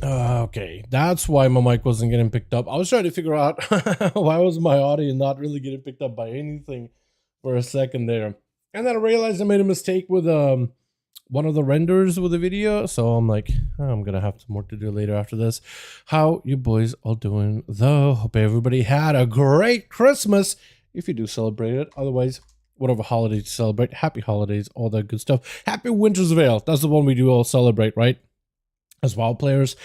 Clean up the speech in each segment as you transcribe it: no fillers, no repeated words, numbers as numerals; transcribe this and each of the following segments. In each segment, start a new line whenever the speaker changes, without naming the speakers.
Okay, that's why my mic wasn't getting picked up. I was trying to figure out why was my audio not really getting picked up by anything for a second there. And then I realized I made a mistake with one of the renders with the video. So I'm like, oh, I'm gonna have some more to do later after this. How you boys all doing though? Hope everybody had a great Christmas. If you do celebrate it, otherwise, whatever holiday you celebrate, happy holidays, all that good stuff. Happy Winter's Veil. That's the one we do all celebrate, right? As WoW players,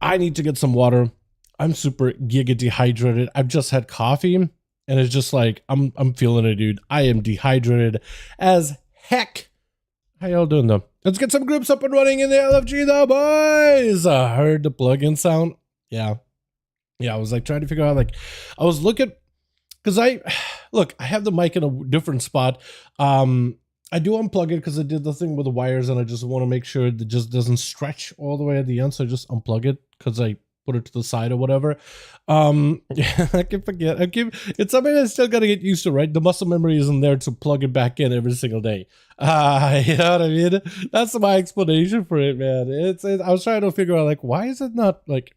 I need to get some water. I'm super giga dehydrated. I've just had coffee and it's just like I'm feeling it, dude. I am dehydrated as heck. How y'all doing though? Let's get some groups up and running in the LFG though, boys. I heard the plugin sound. Yeah, I was like trying to figure out, like, I was looking because I have the mic in a different spot. I do unplug it because I did the thing with the wires and I just want to make sure it just doesn't stretch all the way at the end. So I just unplug it because I put it to the side or whatever. Yeah, I can forget. It's something I still got to get used to, right? The muscle memory isn't there to plug it back in every single day. You know what I mean? That's my explanation for it, man. I was trying to figure out, like, why is it not like,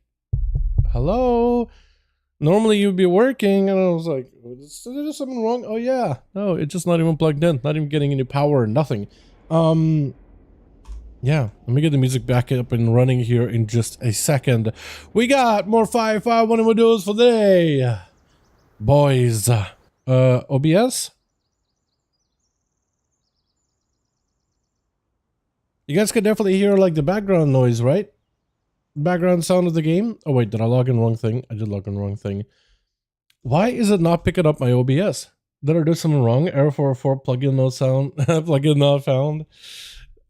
hello? Normally you'd be working, and I was like, is there something wrong? Oh yeah, no, it's just not even plugged in, not even getting any power or nothing. Yeah, let me get the music back up and running here in just a second. We got more 5V5 1V1 DUELS for the day, boys. OBS? You guys can definitely hear like the background noise, right? Background sound of the game. Oh wait, did I log in wrong thing? I did log in wrong thing. Why is it not picking up my OBS? Did I do something wrong? Error 404, plugin no sound, plugin not found.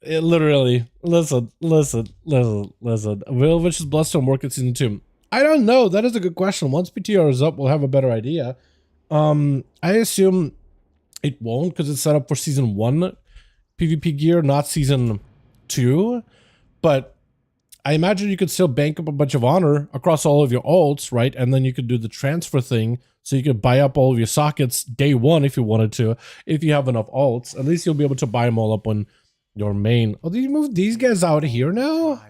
It literally, listen. Will Witch's Bloodstone work in season 2? I don't know. That is a good question. Once PTR is up, we'll have a better idea. I assume it won't because it's set up for season 1 PvP gear, not season 2. But I imagine you could still bank up a bunch of honor across all of your alts, right? And then you could do the transfer thing. So you could buy up all of your sockets day 1 if you wanted to. If you have enough alts, at least you'll be able to buy them all up on your main. Oh, did you move these guys out here now?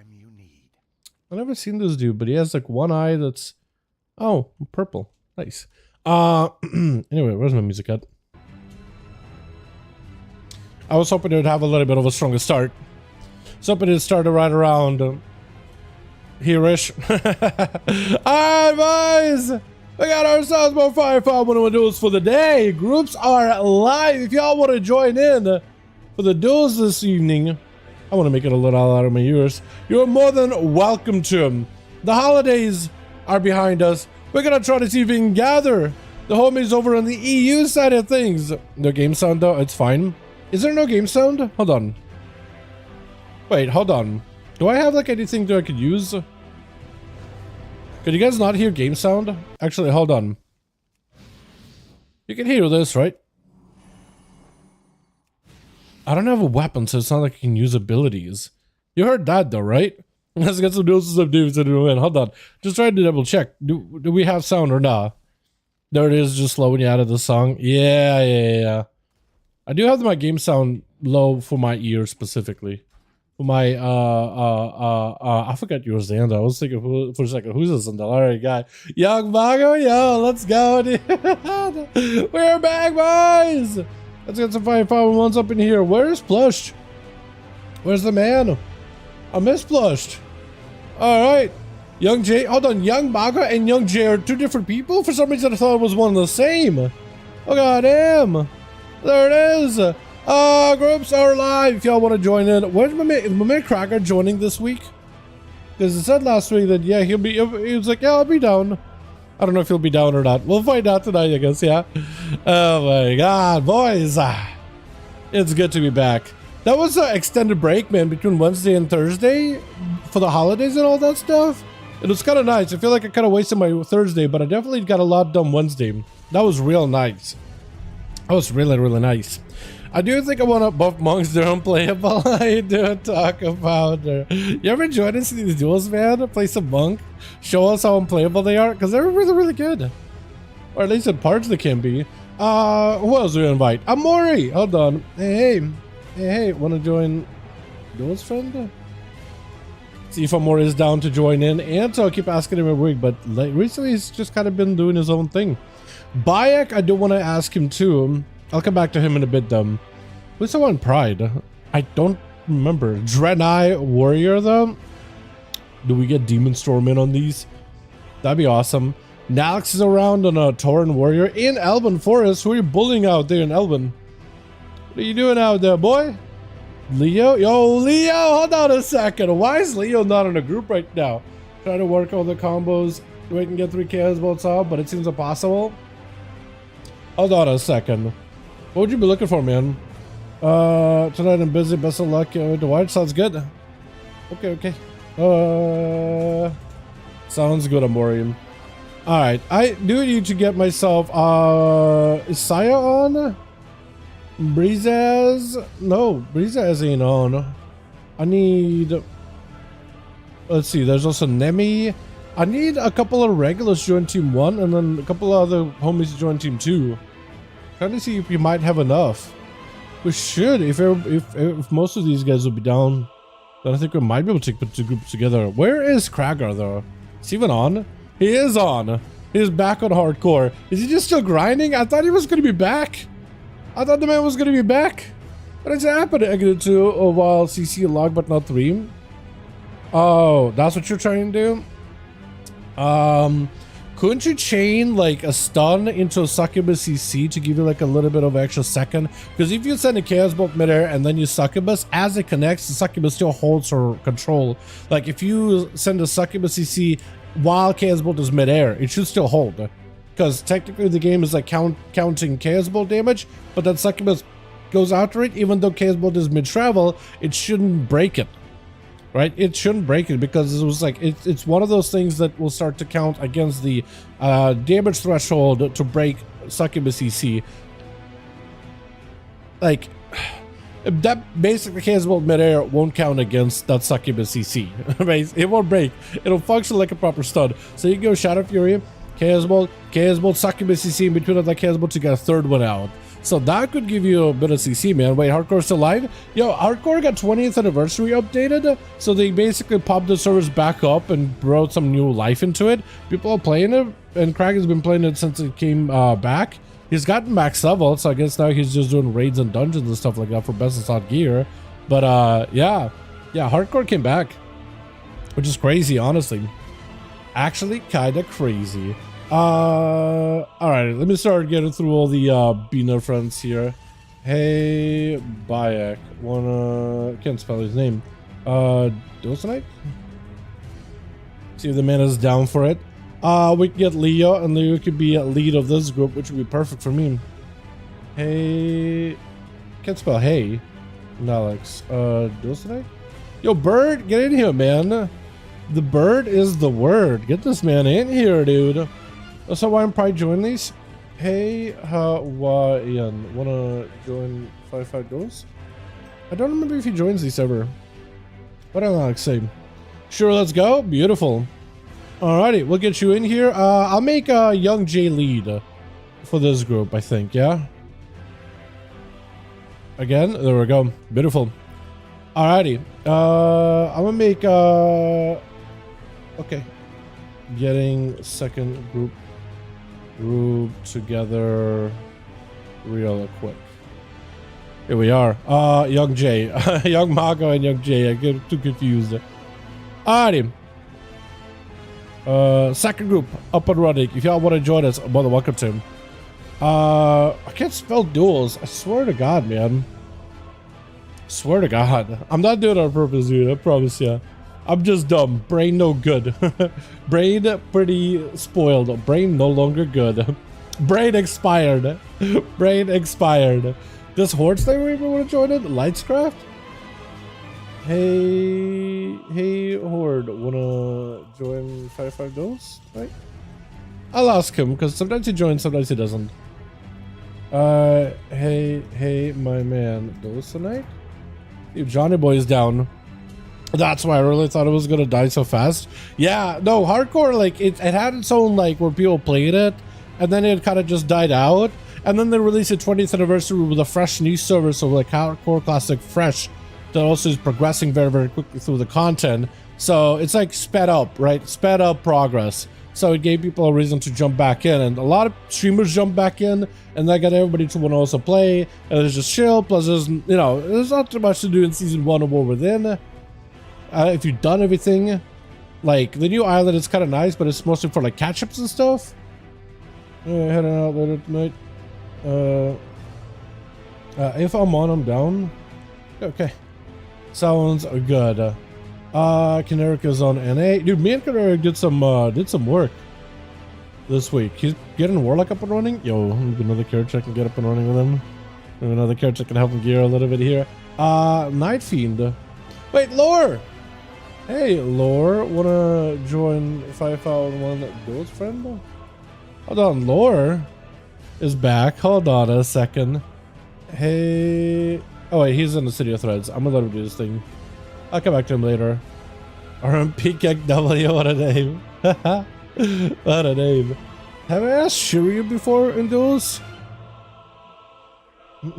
I've never seen this dude, but he has like one eye that's... Oh, purple. Nice. Anyway, where's my music at? I was hoping it would have a little bit of a stronger start. So hoping it started right around... here-ish. Alright, boys! We got ourselves more 5V5 1V1 DUELS for the day. Groups are live. If y'all want to join in for the duels this evening, I want to make it a little out of my ears. You're more than welcome to them. The holidays are behind us. We're going to try to see if we can gather the homies over on the EU side of things. No game sound though, it's fine. Is there no game sound? Hold on. Wait, hold on. Do I have like anything that I could use? Could you guys not hear game sound? Actually, hold on. You can hear this, right? I don't have a weapon, so it's not like I can use abilities. You heard that though, right? Let's get some doses of dudes and win. Hold on. Just trying to double check. Do we have sound or not? There it is, just slowing you out of the song. Yeah. I do have my game sound low for my ear specifically. My I forgot yours, Xander. I was thinking for a second, who's this Dalaran guy? Young Mago, yo, let's go, dude. We're back, boys. Let's get some 5V5 1s up in here. Where's Plush? Where's the man? I miss Plush. All right, Young J. Hold on, Young Mago and Young J are two different people. For some reason, I thought it was one and the same. Oh goddamn! There it is. Groups are live if y'all want to join in. Where's my man Cracker joining this week? Because it said last week that, yeah, he was like, yeah, I'll be down. I don't know if he'll be down or not. We'll find out tonight, I guess, yeah. Oh my god, boys. It's good to be back. That was an extended break, man, between Wednesday and Thursday for the holidays and all that stuff. It was kind of nice. I feel like I kind of wasted my Thursday, but I definitely got a lot done Wednesday. That was real nice. That was really, really nice. I do think I want to buff monks. They're unplayable. I do talk about her. You ever join us in these duels, man? Play some monk. Show us how unplayable they are, because they're really, really good. Or at least in parts they can be. Who else do we invite? Amori. Hold on. Hey. Want to join duels, friend? See if Amor is down to join in, and so I'll keep asking him every week, but recently he's just kind of been doing his own thing. Bayek, I do want to ask him too. I'll come back to him in a bit though. Who's the one Pride? I don't remember. Draenei Warrior though? Do we get Demon Storm in on these? That'd be awesome. Nalix is around on a Tauren Warrior in Elven Forest. Who are you bullying out there in Elven? What are you doing out there, boy? Leo? Yo, Leo, hold on a second. Why is Leo not in a group right now? Trying to work all the combos. We can get 3 chaos bolts out, but it seems impossible. Hold on a second. What would you be looking for, man? Tonight I'm busy. Best of luck with the white. Sounds good. Okay. Sounds good, Amorium. Alright, I do need to get myself, is Saya on? Breezaz? No, Breezaz ain't on. I need, let's see, there's also Nemi. I need a couple of regulars to join Team 1 and then a couple of other homies to join Team 2. Trying to see if we might have enough. We should, if most of these guys will be down, then I think we might be able to put 2 groups together. Where is Kragar though? Is he even on? He is on. He's back on hardcore. Is he just still grinding? I thought he was going to be back. I thought the man was going to be back. What has happened? I get to a while CC log, but not 3. Oh, that's what you're trying to do? Couldn't you chain like a stun into a succubus CC to give you like a little bit of extra second? Because if you send a chaos bolt midair and then you succubus, as it connects, the succubus still holds her control. Like if you send a succubus CC while chaos bolt is midair, it should still hold. Because technically the game is like counting chaos bolt damage, but then succubus goes after it. Even though chaos bolt is mid-travel, it shouldn't break it. Right? It shouldn't break it because it was like it's one of those things that will start to count against the damage threshold to break succubus CC. Like that basically chaos bolt midair won't count against that succubus CC. Right? It won't break. It'll function like a proper stun. So you go Shadow Fury, chaos bolt, succubus CC in between of that chaos bolt to get a 3rd one out. So that could give you a bit of CC, man. Wait, Hardcore's still live? Yo, Hardcore got 20th anniversary updated, so they basically popped the servers back up and brought some new life into it. People are playing it, and Craig has been playing it since it came back. He's gotten max level, so I guess now he's just doing raids and dungeons and stuff like that for best and slot gear. But yeah, Hardcore came back, which is crazy, honestly. Actually, kinda crazy. All right, let me start getting through all the Bina friends here. Hey, Bayek, can't spell his name. Dosanite? See if the man is down for it. We can get Leo, and Leo could be a lead of this group, which would be perfect for me. Hey, can't spell hey. Alex, Dosanite? Yo, Bird, get in here, man. The bird is the word. Get this man in here, dude. So why I'm probably join these? Hey, Hawaiian, wanna join 5V5 Duels? I don't remember if he joins these ever. What did Alex say? Sure, let's go. Beautiful. Alrighty, we'll get you in here. I'll make a young J lead for this group, I think. Yeah. Again, there we go. Beautiful. Alrighty. I'm gonna make okay. Getting second group together real quick. Here we are. Young J. Young Mago and Young J. I get too confused. Alrighty. Second group up and running. If y'all want to join us, more than welcome to. I can't spell duels. I swear to God, man. Swear to God. I'm not doing it on purpose, dude. I promise ya. I'm just dumb. Brain no good. Brain pretty spoiled. Brain no longer good. Brain expired. Brain expired. Does Horde Slayer even want to join it? Lightscraft? Hey, Horde, wanna join 5V5 Duels? Right? I'll ask him, because sometimes he joins, sometimes he doesn't. Hey, my man, Duels tonight? Dude, Johnny Boy is down. That's why I really thought it was gonna die so fast. Yeah, no, hardcore, like, it had its own, like, where people played it, and then it kind of just died out, and then they released a 20th anniversary with a fresh new server, so like Hardcore Classic Fresh, that also is progressing very, very quickly through the content. So it's like sped up, right? Sped up progress. So it gave people a reason to jump back in, and a lot of streamers jump back in, and that got everybody to want to also play. And it's just chill. Plus, there's there's not too much to do in season 1 of War Within. If you've done everything, like the new island is kind of nice, but it's mostly for like catch-ups and stuff. Heading out later tonight. If I'm on, I'm down. Okay, sounds good. Canerica's on NA. Dude, me and Canerica did some work this week. He's getting Warlock up and running. Yo, another character I can get up and running with him. Another character can help him gear a little bit here. Night Fiend. Wait, Lore! Hey, Lore, wanna join 5V5 1V1 DUELS, friend? Hold on, Lore is back. Hold on a second. Hey... Oh wait, he's in the City of Threads. I'm gonna let him do this thing. I'll come back to him later. RMPKW, what a name. What a name. Have I asked Shiryu before in Duels? If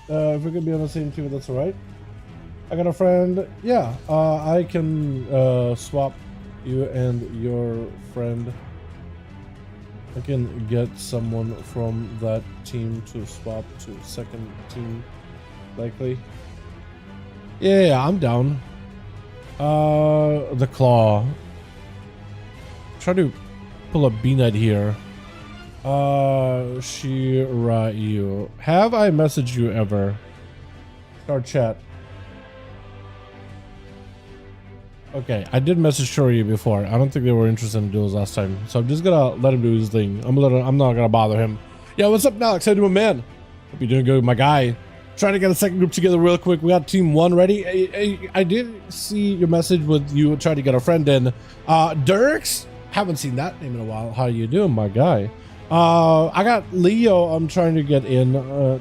we're gonna be on the same team, that's alright. I got a friend. Yeah, I can swap you and your friend. I can get someone from that team to swap to second team, likely. Yeah, I'm down. The Claw. Try to pull up B-Night here. Shiryu. Have I messaged you ever? Start chat. Okay, I did message Shiryu before. I don't think they were interested in duels last time, so I'm just gonna let him do his thing. I'm not gonna bother him. Yeah, what's up, Alex? How you doing, man? Hope you're doing good, my guy. Trying to get a second group together real quick. We got team 1 ready. I did see your message with you trying to get a friend in. Dirks, haven't seen that name in a while. How you doing, my guy? I got Leo. I'm trying to get in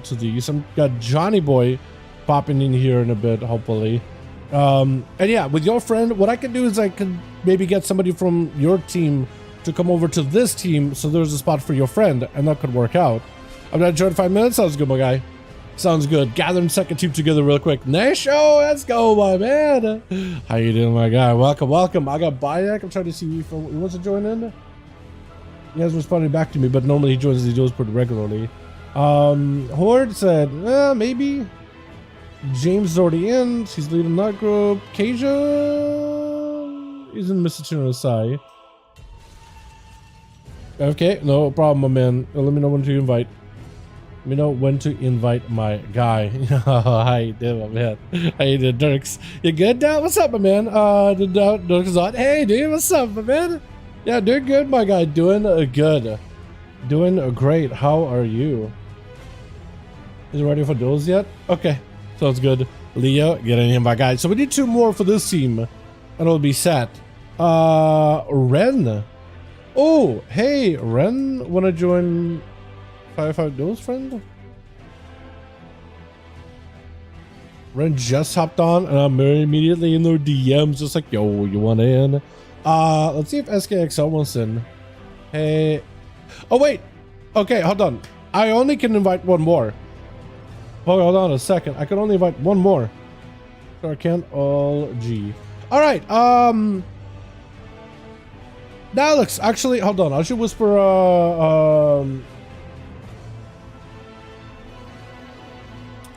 to these. I've got Johnny Boy popping in here in a bit, hopefully. And yeah, with your friend, what I can do is I can maybe get somebody from your team to come over to this team, so there's a spot for your friend, and that could work out. I'm not joining 5 minutes. Sounds good, my guy. Sounds good. Gathering second team together real quick. Nice show. Let's go, my man. How you doing, my guy? Welcome, welcome. I got Bayak. I'm trying to see if he wants to join in. He hasn't responded back to me, but normally he joins these duels pretty regularly. Horde said, maybe. James is already in. He's leading that group. Kasia is in Mr. Sai. Okay, no problem, my man. Let me know when to invite. Let me know when to invite my guy. How you doing, my man? How you doing, Dirks? You good now? What's up, my man? Dirks is on. Hey, dude, what's up, my man? Yeah, doing good, my guy. Doing good. Doing great. How are you? Is it ready for duels yet? Okay. Sounds good. Leo, get in here, my guy. So we need 2 more for this team, and it'll be set. Ren. Oh, hey, Ren, wanna join 5V5 Duels, friend? Ren just hopped on, and I'm immediately in their DMs, just like, yo, you want in? Let's see if SKXL wants in. Hey. Oh, wait. Okay, hold on. I only can invite 1 more. Hold on a second. I can only invite 1 more. So I can't all G. All right. Alex, actually, hold on. I should whisper.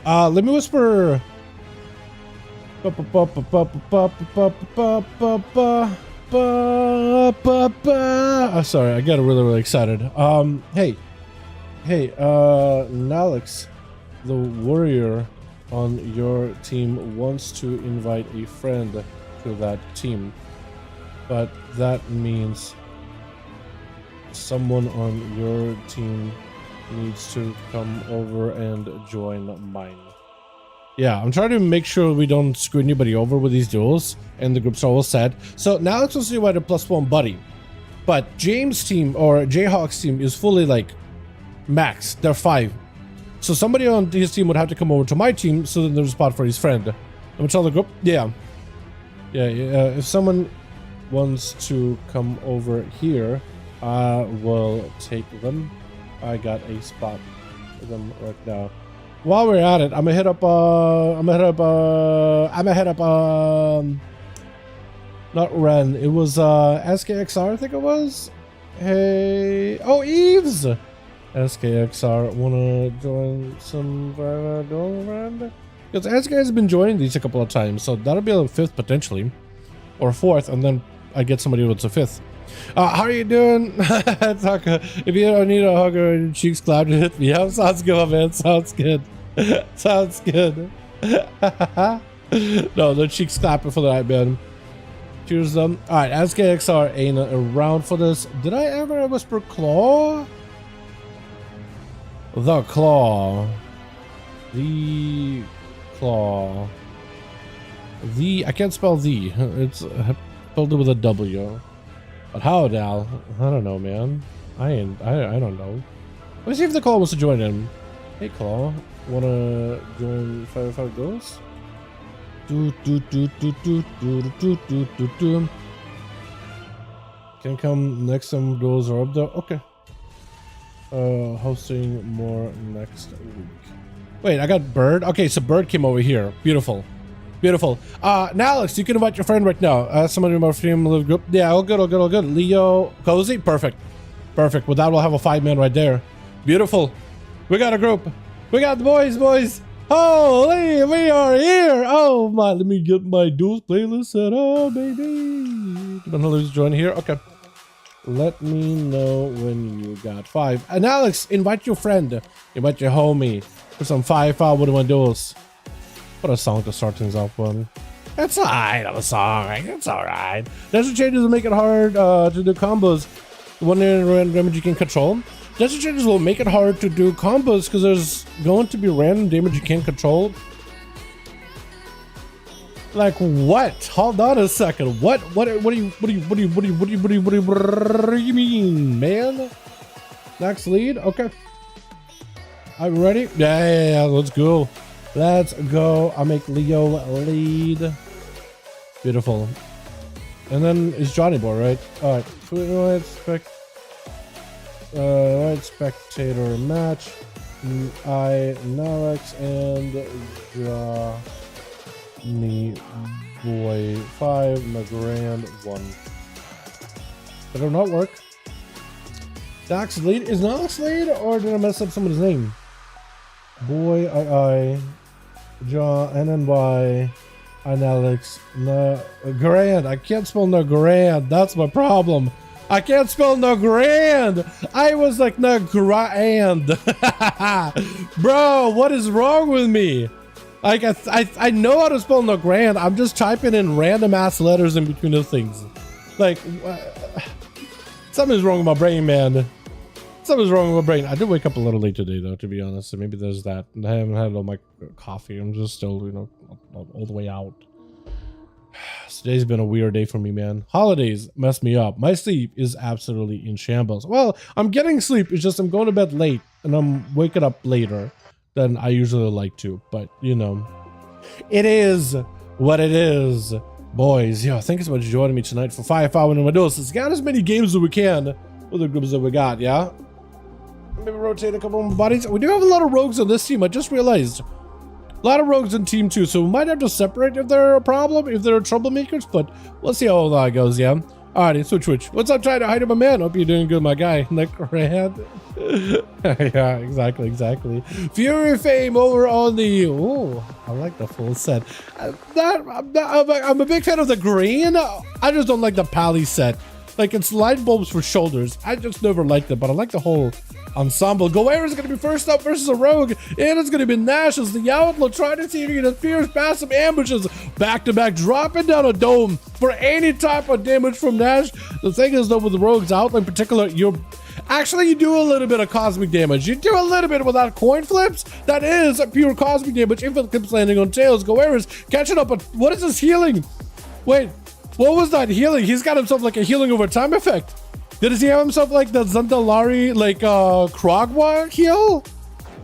Let me whisper. Sorry, I got really excited. Hey, Alex. The warrior on your team wants to invite a friend to that team, but that means someone on your team needs to come over and join mine. Yeah, I'm trying to make sure we don't screw anybody over with these duels, and the groups are all set. So now it's supposed to invite a +1 buddy, but James' team or Jayhawk's team is fully like max. They're 5. So somebody on his team would have to come over to my team, so then there's a spot for his friend. I'm gonna tell the group, yeah. If someone wants to come over here, I will take them. I got a spot for them right now. while we're at it, I'm gonna hit up not Ren, it was SKXR, I think it was. Hey, oh, Eves! SKXR, wanna join some Dalaran? Because SK has been joining these a couple of times, so that'll be a 5th potentially, or 4th, and then I get somebody who's a 5th. How are you doing? If you don't need a hug or your cheeks clapped, hit me up. Sounds good, man. Sounds good. Sounds good. No, the cheeks clapping for the night, man. Cheers them. Alright, SKXR ain't around for this. Did I ever whisper claw? The claw. The claw. The, I can't spell the. It's spelled with a W. But how, Dal? I don't know, man. I don't know. Let's see if the Claw wants to join in. Hey, Claw. Wanna join 5v5 Duels? Can come next time Duels are up there. Okay. Hosting more next week. Wait, I got Bird. Okay, so Bird came over here. Beautiful. Beautiful. Now, Alex, you can invite your friend right now. Someone in my stream live group. Yeah, all good, all good, all good. Leo, Cozy, perfect. Perfect. With that, we'll have a 5-man right there. Beautiful. We got a group. We got the boys. Holy, we are here. Oh my, let me get my Duels playlist set up, baby. Let's join here. Okay. Let me know when you got 5. And Alex, invite your friend. Invite your homie for some 5v5 1v1 Duels. What a song to start things off with. It's alright of a song. It's alright. There's some changes to make it hard to do combos. One random damage you can control. There's some changes will make it hard to do combos because there's going to be random damage you can't control. Like what? Hold on a second. What do you mean, man? Next lead. Okay. I'm ready. Yeah. Let's go. Let's go. I'll make Leo lead. Beautiful. And then it's Johnny Boy, right? Alright. Right, spectator match. I, Nalex, and Johnny Boy 5, the grand 1. Did it not work? Dax lead? Is Nalex lead, or did I mess up someone's name? Boy, I, John, NNY, and Alex, Grand. I can't spell no grand. That's my problem. I can't spell no grand. I was like no grand. Bro, what is wrong with me? Like I know how to spell no grand. I'm just typing in random ass letters in between the things. Like something's wrong with my brain, man. Something's wrong with my brain. I did wake up a little late today, though, to be honest. So maybe there's that. I haven't had all my coffee. I'm just still, you know, all the way out. Today's been a weird day for me, man. Holidays mess me up. My sleep is absolutely in shambles. Well, I'm getting sleep. It's just I'm going to bed late and I'm waking up later than I usually like to. But, you know, it is what it is. Boys, yo, thank you so much for joining me tonight for 5v5 1v1 Duels. Let's get as many games as we can with the groups that we got, yeah? Maybe rotate a couple more bodies. We do have a lot of rogues on this team. I just realized. A lot of rogues in team 2, so we might have to separate if they're a problem, if they're troublemakers, but we'll see how that goes, yeah? Alrighty, switch. What's up, trying to hide my man? Hope you're doing good, my guy. Nick Rand. Yeah, exactly. Fury Fame over on the... Oh, I like the full set. I'm a big fan of the green. I just don't like the pally set. Like, it's light bulbs for shoulders. I just never liked it, but I like the whole ensemble. Goera is going to be first up versus a rogue, and it's going to be Nash as the outlaw trying to see if he can fierce passive ambushes back-to-back, dropping down a dome for any type of damage from Nash. The thing is, though, with the rogues outlaw in particular, you do a little bit of cosmic damage. You do a little bit without coin flips. That is pure cosmic damage if it keeps landing on tails. Goera's catching up, but what is this healing? Wait, what was that healing? He's got himself like a healing over time effect. Did he have himself like the Zandalari, like Krogwa heal?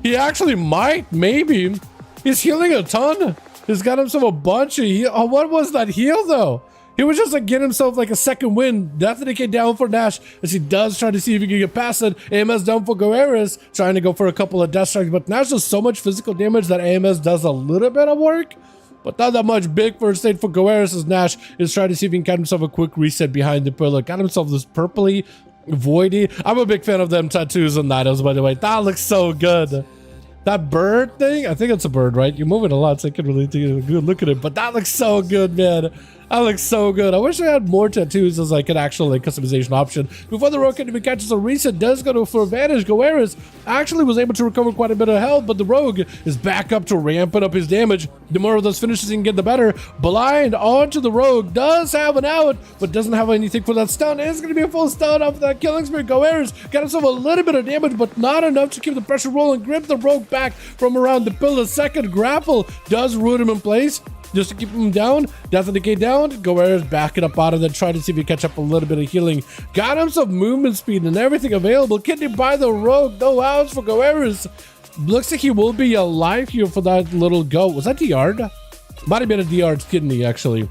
He actually might, maybe. He's healing a ton. He's got himself a bunch of heal. Oh, what was that heal though? He was just like getting himself like a second win. Death Decay down for Nash as he does try to see if he can get past it. AMS down for Goeris, trying to go for a couple of death strikes, but Nash does so much physical damage that AMS does a little bit of work, but not that much. Big first aid for Goeris as Nash is trying to see if he can get himself a quick reset behind the pillar. Got himself this purpley, voidy. I'm a big fan of them tattoos on Nidos, by the way. That looks so good. That bird thing, I think it's a bird, right? You're moving a lot, so I can really take a good look at it, but that looks so good, man. That looks so good. I wish I had more tattoos as like an actual like customization option. Before the rogue even catches a reset, does go for advantage. Goeris actually was able to recover quite a bit of health, but the rogue is back up to ramping up his damage. The more of those finishes he can get, the better. Blind onto the rogue, does have an out, but doesn't have anything for that stun. It's going to be a full stun off that killing spree. Goeris got himself a little bit of damage, but not enough to keep the pressure rolling. Grip the rogue back from around the pillar. Second grapple does root him in place, just to keep him down. Death Decay down. Goeris backing up out of there, trying to see if he can catch up a little bit of healing. Got himself movement speed and everything available. Kidney by the rogue. No outs for Goeris. Looks like he will be alive here for that little go. Was that DR'd? Might have been a DR'd kidney, actually.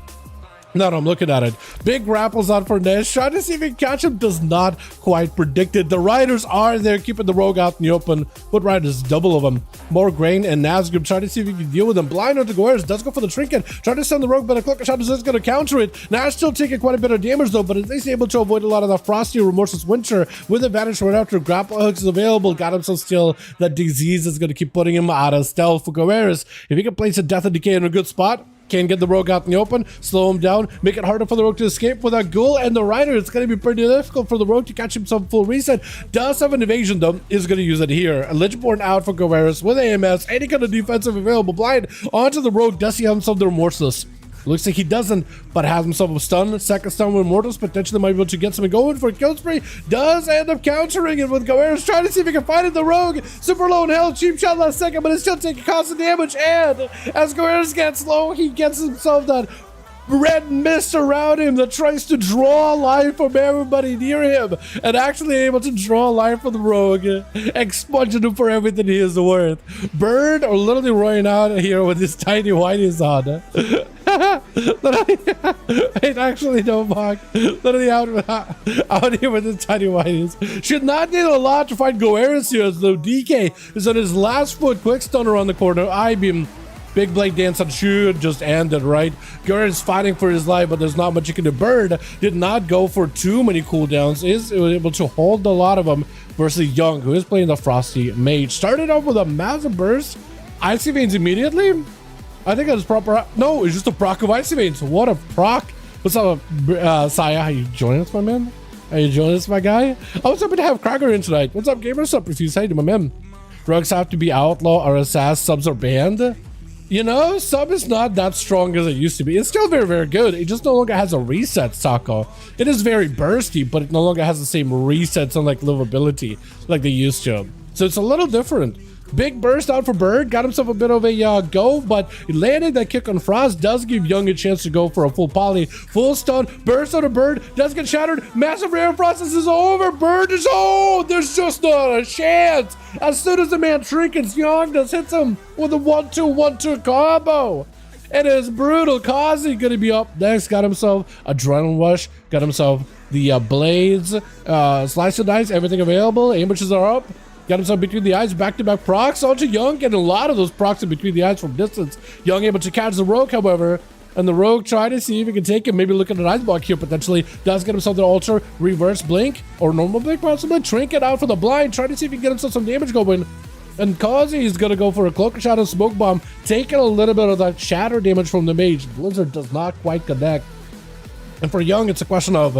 Now I'm looking at it. Big grapples out for Nash. Trying to see if he can catch him. Does not quite predict it. The riders are there, keeping the rogue out in the open. Foot riders, double of them. More grain and Nazgul trying to see if he can deal with them. Blind onto Goeris. Does go for the trinket. Trying to send the rogue, but a cloak shot is just going to counter it. Nash still taking quite a bit of damage though, but at least able to avoid a lot of the frosty remorseless winter with advantage right after grapple hooks is available. Got him so still that disease is going to keep putting him out of stealth for Goeris. If he can place a Death and Decay in a good spot, can get the rogue out in the open, slow him down, make it harder for the rogue to escape. With a ghoul and the rider, it's going to be pretty difficult for the rogue to catch himself full reset. Does have an evasion though, is going to use it here. A Lichborn out for Goeris with AMS, any kind of defensive available. Blind onto the rogue. Does he have himself the remorseless? Looks like he doesn't, but has himself a stun. Second stun with Mortals, potentially might be able to get something going for a kill spree. Does end up countering it with Goeris, trying to see if he can find it. The rogue, super low in health, cheap shot last second, but it's still taking constant damage. And as Goeris gets low, he gets himself that red mist around him that tries to draw life from everybody near him, and actually able to draw life from the rogue, expunging him for everything he is worth. Bird are literally rolling out here with his tiny whiteys on. Wait, actually no, Mark. Literally out here with his tiny whiteys. Should not need a lot to fight Goeris here, as though DK is on his last foot. Quick stunner on the corner. I-beam. Big blade dance on should just ended, right? Goeris is fighting for his life, but there's not much you can do. Bird did not go for too many cooldowns. Is able to hold a lot of them versus Young, who is playing the Frosty Mage. Started off with a massive burst. Icy Veins immediately. I think that's proper. No, it's just a proc of Icy Veins. What a proc. What's up, Saya? How you joining us, my man? How you joining us, my guy? I was happy to have Cracker in tonight. What's up, gamers? Up, refuse. Hey, my man. Drugs have to be outlaw or assassin. Subs are banned. You know, sub is not that strong as it used to be. It's still very, very good. It just no longer has a reset, Sako. It is very bursty, but it no longer has the same resets and like livability like they used to. So it's a little different. Big burst out for Bird. Got himself a bit of a go, but he landed that kick on Frost. Does give Young a chance to go for a full poly. Full stun. Burst out of Bird. Does get shattered. Massive rare process is over. Bird is... Oh, there's just not a chance. As soon as the man trinkets, Young just hits him with a 1-2-1-2 combo. It is brutal. Kazi gonna be up next. Got himself Adrenaline Rush. Got himself the Blades. Slice and Dice. Everything available. Ambushes are up. Got himself between the eyes, back-to-back procs. Onto Young, getting a lot of those procs in between the eyes from distance. Young able to catch the rogue, however, and the rogue trying to see if he can take him. Maybe look at an ice block here potentially. Does get himself the ultra reverse blink or normal blink possibly. Trinket out for the blind, trying to see if he can get himself some damage going. And Kazi is gonna go for a cloak shot and smoke bomb, taking a little bit of that shatter damage from the mage. Blizzard does not quite connect. And for Young, it's a question of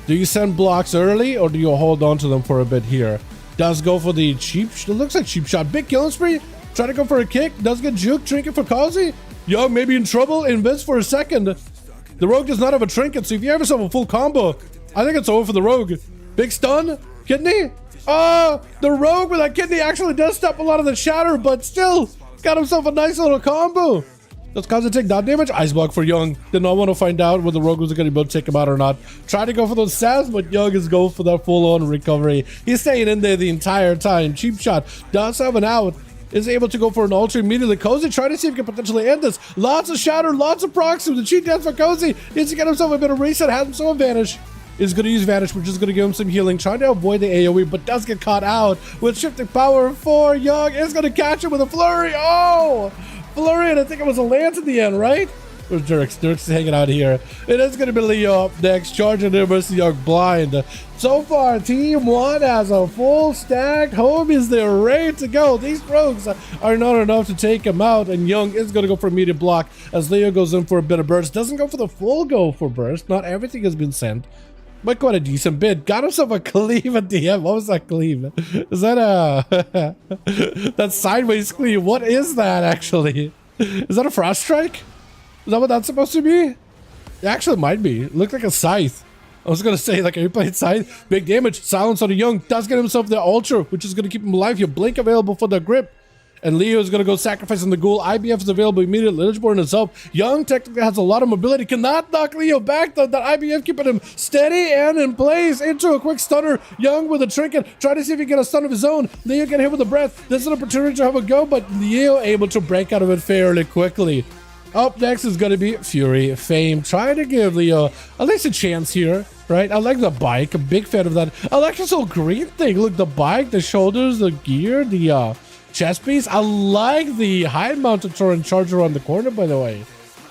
do you send blocks early or do you hold on to them for a bit here? Does go for the cheap, it looks like cheap shot. Big killing spree, try to go for a kick, does get juke, trinket for Kazi. Young maybe in trouble, invents for a second. The rogue does not have a trinket, so if you have yourself a full combo, I think it's over for the rogue. Big stun, kidney. Oh, the rogue with that kidney actually does stop a lot of the shatter, but still got himself a nice little combo. Does Kazi take that damage? Ice block for Young. Did not want to find out whether the rogue was going to be able to take him out or not. Try to go for those stabs, but Young is going for that full-on recovery. He's staying in there the entire time. Cheap shot does have an out. is able to go for an ultra immediately. Cozy trying to see if he can potentially end this. Lots of shatter, lots of proxy. The cheat dance for Cozy. Needs to get himself a bit of reset, has himself a vanish. Is going to use Vanish, which is going to give him some healing, trying to avoid the AoE, but does get caught out with shifting power. 4 Young is going to catch him with a flurry. Oh, flurry, and I think it was a lance at the end, right? Where's Dirks? Dirks is hanging out here. It is going to be Leo up next, charging the University Young blind. So far, Team 1 has a full stack. Homies, they're ready to go. These rogues are not enough to take him out, and Young is going to go for immediate block as Leo goes in for a bit of burst. Doesn't go for the full go for burst. Not everything has been sent. But quite a decent bit. Got himself a cleave at the end. What was that cleave? Is that a... that sideways cleave? What is that, actually? Is that a frost strike? Is that what that's supposed to be? It actually might be. It looked like a scythe. I was gonna say, like, are you playing scythe? Big damage. Silence on the Young. Does get himself the ultra, which is gonna keep him alive here. Blink available for the grip. And Leo is going to go sacrificing the ghoul. IBF is available immediately. Lichborn himself. Young technically has a lot of mobility. Cannot knock Leo back, though. That IBF keeping him steady and in place. Into a quick stunner. Young with a trinket. Trying to see if he can get a stun of his own. Leo get hit with a breath. This is an opportunity to have a go, but Leo able to break out of it fairly quickly. Up next is going to be Fury Fame. Trying to give Leo at least a chance here, right? I like the bike. A big fan of that. I like this whole green thing. Look, the bike, the shoulders, the gear, the... chest piece. I like the high mounted turret charger on the corner, by the way.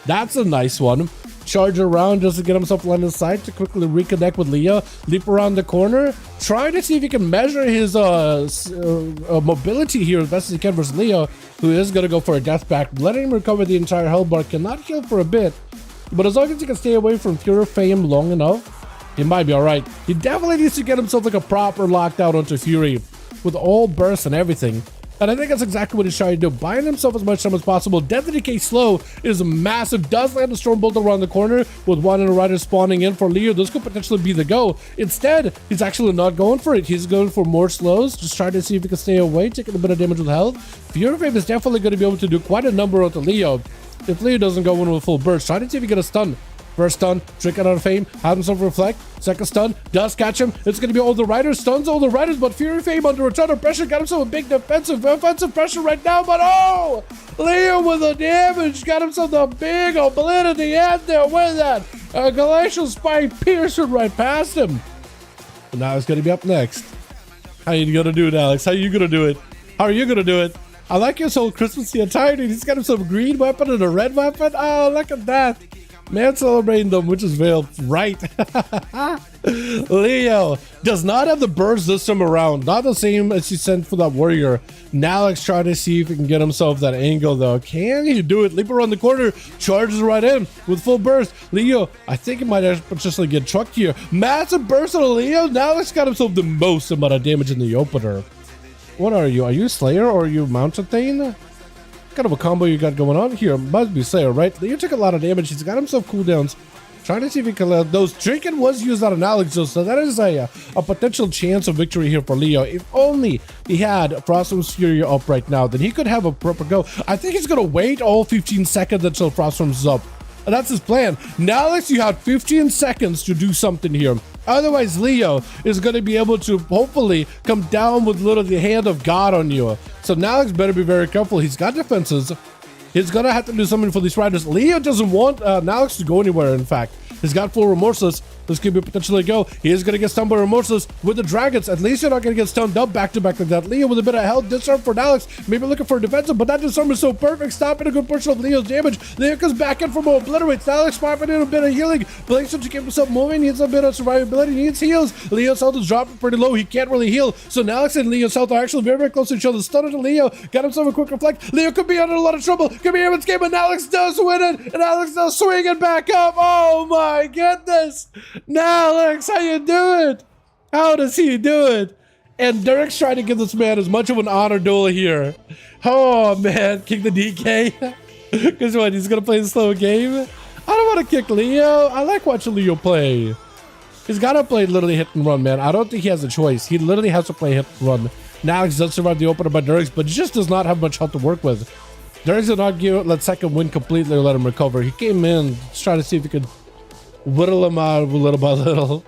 That's a nice one. Charge around just to get himself line of sight to quickly reconnect with Leo. Leap around the corner. Trying to see if he can measure his mobility here as best as he can versus Leo, who is going to go for a death back. Letting him recover the entire health bar. Cannot heal for a bit. But as long as he can stay away from Fury Fame long enough, he might be alright. He definitely needs to get himself like a proper lockdown onto Fury with all bursts and everything. And I think that's exactly what he's trying to do. Buying himself as much time as possible. Death Decay slow is massive. Does land a Stormbolt around the corner with one and a rider spawning in for Leo. This could potentially be the go. Instead, he's actually not going for it. He's going for more slows. Just trying to see if he can stay away. Taking a bit of damage with health. Fury Fame is definitely going to be able to do quite a number onto Leo. If Leo doesn't go in with full burst. Trying to see if he can get a stun. First stun, trick out of Fame, has himself reflect. Second stun, does catch him. It's going to be all the riders, stuns all the riders, but Fury Fame under a ton of pressure. Got himself a big offensive pressure right now, but oh! Leo with the damage, got himself the big oblid at the end there with that. A glacial spike piercing right past him. And now it's going to be up next. How you going to do it, Alex? How you going to do it? How are you going to do it? I like his whole Christmassy attire, dude. He's got himself a green weapon and a red weapon. Oh, look at that. Man celebrating them, which is veiled, right? Leo does not have the burst this time around. Not the same as he sent for that warrior. Nalex trying to see if he can get himself that angle, though. Can he do it? Leap around the corner, charges right in with full burst. Leo, I think he might potentially get trucked here. Massive burst on Leo. Nalex got himself the most amount of damage in the opener. What are you? Are you Slayer or are you Mountain Thane? Kind of a combo you got going on here. Must be Slayer, right? Leo took a lot of damage. He's got himself cooldowns. Trying to see if he can let those. Trinket was used on Alex, so that is a potential chance of victory here for Leo. If only he had Frostworm's Fury up right now, then he could have a proper go. I think he's going to wait all 15 seconds until Frostworm's is up. And that's his plan. Now, Alex, you have 15 seconds to do something here. Otherwise, Leo is going to be able to hopefully come down with literally the hand of God on you. So Nalex better be very careful. He's got defenses. He's going to have to do something for these riders. Leo doesn't want Nalex to go anywhere, in fact. He's got full Remorseless. This could be potentially a go. He is going to get stunned by Remorseless with the Dragons. At least you're not going to get stunned up back-to-back like that. Leo with a bit of health. Disarm for Nalex. Maybe looking for a defensive, but that disarm is so perfect. Stopping a good portion of Leo's damage. Leo comes back in for more obliterates. Nalex popping in a bit of healing. Blinks to keep himself moving. He needs a bit of survivability. He needs heals. Leo's health is dropping pretty low. He can't really heal. So Nalex and Leo's health are actually very, very close to each other. Stunner to Leo. Got himself a quick reflect. Leo could be under a lot of trouble. Could be Evan's game, but Nalex does win it. And Alex does swing it back up. Oh my goodness. Nalex, how you do it? How does he do it? And Derek's trying to give this man as much of an honor duel here. Oh man, kick the DK. Because what, he's gonna play the slow game? I don't want to kick Leo. I like watching Leo play. He's gotta play literally hit and run, man. I don't think he has a choice. He literally has to play hit and run. Nalex does survive the opener by Derek's, but just does not have much health to work with. Derek's did not let second win completely or let him recover. He came in just trying to see if he could whittle him out little by little.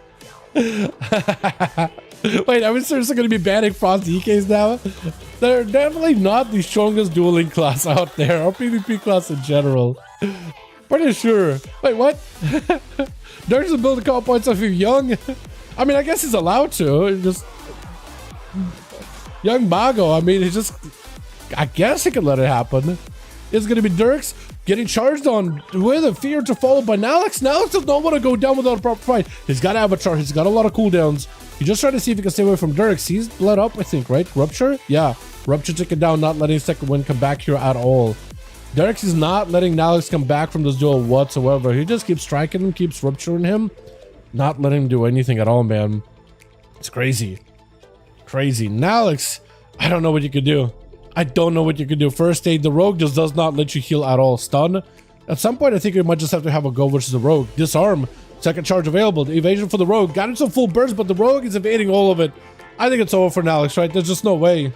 Wait, are we seriously going to be banning Frost DKs now? They're definitely not the strongest dueling class out there, or PvP class in general. Pretty sure. Wait, what? Dirks is building call points off of Young. I mean, I guess he's allowed to. Just Young Mago. I mean, I guess he could let it happen. It's going to be Dirks getting charged on with a fear to follow by Nalex. Nalex does not want to go down without a proper fight. He's got to have a charge. He's got a lot of cooldowns. He's just trying to see if he can stay away from Dirks. He's bled up, I think, right? Rupture? Yeah. Rupture took it down, not letting second wind come back here at all. Dirks is not letting Nalex come back from this duel whatsoever. He just keeps striking him, keeps rupturing him. Not letting him do anything at all, man. It's crazy. Crazy. Nalex, I don't know what you could do. I don't know what you could do. First aid, the rogue just does not let you heal at all. Stun. At some point, I think we might just have to have a go versus the rogue. Disarm. Second charge available. The evasion for the rogue. Got into full burst, but the rogue is evading all of it. I think it's over for Nalex, right? There's just no way.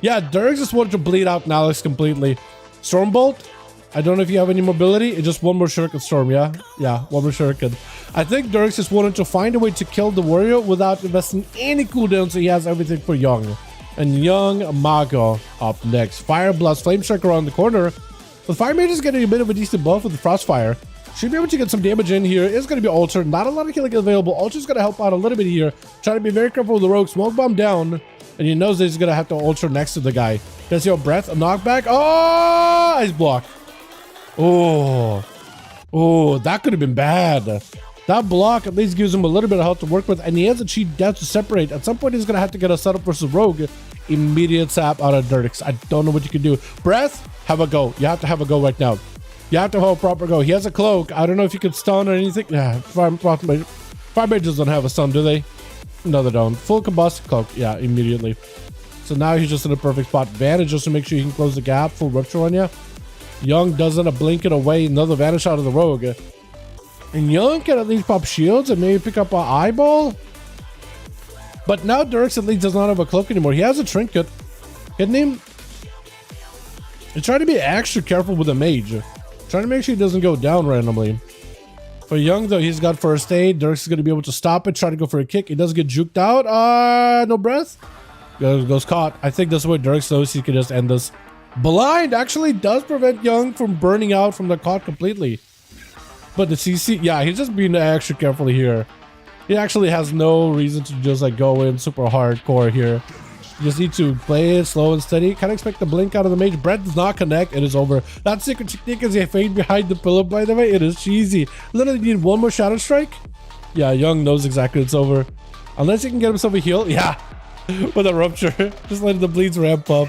Yeah, Dirks just wanted to bleed out Nalex completely. Stormbolt. I don't know if you have any mobility. It's just one more Shuriken Storm, yeah? Yeah, one more Shuriken. I think Dirks just wanted to find a way to kill the warrior without investing any cooldown, so he has everything for Young. And Young Mago up next. Fire Blast, Flame Strike around the corner. The Fire Mage is getting a bit of a decent buff with the Frostfire. Should be able to get some damage in here. It's going to be altered. Not a lot of killing available. Alter's going to help out a little bit here. Try to be very careful with the rogue. Smoke bomb down. And he knows that he's going to have to alter next to the guy. Does your breath, a knockback? Oh, ice block. Oh, that could have been bad. That block at least gives him a little bit of health to work with, and he has a cheat death to separate. At some point, he's going to have to get a setup versus rogue. Immediate sap out of Dirks. I don't know what you can do. Breath, have a go. You have to have a go right now. You have to have a proper go. He has a cloak. I don't know if you can stun or anything. Yeah, Fire Mages don't have a stun, do they? No, they don't. Full combust cloak. Yeah, immediately. So now he's just in a perfect spot. Vanish just to make sure he can close the gap. Full rupture on you. Young doesn't blink it away. Another vanish out of the rogue. And Young can at least pop shields and maybe pick up an eyeball. But now Dirks at least does not have a cloak anymore. He has a trinket. Hitting him. And try to be extra careful with the mage. Trying to make sure he doesn't go down randomly. For Young, though, he's got first aid. Dirks is going to be able to stop it. Try to go for a kick. He doesn't get juked out. No breath. Goes caught. I think that's why Dirks knows he can just end this. Blind actually does prevent Young from burning out from the caught completely. But the CC, yeah, he's just being extra careful here. He actually has no reason to just like go in super hardcore here. You just need to play it slow and steady. Can't expect the blink out of the mage. Breath does not connect. It is over. That secret technique is a fade behind the pillow, by the way. It is cheesy. Literally need one more Shadow Strike. Yeah, Young knows exactly it's over. Unless he can get himself a heal. Yeah. With a rupture. Just letting the bleeds ramp up.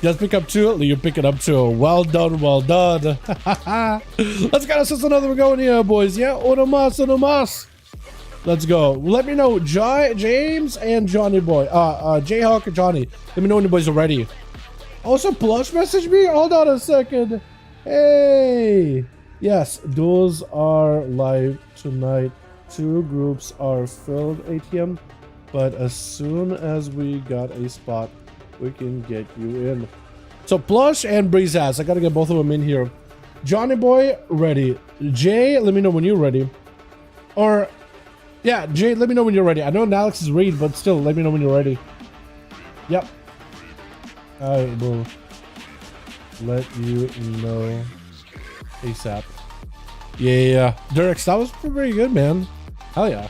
Just pick up two. You pick it up two. Well done, well done. Let's get us another one going here, boys. Yeah, uno mas. Let's go. Let me know, James and Johnny Boy. Jayhawk and Johnny. Let me know when you boys are ready. Also, Plush message me. Hold on a second. Hey. Yes, duels are live tonight. 2 groups are filled, ATM. But as soon as we got a spot, we can get you in. So Plush and Breezeass, I gotta get both of them in here. Johnny Boy, ready. Jay, let me know when you're ready. Or, yeah, Jay, let me know when you're ready. I know Alex is read, but still, let me know when you're ready. Yep. I will let you know ASAP. Yeah. Dirks, that was pretty good, man. Hell yeah.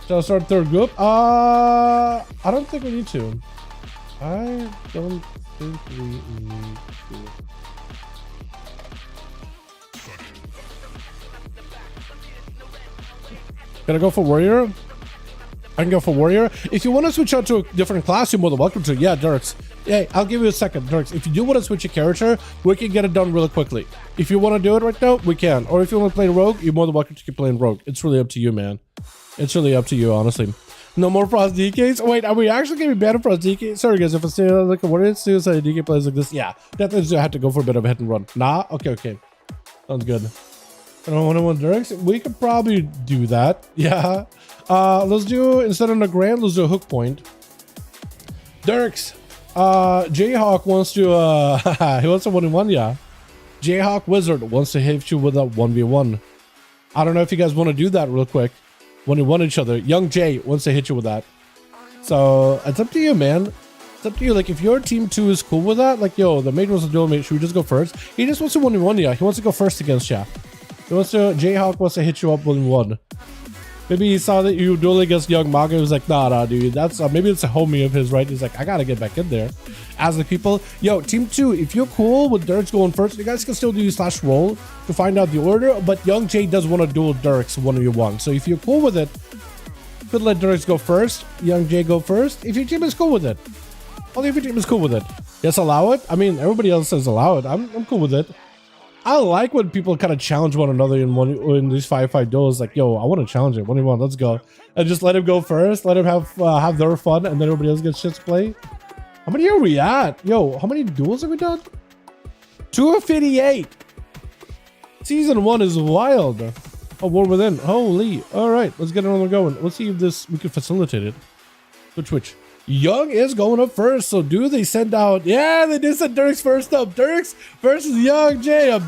So I'll start third group. I don't think we need to. I don't think we need to. Gonna go for warrior? I can go for warrior. If you want to switch out to a different class, you're more than welcome to. Yeah, Dirks. Yeah, I'll give you a second, Dirks. If you do want to switch your character, we can get it done really quickly. If you want to do it right now, we can. Or if you want to play rogue, you're more than welcome to keep playing rogue. It's really up to you, man. It's really up to you, honestly. No more Frost DKs? Wait, are we actually going to be banned Frost DK? Sorry, guys, if I say like a warrior suicide DK plays like this, yeah, definitely I have to go for a bit of a hit and run. Nah? Okay. Sounds good. I don't want Dirks. We could probably do that. Yeah. Let's do, instead of a grand, let's do a hook point. Dirks. Jayhawk wants to, he wants a 1v1, yeah. Jayhawk Wizard wants to hit you with a 1v1. I don't know if you guys want to do that real quick. 1v1 each other. Young Jay wants to hit you with that. So it's up to you, man. It's up to you. Like, if your team 2 is cool with that, like, yo, the mate wants to duel mate, should we just go first? He just wants to 1v1, yeah. He wants to go first against Shaft. He wants to, Jayhawk wants to hit you up 1v1. Maybe he saw that you duel against Young Maga. He was like, nah, dude. That's maybe it's a homie of his, right? He's like, I gotta get back in there. As the people, yo, team 2, if you're cool with Dirks going first, you guys can still do /roll to find out the order. But Young Jay does want to duel Dirks 1v1. So if you're cool with it, could let Dirks go first, Young Jay go first. If your team is cool with it, only if your team is cool with it. Yes, allow it. I mean, everybody else says allow it. I'm cool with it. I like when people kind of challenge one another in these 5v5 duels. Like, yo, I want to challenge it. 1v1, let's go. And just let him go first. Let him have their fun, and then everybody else gets shit to play. How many are we at? Yo, how many duels have we done? 2 of 58. Season 1 is wild. Oh, we're within. Holy. All right, let's get another going. Let's see if we can facilitate it. Which? Young is going up first, so do they send out? Yeah, they did send Dirks first up. Dirks versus Young Jay.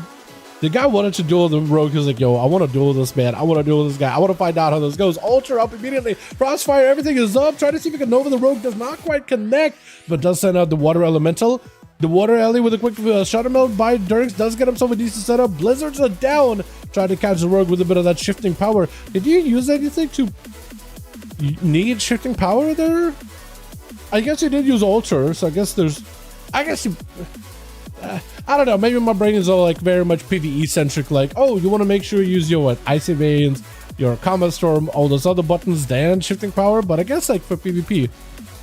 The guy wanted to duel the rogue. He was like, yo, I want to duel this man. I want to duel this guy. I want to find out how this goes. Ultra up immediately. Crossfire, everything is up. Try to see if we can Nova the rogue. Does not quite connect, but does send out the water elemental. The water alley with a quick shutter melt by Dirks does get himself a decent setup. Blizzards are down. Try to catch the rogue with a bit of that shifting power. Did you use anything to need shifting power there? I guess you did use Ultra, so I guess you, I don't know, maybe my brain is all like very much PvE centric, like, oh, you want to make sure you use your what, Icy Veins, your Combat Storm, all those other buttons, then shifting power, but I guess like for PvP,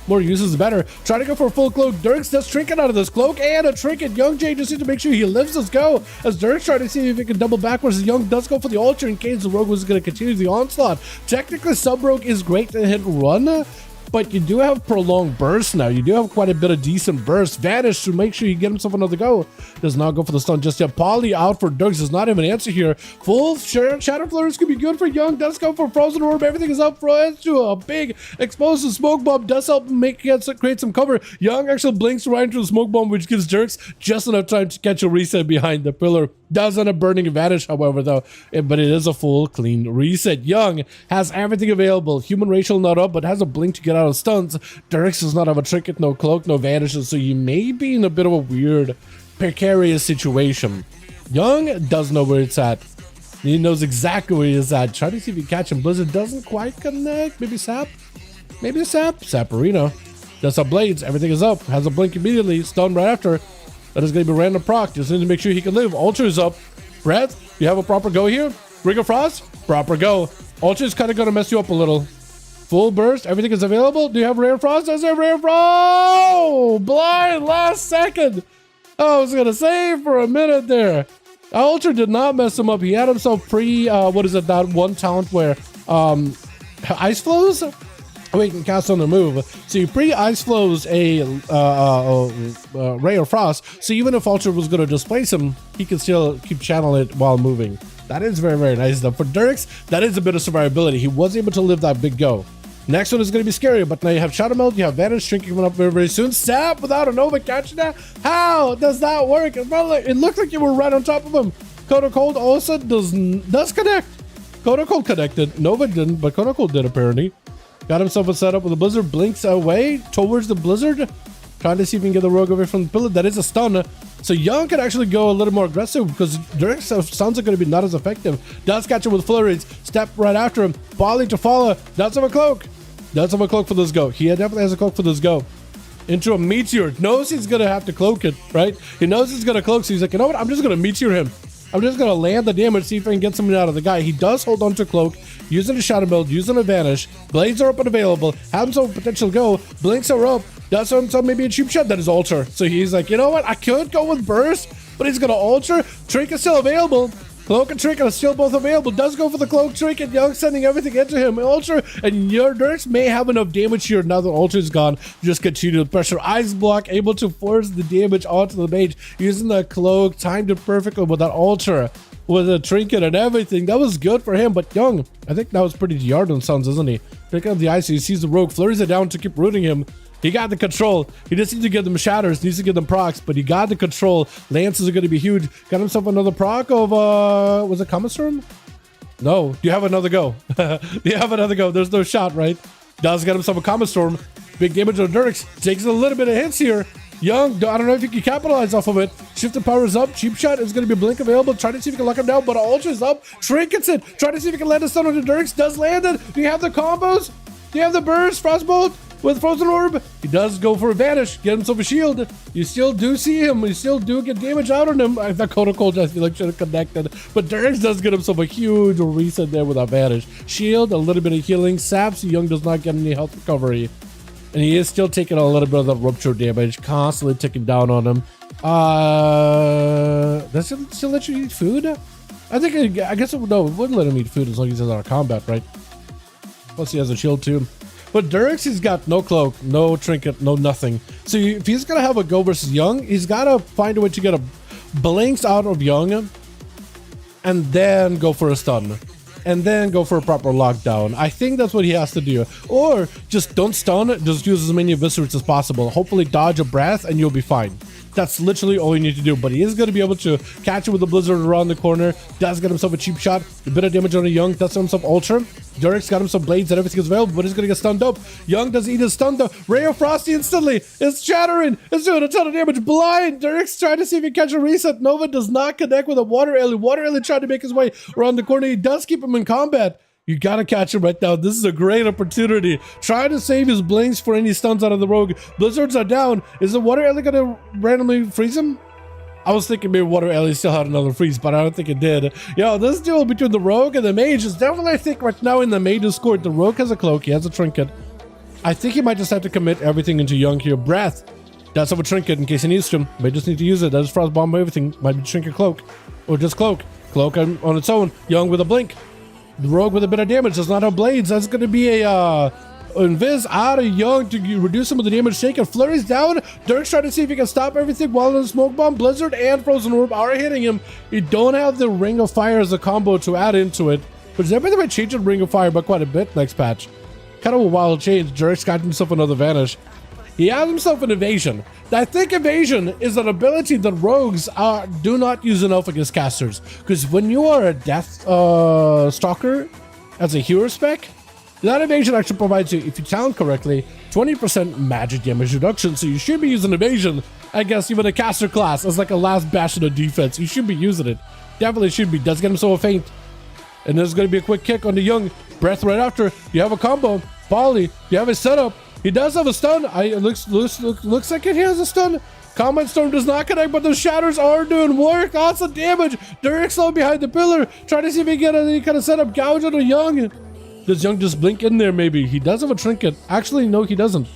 more uses better. Try to go for a full cloak. Dirks does trinket out of this cloak and a trinket. Young Jay just needs to make sure he lives. Let's go. As Dirks try to see if he can double backwards, Young does go for the Ultra in case the rogue was going to continue the onslaught. Technically, sub rogue is great to hit run, but you do have prolonged burst now. You do have quite a bit of decent burst. Vanish to make sure you get himself another go. Does not go for the stun just yet. Poly out for Dirks. Does not even answer here. Full Shatter Flurries could be good for Young. Does go for Frozen Orb. Everything is up front to a big explosive smoke bomb. Does help create some cover. Young actually blinks right into the smoke bomb, which gives Dirks just enough time to catch a reset behind the pillar. Does end up burning Vanish, however, though. But it is a full, clean reset. Young has everything available. Human racial not up, but has a blink to get out of stuns. Dirks does not have a trinket, no cloak, no vanishes, so you may be in a bit of a weird, precarious situation. Young does know where it's at. He knows exactly where he is at. Try to see if you catch him. Blizzard doesn't quite connect. Maybe Sap? Maybe Sap? Saparino. Does have blades. Everything is up. Has a blink immediately. Stun right after. That is going to be random proc. Just need to make sure he can live. Ultra is up. Breath, you have a proper go here. Ring of Frost, proper go. Ultra is kind of going to mess you up a little. Full burst, everything is available. Do you have Rare Frost? Does have Rare Frost? Oh, blind last second. I was going to say for a minute there. Ultra did not mess him up. He had himself that one talent where Ice Flows? We can cast on the move. So you pre-Ice Flows a Ray of Frost, so even if Ultra was going to displace him, he can still keep channeling it while moving. That is very, very nice though. For Dirks, that is a bit of survivability. He was able to live that big go. Next one is going to be scary, but now you have Shadow Melt, you have Vanish Shrink coming up very, very soon. Sap without a Nova catching that. How does that work? It looked like you were right on top of him. Coda Cold also does connect. Coda Cold connected. Nova didn't, but Coda Cold did apparently. Got himself a setup with a Blizzard, blinks away towards the Blizzard. Trying to see if he can get the rogue away from the pillar. That is a stun. So Young can actually go a little more aggressive because Dirk's stuns are going to be not as effective. Does catch him with flurries. Step right after him. Volley to follow. Does have a cloak. Does have a cloak for this go. He definitely has a cloak for this go. Into a meteor. Knows he's going to have to cloak it, right? He knows he's going to cloak, so he's like, you know what? I'm just going to meteor him. I'm just going to land the damage, see if I can get something out of the guy. He does hold on to cloak, using a shadow build, using a vanish. Blades are up and available. Have some potential go. Blinks are up. Does himself maybe a cheap shot. That is Ultra. So he's like, you know what? I could go with burst, but he's going to Ultra. Trinket still available. Cloak and Trinket are still both available. Does go for the Cloak Trinket. Young sending everything into him. Ultra and your Dirks may have enough damage here now that Ultra is gone. Just continue to pressure. Ice Block able to force the damage onto the mage using the Cloak. Timed it perfectly with that Ultra. With a Trinket and everything. That was good for him, but Young, I think that was pretty Yarden sounds, isn't he? Pick up the ice, he sees the rogue, flurries it down to keep rooting him. He got the control. He just needs to give them shatters, needs to give them procs, but he got the control. Lances are going to be huge. Got himself another proc of, was it Combat Storm? No. Do you have another go? Do you have another go? There's no shot, right? Does get himself a Combat Storm. Big damage on Dirks. Takes a little bit of hits here. Young, I don't know if you can capitalize off of it. Shifted powers up. Cheap shot is going to be blink available. Try to see if you can lock him down, but Ultra's up. Trinkets it. Try to see if you can land a stun on the Dirks. Does land it. Do you have the combos? Do you have the burst? Frostbolt with Frozen Orb. He does go for a vanish. Get himself a shield. You still do see him. You still do get damage out on him. That Cold I feel like should have connected. But Dirks does get himself a huge reset there with a vanish. Shield, a little bit of healing. Saps. Young does not get any health recovery. And he is still taking a little bit of the rupture damage, constantly ticking down on him. Does it still let you eat food? I guess it would let him eat food as long as he's out of combat, right? Plus he has a shield too. But Dirks, he's got no cloak, no trinket, no nothing. So if he's gonna have a go versus Young, he's gotta find a way to get a blinks out of Young and then go for a stun. And then go for a proper lockdown. I think that's what he has to do. Or just don't stun, just use as many eviscerates as possible. Hopefully dodge a breath and you'll be fine. That's literally all you need to do. But he is going to be able to catch it with the blizzard around the corner. Does get himself a cheap shot. A bit of damage on a Young. Does himself ultra. Dirks got him some blades and everything is available, but he's going to get stunned up. Young does eat his stun though. Ray of Frosty instantly. It's shattering. It's doing a ton of damage. Blind. Dirks trying to see if he can catch a reset. Nova does not connect with a Water Ellie. Water Ellie trying to make his way around the corner. He does keep him in combat. You gotta catch him right now. This is a great opportunity. Try to save his blinks for any stuns out of the rogue. Blizzards are down. Is the Water Ellie gonna randomly freeze him? I was thinking maybe Water Ellie still had another freeze, but I don't think it did. Yo, this duel between the rogue and the mage is definitely, I think, right now in the mage's court. The rogue has a cloak. He has a trinket. I think he might just have to commit everything into Young here. Breath. Does have a trinket in case he needs to. May just need to use it. Does frost bomb everything. Might be trinket cloak. Or just cloak. Cloak on its own. Young with a blink. The rogue with a bit of damage does not have blades. That's going to be a invis out of Young to reduce some of the damage taken. Flurry's down. Dirk's trying to see if he can stop everything while the smoke bomb, blizzard, and frozen orb are hitting him. You don't have the ring of fire as a combo to add into it. But everything might change in ring of fire by quite a bit next patch. Kind of a wild change. Dirk's got himself another vanish. He has himself an evasion. I think evasion is an ability that rogues do not use enough against casters. Because when you are a death stalker as a hero spec, that evasion actually provides you, if you sound correctly, 20% magic damage reduction. So you should be using evasion, I guess, even a caster class as like a last bastion of defense. You should be using it. Definitely should be. Does get him so a feint. And there's going to be a quick kick on the Young. Breath right after. You have a combo. Polly, you have a setup. He does have a stun. It looks like he has a stun. Combat Storm does not connect, but the shatters are doing work. Lots of damage. Dirk's low behind the pillar. Trying to see if he can get any kind of setup. Gouge on a Young. Does Young just blink in there maybe? He does have a trinket. Actually, no, he doesn't.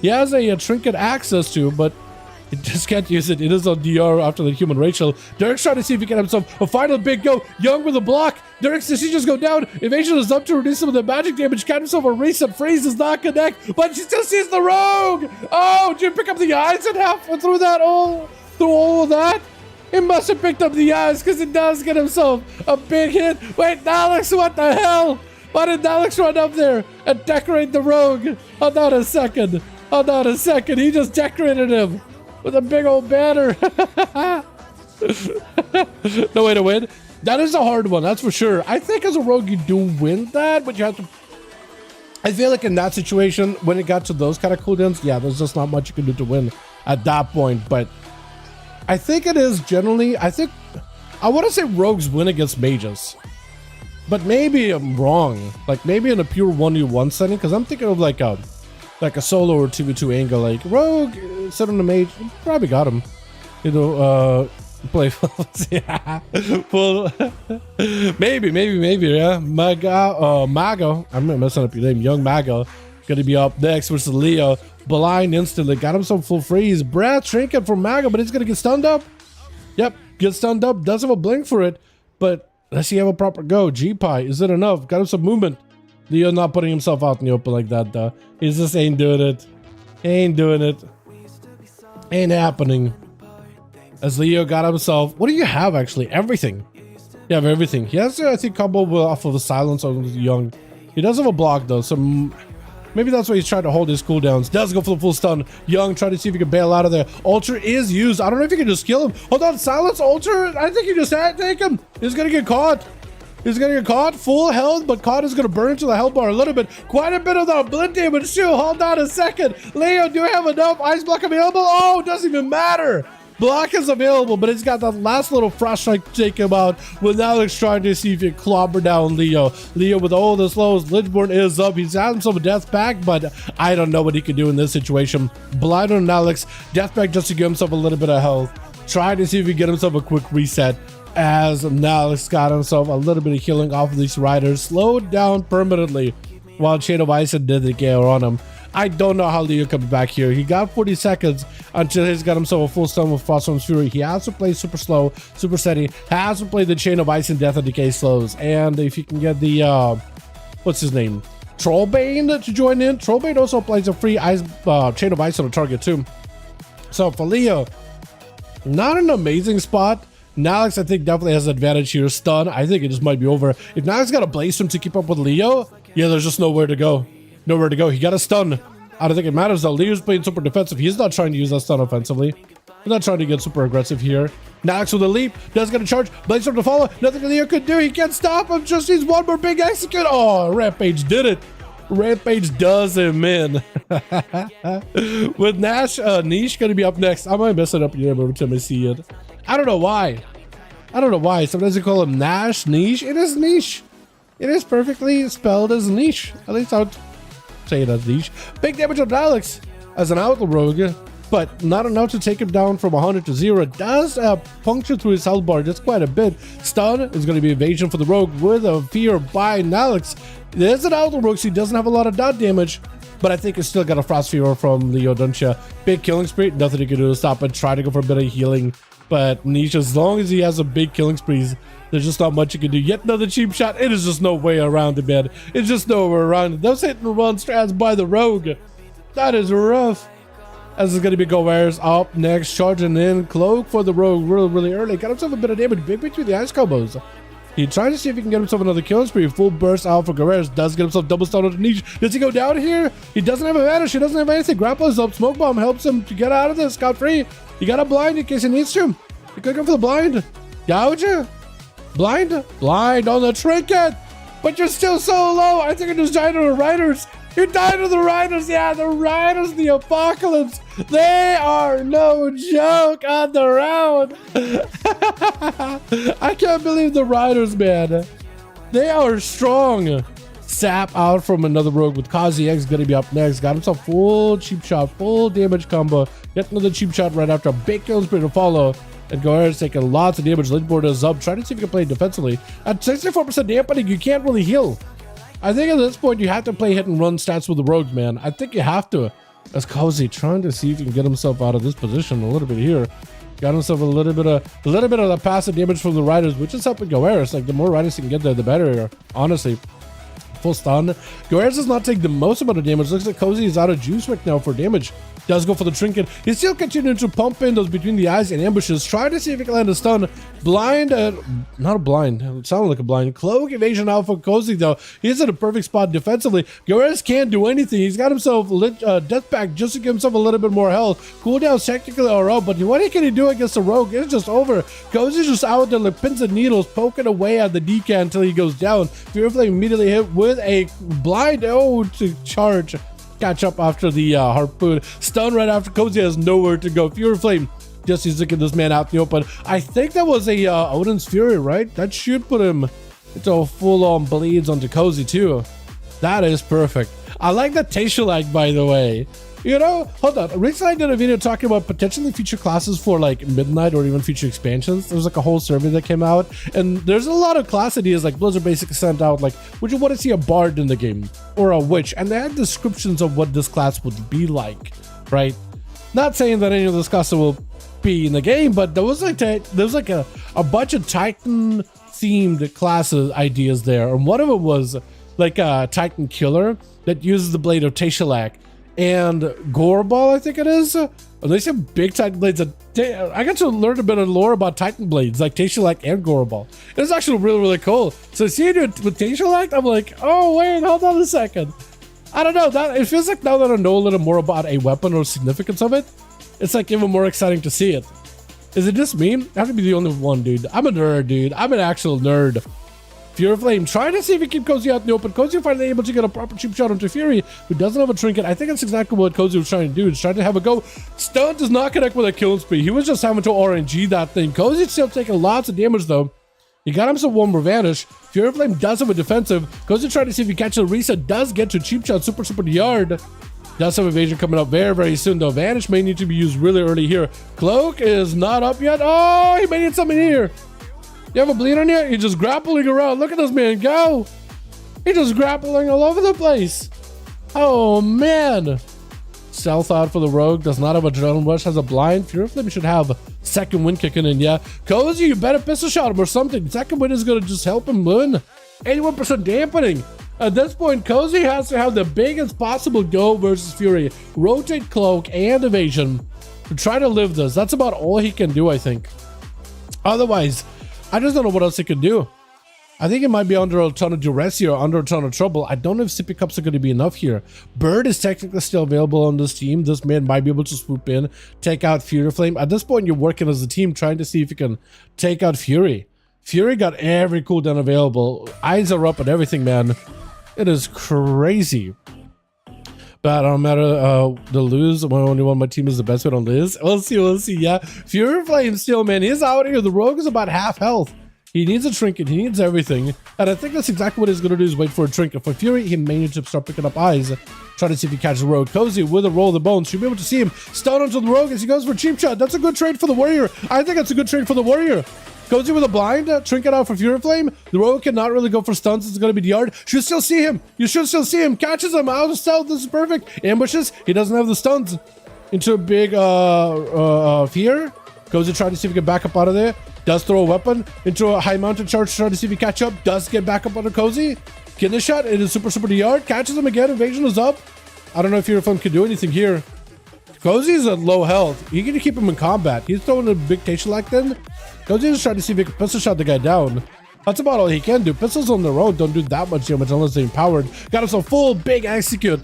He has a trinket access to, but he just can't use it. It is on DR after the human racial. Dirk's trying to see if he can have himself a final big go. Young with a block. Dirk's, does she just go down? Evasion is up to reduce some of the magic damage. Got himself a reset. Freeze does not connect, but she still sees the rogue. Oh, did you pick up the eyes and halfway through that through all of that? He must have picked up the eyes because it does get himself a big hit. Wait, Alex, what the hell? Why did Alex run up there and decorate the rogue? Hold on a second. Hold on a second. He just decorated him with a big old banner. No way to win. That is a hard one, that's for sure. I think as a rogue you do win that, but you have to... I feel like in that situation, when it got to those kind of cooldowns, yeah, there's just not much you can do to win at that point. But I think it is generally... I want to say rogues win against mages. But maybe I'm wrong. Like maybe in a pure 1v1 setting, because I'm thinking of like a solo or 2v2 angle. Like rogue set on a mage, probably got him. You know, play yeah. Well, maybe, yeah. Mago. I'm messing up your name. Young Mago gonna be up next versus Leo. Blind instantly. Got him some full freeze. Breath trinket from Mago, but he's gonna get stunned up. Yep, get stunned up. Does have a blink for it, but does he have a proper go? G-Pie, is it enough? Got him some movement. Leo not putting himself out in the open like that, though. He just ain't doing it. Ain't doing it. Ain't happening. As Leo got himself... What do you have, actually? Everything. You have everything. He has, I think, combo off of the silence on Young. He does have a block, though, so... Maybe that's why he's trying to hold his cooldowns. Does go for the full stun. Young trying to see if he can bail out of there. Ultra is used. I don't know if you can just kill him. Hold on, silence Ultra. I think you just had to take him. He's gonna get caught. He's gonna get caught, full health, but caught is gonna burn into the health bar a little bit. Quite a bit of the blend damage too. Hold on a second. Leo, do you have enough ice block available? Oh, it doesn't even matter. Block is available, but it's got that last little frost strike to take him out. With Alex trying to see if he can clobber down Leo. Leo with all the slows. Lichborn is up. He's had himself a death pack, but I don't know what he can do in this situation. Blind on Alex. Death pack just to give himself a little bit of health. Trying to see if he can get himself a quick reset. As Alex got himself a little bit of healing off of these riders. Slowed down permanently while Chain of Ice did the gear on him. I don't know how Leo comes back here. He got 40 seconds until he's got himself a full stun with Froststorm's Fury. He has to play super slow, super steady. Has to play the Chain of Ice and Death and Decay slows. And if you can get the, what's his name? Trollbane to join in. Trollbane also plays a free ice, Chain of Ice on the target too. So for Leo, not an amazing spot. Nalix, I think, definitely has an advantage here. Stun, I think it just might be over. If Nalix got a Blaze Storm to keep up with Leo, yeah, there's just nowhere to go. Nowhere to go. He got a stun. I don't think it matters though. Leo's playing super defensive. He's not trying to use that stun offensively. He's not trying to get super aggressive here. Nalix with a leap. Does get a charge. Blaze Storm to follow. Nothing Leo could do. He can't stop him. Just needs one more big execute. Oh, Rampage did it. Rampage does him in. With Nash, Niche going to be up next. I might mess it up here every time I see it. I don't know why. I don't know why. Sometimes they call him Nash, Niche. It is Niche. It is perfectly spelled as Niche. At least I would say it as Niche. Big damage on Alex as an outlaw rogue, but not enough to take him down from 100 to 0. It does puncture through his health bar just quite a bit. Stun is going to be evasion for the rogue with a fear by Alex. There's an outlaw rogue, so he doesn't have a lot of dot damage, but I think he's still got a frost fever from Leo, don't you? Big killing spree, nothing he can do to stop it. Try to go for a bit of healing, but Niche, as long as he has a big killing spree, there's just not much you can do. Yet another cheap shot. It is just no way around it, man. It's just nowhere around it. Those hit and run strats by the rogue. That is rough. As it's going to be Gowares up next, charging in. Cloak for the rogue really early. Got himself a bit of damage. Big between the ice combos. He tries to see if he can get himself another killing spree. Full burst out for Gowares. Does get himself double stun on the Niche. Does he go down here? He doesn't have a vanish. He doesn't have anything. Grapple is up. Smoke bomb helps him to get out of this. Scot free. He got a blind in case he needs to. He could go for the blind. Gouge. Blind? Blind on the trinket. But you're still so low. I think I just died to the riders. You died to the riders. Yeah, the riders, the apocalypse. They are no joke on the round. I can't believe the riders, man. They are strong. Sap out from another rogue with Kazi X going to be up next. Got himself full cheap shot, full damage combo. Get another cheap shot right after a big kill spree to follow. And Gowares taking lots of damage. Lichborn is up. Trying to see if you can play defensively. At 64% dampening, you can't really heal. I think at this point, you have to play hit and run stats with the rogues, man. I think you have to. As Cozy trying to see if he can get himself out of this position a little bit here. Got himself a little bit of the passive damage from the riders, which is helping Gowares. Like, the more riders he can get there, the better, honestly. Full stun. Gowares does not take the most amount of damage. Looks like Cozy is out of juice right now for damage. Does go for the trinket. He's still continuing to pump in those between the eyes and ambushes. Try to see if he can land a stun. Blind, not a blind. It sounded like a blind. Cloak evasion out for Cozy though. He's in a perfect spot defensively. Gowares can't do anything. He's got himself death pack just to give himself a little bit more health. Cooldowns technically are up, but what can he do against the rogue? It's just over. Cozy's just out there like pins and needles, poking away at the decan until he goes down. Fear Flame immediately hit with a blind to charge. Catch up after the harpoon. Stun right after. Cozy has nowhere to go. Fury Flame just he's looking this man out in the open. I think that was a Odin's Fury, right? That should put him into a full-on bleeds onto Cozy too. That is perfect. I like that Tashalag, by the way. You know, hold on. Recently I did a video talking about potentially future classes for like Midnight or even future expansions. There's like a whole survey that came out, and there's a lot of class ideas. Like Blizzard basically sent out like, would you want to see a bard in the game or a witch? And they had descriptions of what this class would be like, right? Not saying that any of this classes will be in the game, but there was like a bunch of Titan themed classes ideas there, and one of it was like a Titan killer that uses the blade of Tashalag. And Gorball, I think it is. They say big Titan blades. I got to learn a bit of lore about Titan blades, like Tashalag and Gorball. It's actually really cool. So seeing it with Tashalag, I'm like, oh wait, hold on a second. I don't know. That it feels like now that I know a little more about a weapon or significance of it, it's like even more exciting to see it. Is it just me? I have to be the only one, dude. I'm a nerd, dude. I'm an actual nerd. Fury Flame trying to see if he can Cozy out in the open. Cozy finally able to get a proper cheap shot onto Fury, who doesn't have a trinket. I think that's exactly what Cozy was trying to do. He's trying to have a go. Stun does not connect with a kill spree. He was just having to RNG that thing. Cozy's still taking lots of damage though. He got himself one more vanish. Fury Flame does have a defensive. Cozy trying to see if he catches a reset. Does get to cheap shot super yard. Does have evasion coming up very soon though. Vanish may need to be used really early here. Cloak is not up yet. Oh, he may need something here. You have a bleed on you? He's just grappling around. Look at this man go. He's just grappling all over the place. Oh, man. Stealth out for the rogue. Does not have a adrenaline rush. Has a blind. Fury Flame should have second wind kicking in. Yeah. Cozy, you better pistol shot him or something. Second wind is going to just help him win. 81% dampening. At this point, Cozy has to have the biggest possible go versus Fury. Rotate cloak and evasion to try to live this. That's about all he can do, I think. Otherwise, I just don't know what else he can do. I think it might be under a ton of duress here, under a ton of trouble. I don't know if sippy cups are going to be enough here. Bird is technically still available on this team. This man might be able to swoop in, take out Fury Flame. At this point, you're working as a team, trying to see if you can take out Fury. Fury got every cooldown available. Eyes are up and everything, man. It is crazy. But no matter the lose, only one my team is the best bet on Liz. We'll see, yeah. Fury Flame still, man, he's out here. The rogue is about half health. He needs a trinket, he needs everything. And I think that's exactly what he's gonna do, is wait for a trinket. For Fury, he may need to start picking up eyes. Try to see if he catches the rogue. Cozy with a roll of the bones. Should be able to see him. Stun onto the rogue as he goes for a cheap shot. That's a good trade for the warrior. I think that's a good trade for the warrior. Cozy with a blind, trinket out for Fury Flame. The rogue cannot really go for stuns. It's going to be the yard. Should still see him. You should still see him. Catches him out of stealth. This is perfect. Ambushes. He doesn't have the stuns. Into a big fear. Cozy trying to see if he can back up out of there. Does throw a weapon into a high mounted charge. Trying to see if he catch up. Does get back up under Cozy. Kidney shot. It is super the yard. Catches him again. Evasion is up. I don't know if Fury Flame can do anything here. Cozy's at low health. You can keep him in combat. He's throwing a big Tastelak then. Cozy is trying to see if he can pistol shot the guy down. That's about all he can do. Pistols on their own don't do that much damage unless they're empowered. Got him some full big execute.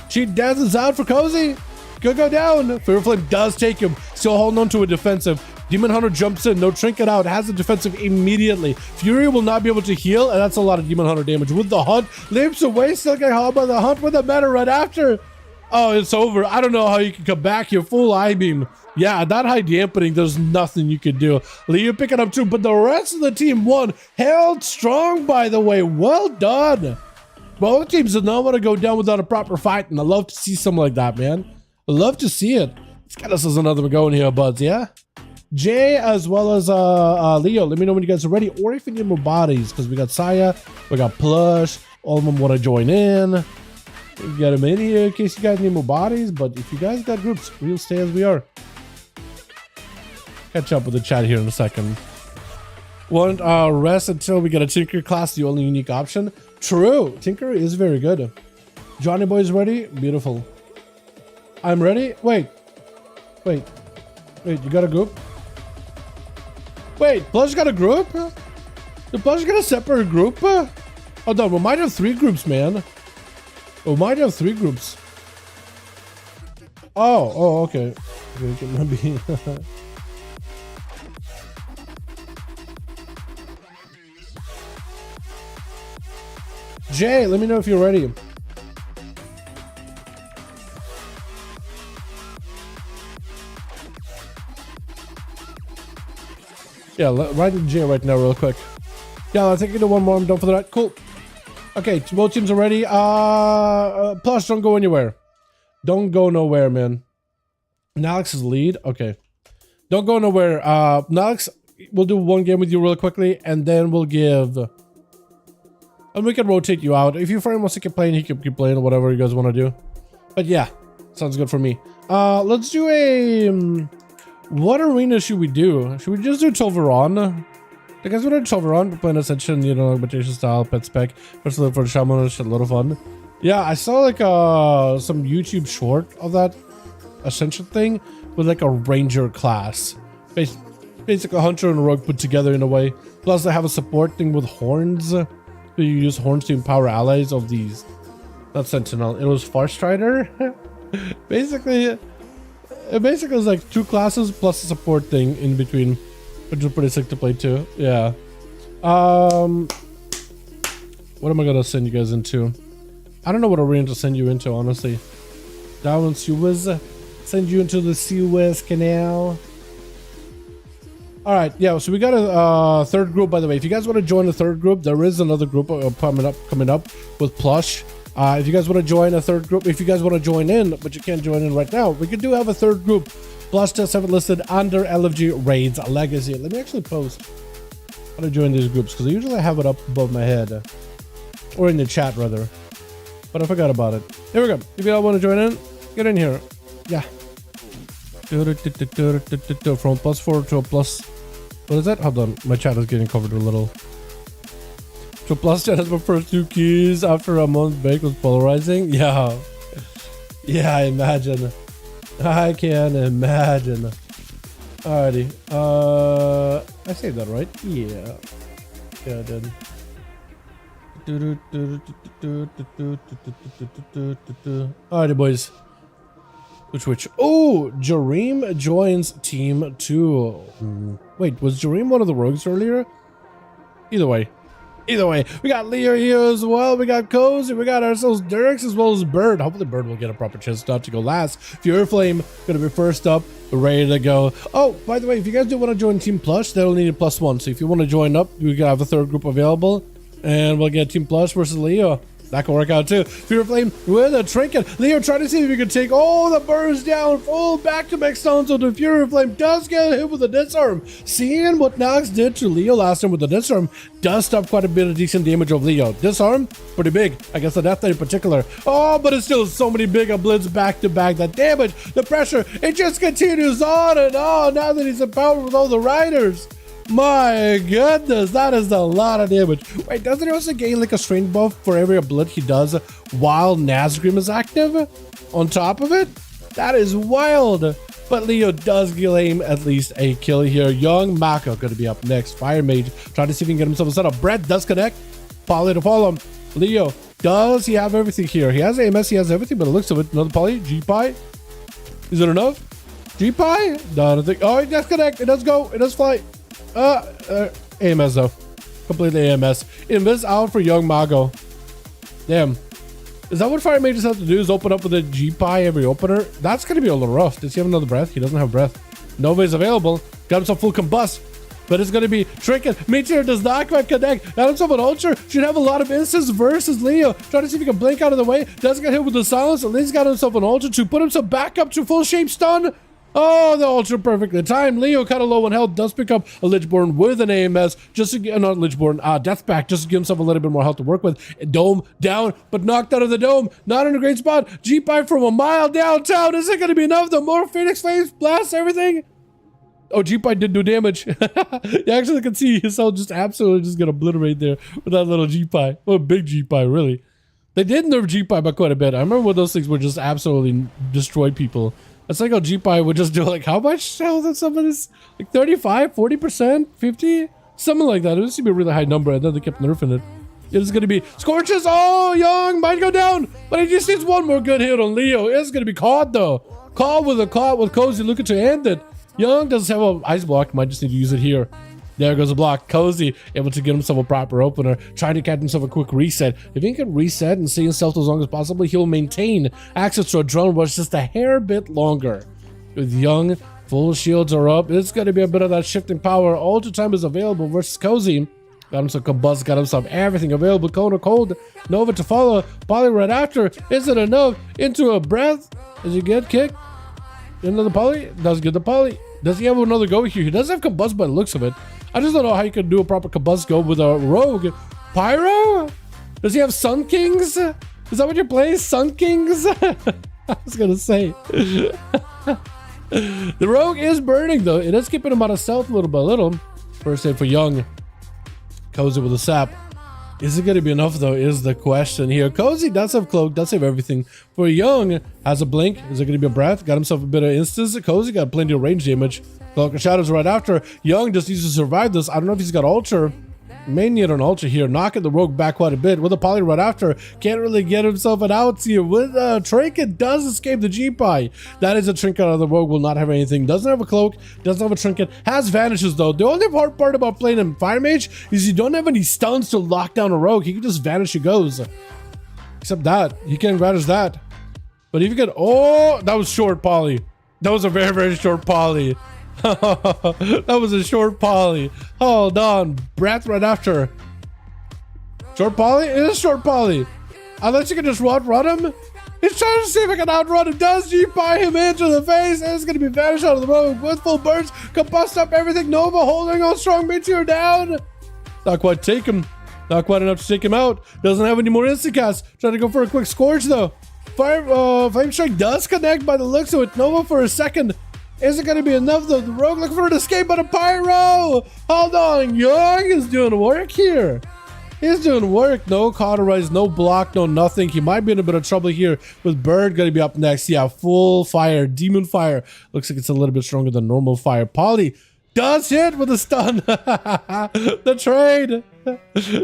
Cheat Dance is out for Cozy. Could go down. Fury Flame does take him. Still holding on to a defensive. Demon Hunter jumps in. No trinket out. Has the defensive immediately. Fury will not be able to heal. And that's a lot of Demon Hunter damage. With the hunt. Leaps away. Still get hauled by the hunt with a meta right after. Oh, it's over. I don't know how you can come back here. Full eye beam. Yeah, that high dampening, there's nothing you can do. Leo picking up too, but the rest of the team won. Held strong, by the way. Well done. Both teams did not want to go down without a proper fight, and I love to see something like that, man. I love to see it. Let's get us another one going here, buds, yeah? Jay as well as Leo, let me know when you guys are ready, or if you need more bodies, because we got Saya, we got Plush, all of them want to join in. We got them in here in case you guys need more bodies, but if you guys got groups, we'll stay as we are. Catch up with the chat here in a second. Won't rest until we get a Tinker class, the only unique option. True, Tinker is very good. Johnny Boy's ready? Beautiful. I'm ready? Wait, you got a group? Wait, Plush got a group? Did Plush get a separate group? Hold on, we might have 3 groups, man. We might have 3 groups. Oh, okay. Maybe. Jay, let me know if you're ready. Yeah, right in Jay right now real quick. Yeah, I'll take you to one more. I'm done for that. Cool. Okay, both teams are ready. Plus, don't go anywhere. Don't go nowhere, man. Nalex's lead. Okay. Don't go nowhere. Nalex, we'll do one game with you real quickly, and then we'll give... And we can rotate you out. If your friend wants to keep playing, he can keep playing, whatever you guys want to do. But yeah, sounds good for me. Let's do a... what arena should we do? Should we just do Tolveron? You guys want to do Tolveron? We're playing Ascension, you know, imitation style, pet spec. First look for the Shaman, it's a lot of fun. Yeah, I saw like some YouTube short of that Ascension thing with like a Ranger class. Basically a Hunter and a Rogue put together in a way. Plus they have a support thing with horns. You use horns to empower allies of these. Not Sentinel. It was Farstrider. Basically, it was like 2 classes plus a support thing in between, which is pretty sick to play too. Yeah. What am I gonna send you guys into? I don't know what arena to send you into, honestly. Down Suez. Send you into the Suez Canal. Alright, yeah, so we got a third group, by the way. If you guys want to join the third group, there is another group coming up with Plush. If you guys want to join a third group, if you guys want to join in, but you can't join in right now, we do have a third group. Plush just have it listed under LFG Raids Legacy. Let me actually post how to join these groups, because I usually have it up above my head. Or in the chat, rather. But I forgot about it. Here we go. If you all want to join in, get in here. Yeah. From +4 to a plus. What is that? Hold on. My chat is getting covered a little. To a plus chat has my first 2 keys after a month break was polarizing. Yeah. Yeah, I imagine. I can imagine. Alrighty. I say that right? Yeah. Yeah, I did. Alrighty, boys. Which? Oh, Jareem joins team 2. Wait, was Jareem one of the rogues earlier? Either way, we got Leo here as well. We got Cozy. We got ourselves Dirks as well as Bird. Hopefully, Bird will get a proper chance to go last. Fury Flame gonna be first up, ready to go. Oh, by the way, if you guys do want to join Team Plush, they'll need a +1. So if you want to join up, we have a third group available, and we'll get Team Plush versus Leo. That can work out too. Fury Flame with a trinket. Leo trying to see if he can take all the birds down. Full back-to-back stones. So the Fury Flame does get hit with a disarm. Seeing what Nox did to Leo last time with the disarm does stop quite a bit of decent damage of Leo. Disarm, pretty big. I guess the death knight in particular. Oh, but it's still so many big blitz back-to-back. The damage, the pressure, it just continues on and on now that he's empowered with all the riders. My goodness, that is a lot of damage. Wait, doesn't he also gain like a strength buff for every blitz he does while Nazgrim is active? On top of it? That is wild. But Leo does claim at least a kill here. Young Mako going to be up next. Fire Mage trying to see if he can get himself a setup. Brett does connect. Poly to follow him. Leo, does he have everything here? He has AMS, he has everything, but it looks of it. Another Poly. G-Pie. Is it enough? G-Pie? No, I don't think. Oh, it does connect. It does go. It does fly. AMS though. Completely AMS. Invis out for Young Mago. Damn. Is that what Fire Mages have to do, is open up with a G-Pie every opener? That's going to be a little rough. Does he have another breath? He doesn't have breath. Nova is available. Got himself full combust. But it's going to be Trinket. Meteor does not quite connect. Got himself an Ultra. Should have a lot of instants versus Leo. Trying to see if he can blink out of the way. Doesn't get hit with the silence. At least got himself an Ultra to put himself back up to full shape stun. Oh, the Ultra perfectly timed. Leo kind of low on health. Does pick up a Lichborn with an AMS. Just to get, not Lichborn, Deathback. Just to give himself a little bit more health to work with. Dome down, but knocked out of the dome. Not in a great spot. G-Pie from a mile downtown. Is it going to be enough? The more Phoenix Flames blast everything. Oh, G-Pie did do damage. You actually can see his health just absolutely just get obliterated there with that little G-Pie. Well, big G-Pie, really. They did nerf G-Pie by quite a bit. I remember when those things would just absolutely destroy people. It's like how G-Pie would just do like, how much health on somebody's? Like 35, 40%, 50? Something like that. It used to be a really high number, and then they kept nerfing it. It is going to be Scorches. Oh, Young might go down, but he just needs one more good hit on Leo. It's going to be caught, though. Caught with Cozy looking to end it. Young doesn't have an ice block. Might just need to use it here. There goes a block. Cozy able to get himself a proper opener. Trying to catch himself a quick reset. If he can reset and stay himself as long as possible, he'll maintain access to a drone rush just a hair bit longer. With Young, full shields are up. It's going to be a bit of that shifting power. Ultra time is available versus Cozy. Got himself Combust, got himself everything available. Kona Cold, Nova to follow. Poly right after. Is it enough? Into a breath. Does he get kicked? Another Poly? Does get the Poly. Does he have another go here? He does have Combust by the looks of it. I just don't know how you can do a proper Combust go with a Rogue. Pyro? Does he have Sun Kings? Is that what you're playing? Sun Kings? I was gonna say. The Rogue is burning though. It is keeping him out of stealth little by little. First aid for Young. Cozy with a sap. Is it going to be enough though is the question here. Cozy does have cloak, does have everything. For Young, has a blink. Is it going to be a breath? Got himself a bit of instance. Cozy got plenty of range damage. Cloak of Shadows right after. Young just needs to survive this. I don't know if he's got Ultra. May need an ultra here, knocking the rogue back quite a bit with a poly right after. Can't really get himself an out here with a trinket. Does escape the G-Pie. That is a trinket out of the rogue, will not have anything. Doesn't have a cloak, doesn't have a trinket, has vanishes though. The only hard part about playing in Fire Mage is you don't have any stuns to lock down a rogue. He can just vanish, he goes. Except that, he can't vanish that. But if you get, oh, that was short poly. That was a very, very short poly. That was a short poly. Hold on, breath right after. Short poly? It is short poly. Unless you can just run him. He's trying to see if I can outrun him. Does G-Pie him into the face? And it's going to be vanished out of the road with full burst. Combust up everything. Nova holding on strong meteor down. Not quite take him. Not quite enough to take him out. Doesn't have any more Instacast. Trying to go for a quick scorch though. Flame Strike does connect by the looks of it. Nova for a second. Is it going to be enough though? The rogue looking for an escape by the pyro. Hold on. Young is doing work here. He's doing work. No cauterize, no block, no nothing. He might be in a bit of trouble here with Bird going to be up next. Yeah, full fire. Demon fire. Looks like it's a little bit stronger than normal fire. Poly does hit with a stun. The trade.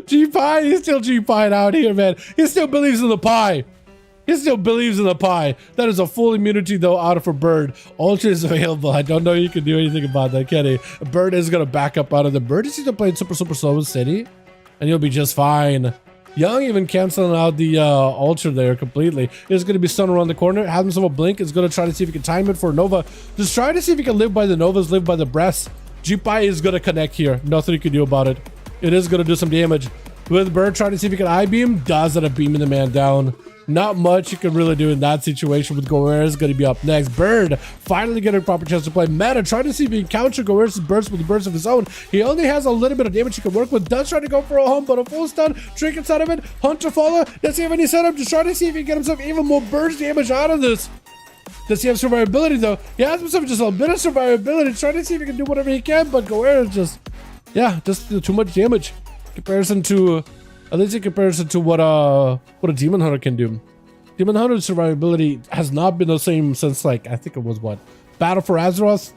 G-Pie. He's still G-Pie'd out here, man. He still believes in the pie. He still believes in the pie. That is a full immunity, though, out of a Bird. Ultra is available. I don't know you can do anything about that, can he? Bird is going to back up out of the Bird. Is he going to play super slow in City? And you'll be just fine. Young even canceling out the Ultra there completely. He's going to be stunned around the corner. Has himself a blink. Is going to try to see if he can time it for Nova. Just try to see if he can live by the Novas, live by the breasts. G-Pie is going to connect here. Nothing you can do about it. It is going to do some damage. With Bird trying to see if he can I-beam. Does end up beaming the man down. Not much you can really do in that situation with Goer is going to be up next. Bird finally getting a proper chance to play meta. Trying to see if he can counter Goer's burst with a burst of his own. He only has a little bit of damage he can work with. Does try to go for a home, but a full stun. Trinkets out of it. Hunter follow. Does he have any setup? Just trying to see if he can get himself even more burst damage out of this. Does he have survivability though? He has himself just a bit of survivability. Trying to see if he can do whatever he can, but Goer is just, yeah, just too much damage. Comparison to, at least in comparison to what a Demon Hunter can do. Demon Hunter's survivability has not been the same since, like, I think it was what, Battle for Azeroth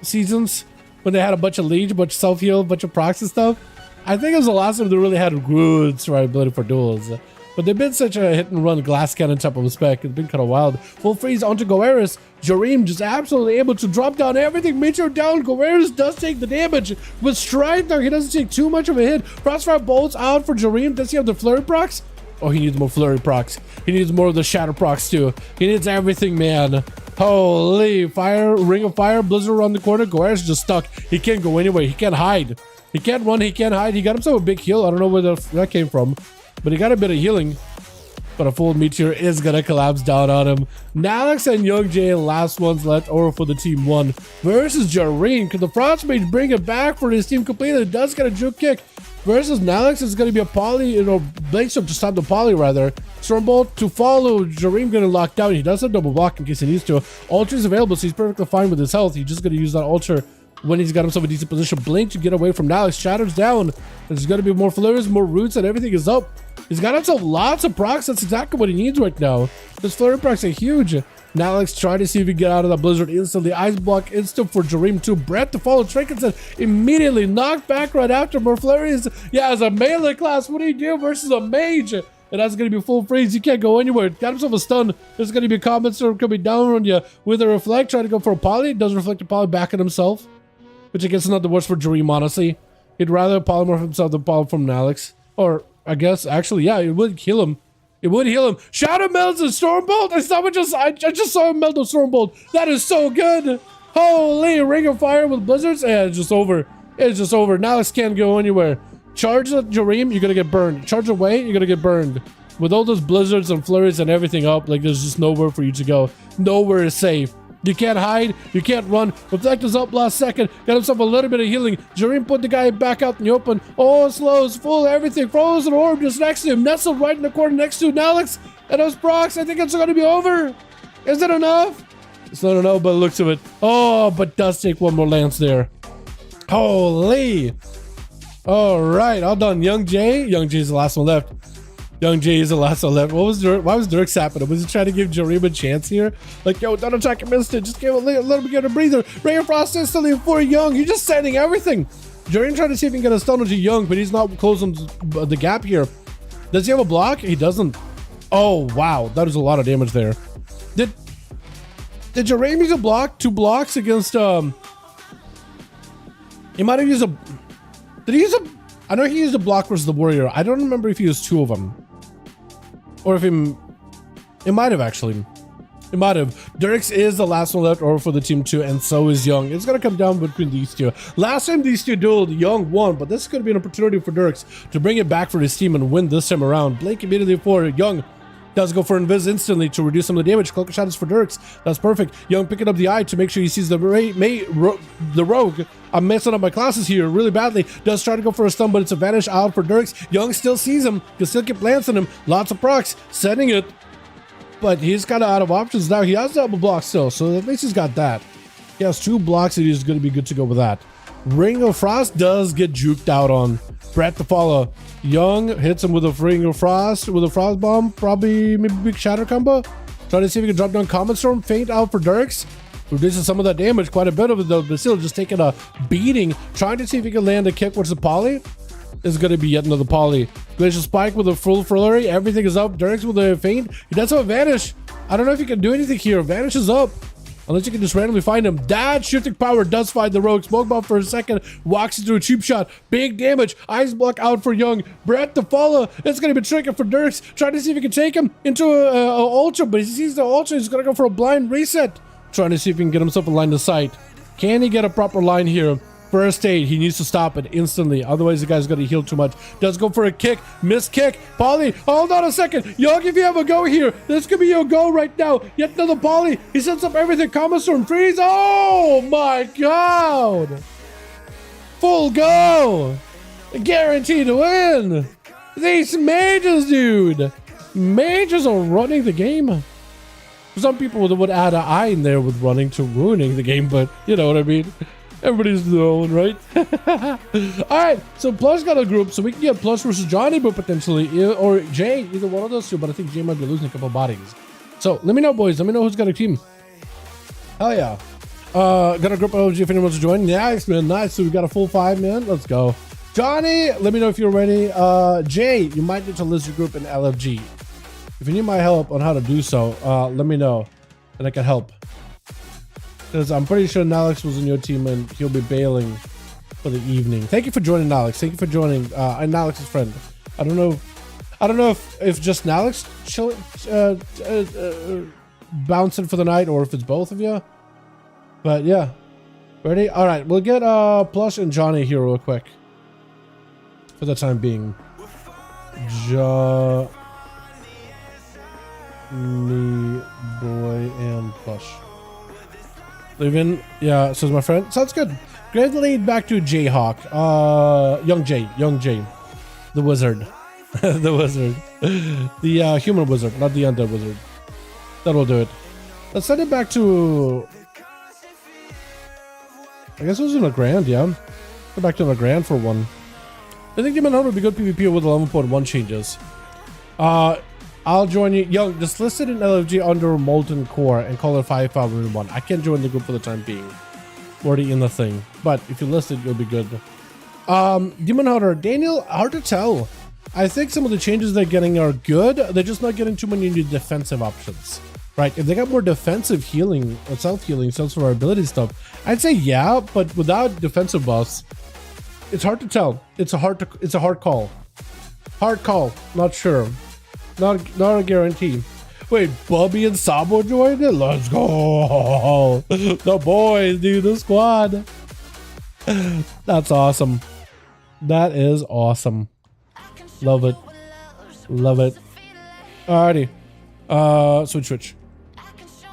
seasons, when they had a bunch of leech, a bunch of self-heal, a bunch of procs and stuff. I think it was the last time they really had good survivability for duels. But they've been such a hit and run glass cannon type of spec. It's been kind of wild. Full freeze onto Goeris. Jareem just absolutely able to drop down everything. Meteor down. Goeris does take the damage. With Stride though, he doesn't take too much of a hit. Crossfire bolts out for Jareem. Does he have the flurry procs? Oh, he needs more flurry procs. He needs more of the shatter procs too. He needs everything, man. Holy fire, ring of fire, blizzard around the corner. Goeris just stuck. He can't go anywhere. He can't hide. He can't run. He can't hide. He got himself a big heal. I don't know where that came from. But he got a bit of healing. But a full meteor is gonna collapse down on him. Nalix and Young Jay, last ones left over for the team 1 versus Jareen. Can the Frost Mage bring it back for his team completely? It does get a juke kick. Versus Nalix is gonna be a poly, Blade Storm to stop the poly rather. Stormbolt to follow. Jareen gonna lock down. He does have double block in case he needs to. Ultra is available, so he's perfectly fine with his health. He's just gonna use that Ultra when he's got himself a decent position. Blink to get away from Nalix. Shatters down. There's gonna be more flurries, more roots, and everything is up. He's got himself lots of procs. That's exactly what he needs right now. His flurry procs are huge. Nalix trying to see if he can get out of that blizzard instantly. Ice block instant for Jareem too. Brett to follow Trinkenson immediately knocked back right after. More flurries. Yeah, as a melee class, what do you do versus a mage? And that's going to be full freeze. You can't go anywhere. Got himself a stun. There's going to be a combat storm coming down on you with a reflect. Trying to go for a poly. Does reflect a poly back at himself, which I guess is not the worst for Jareem, honestly. He'd rather polymorph himself than poly from Nalix. Or I guess actually, yeah, it would kill him. It would heal him. Shadow melts a Stormbolt. I just saw him melt a Stormbolt. That is so good. Holy, Ring of Fire with blizzards. Yeah, it's just over. It's just over. Nalix can't go anywhere. Charge at Jareem, you're gonna get burned. Charge away, you're gonna get burned. With all those blizzards and flurries and everything up, like there's just nowhere for you to go. Nowhere is safe. You can't hide. You can't run. Reflect is up last second. Got himself a little bit of healing. Jareem put the guy back out in the open. Oh, slows, full, everything. Frozen orb just next to him. Nestled right in the corner next to Nalix. And those procs, I think it's going to be over. Is it enough? It's not enough, but it looks of it. Oh, but does take one more lance there. Holy. All right, all done. Young Jay. Young Jay's the last one left. Young Jay is the last one left. What was Dirk? Why was Dirk happening? Was he trying to give Jareem a chance here? Like, yo, don't attack him instant. Just give a little bit of a breather. Ray of Frost instantly for Young. You're just sending everything. Jaren trying to see if he can get a stun onto Young, but he's not closing the gap here. Does he have a block? He doesn't. Oh, wow. That is a lot of damage there. Did Jaren use a block? 2 blocks against, he might have used a... Did he use a... I know he used a block versus the Warrior. I don't remember if he used 2 of them. Or if he... It might have, actually. It might have. Dirks is the last one left over for the team 2, and so is Young. It's going to come down between these two. Last time these two dueled, Young won, but this is going to be an opportunity for Dirks to bring it back for his team and win this time around. Blink immediately for Young. Does go for Invis instantly to reduce some of the damage. Cloak shot is for Dirks. That's perfect. Young picking up the eye to make sure he sees the rogue. I'm messing up my classes here really badly. Does try to go for a stun, but it's a vanish out for Dirks. Young still sees him. Can still keep lancing him. Lots of procs. Setting it. But he's kind of out of options now. He has double blocks still, so at least he's got that. He has 2 blocks and he's going to be good to go with that. Ring of Frost does get juked out on. Brett to follow. Young hits him with a Ring of Frost, with a Frost Bomb. Probably maybe big Shatter combo. Trying to see if he can drop down Comet Storm. Faint out for Dirks. Reduces some of that damage. Quite a bit of it though, but still just taking a beating. Trying to see if he can land a kick with the poly. Is going to be yet another poly. Glacial Spike with a full flurry. Everything is up. Dirks with a feint. He does have a vanish. I don't know if he can do anything here. Vanish is up. Unless you can just randomly find him. That shifting power does find the rogue. Smoke bomb for a second. Walks into a cheap shot. Big damage. Ice block out for Young. Brett to follow. It's going to be tricky for Dirks. Trying to see if he can take him into a ultra. But he sees the ultra. He's going to go for a blind reset. Trying to see if he can get himself a line of sight. Can he get a proper line here? First aid, he needs to stop it instantly. Otherwise, the guy's going to heal too much. Does go for a kick. Missed kick. Poly, hold on a second. Young, if you have a go here, this could be your go right now. Yet another poly. He sets up everything. Comet Storm freeze. Oh my god. Full go. Guaranteed to win. These mages, dude. Mages are running the game. Some people would add an I in there with running to ruining the game, but you know what I mean. Everybody's their own, right? Alright, so Plush got a group, so we can get Plush versus Johnny, but potentially, or Jay, either one of those two, but I think Jay might be losing a couple bodies. So, let me know, boys. Let me know who's got a team. Hell yeah. Got a group of OG if anyone wants to join. Nice, man. Nice. So, we got a full 5, man. Let's go. Johnny, let me know if you're ready. Jay, you might need to list your group in LFG. If you need my help on how to do so, let me know, and I can help. Because I'm pretty sure Nalix was in your team and he'll be bailing for the evening. Thank you for joining, Nalix. Thank you for joining. I'm Nalix's friend. I don't know if just Nalix bouncing for the night or if it's both of you. But yeah. Ready? All right. We'll get Plush and Johnny here real quick. For the time being. Johnny, boy, and Plush. Leaving, yeah, says my friend. Sounds good. Great lead back to Jayhawk. Young Jay. The wizard. The wizard. The human wizard, not the undead wizard. That'll do it. Let's send it back to... I guess it was in a grand, yeah. Go back to a grand for one. I think Demon Hunter would be good PvP with 11.1 changes. I'll join you. Young, just list it in LFG under Molten Core and call it 5V5 1V1. I can't join the group for the time being. Already in the thing. But if you list it, you'll be good. Demon Hunter, Daniel, hard to tell. I think some of the changes they're getting are good. They're just not getting too many new defensive options. Right? If they got more defensive healing, or self-healing, self-survivability stuff, I'd say yeah, but without defensive buffs, it's hard to tell. It's a hard call. Hard call. Not sure. Not a guarantee. Wait, Bubby and Sabo joined it? Let's go. The boys, dude, the squad. That's awesome. That is awesome. Love it. Love it. Alrighty. Switch.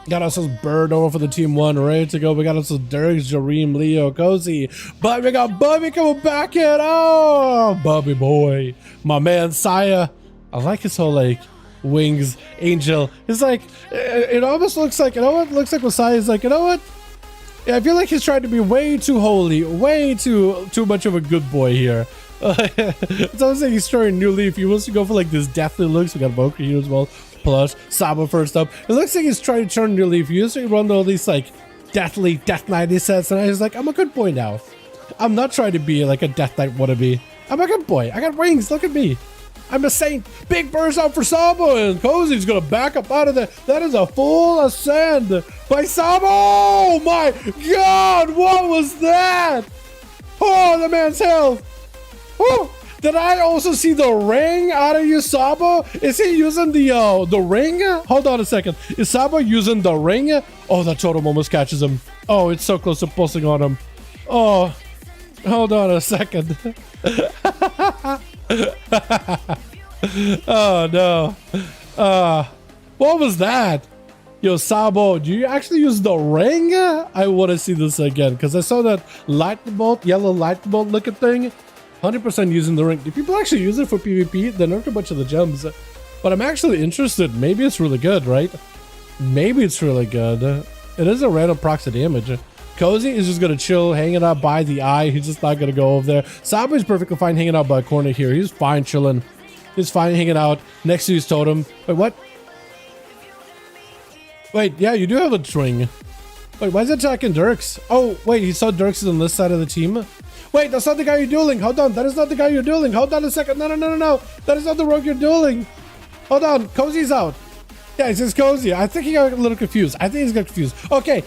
Got us Bird over for the team 1, ready to go. We got us Dirk, Jareem, Leo, Cozy. But we got Bubby coming back in. Oh, Bubby boy. My man, Saya. I like his whole, like, wings, angel. It's like, it almost looks like, you know what? It looks like Messiah's like, you know what? Yeah, I feel like he's trying to be way too holy, way too much of a good boy here. It's almost like he's starting a new leaf. He wants to go for, like, this deathly looks. We got Boker here as well. Plush, Saba first up. It looks like he's trying to turn a new leaf. He used to run all these, like, death 90 sets, and I was like, I'm a good boy now. I'm not trying to be like a Death Knight wannabe. I'm a good boy. I got wings. Look at me. I'm a saint. Big burst out for Sabo, and Cozy's gonna back up out of there. That is a full ascend by Sabo. Oh my God, what was that? Oh, the man's health. Oh, did I also see the ring out of you, Sabo? Is he using the ring? Hold on a second. Is Sabo using the ring? Oh, that totem almost catches him. Oh, it's so close to pulsing on him. Oh, hold on a second. Oh no. What was that? Yo, Sabo, do you actually use the ring? I want to see this again because I saw that lightning bolt, yellow lightning bolt looking thing. 100% using the ring. Do people actually use it for PvP? They nerfed a bunch of the gems, but I'm actually interested. Maybe it's really good, right? Maybe it's really good. It is a random proxy damage. Cozy is just gonna chill, hanging out by the eye. He's just not gonna go over there. Sabo is perfectly fine hanging out by a corner here. He's fine chilling. He's fine hanging out next to his totem. Wait, what? Wait, yeah, you do have a ring. Wait, why is it attacking Dirks? Oh, wait, he saw Dirks is on this side of the team. Wait, that's not the guy you're dueling. Hold on, that is not the guy you're dueling. Hold on a second. No. That is not the rogue you're dueling. Hold on, Cozy's out. Yeah, it says Cozy. I think he got a little confused. Okay,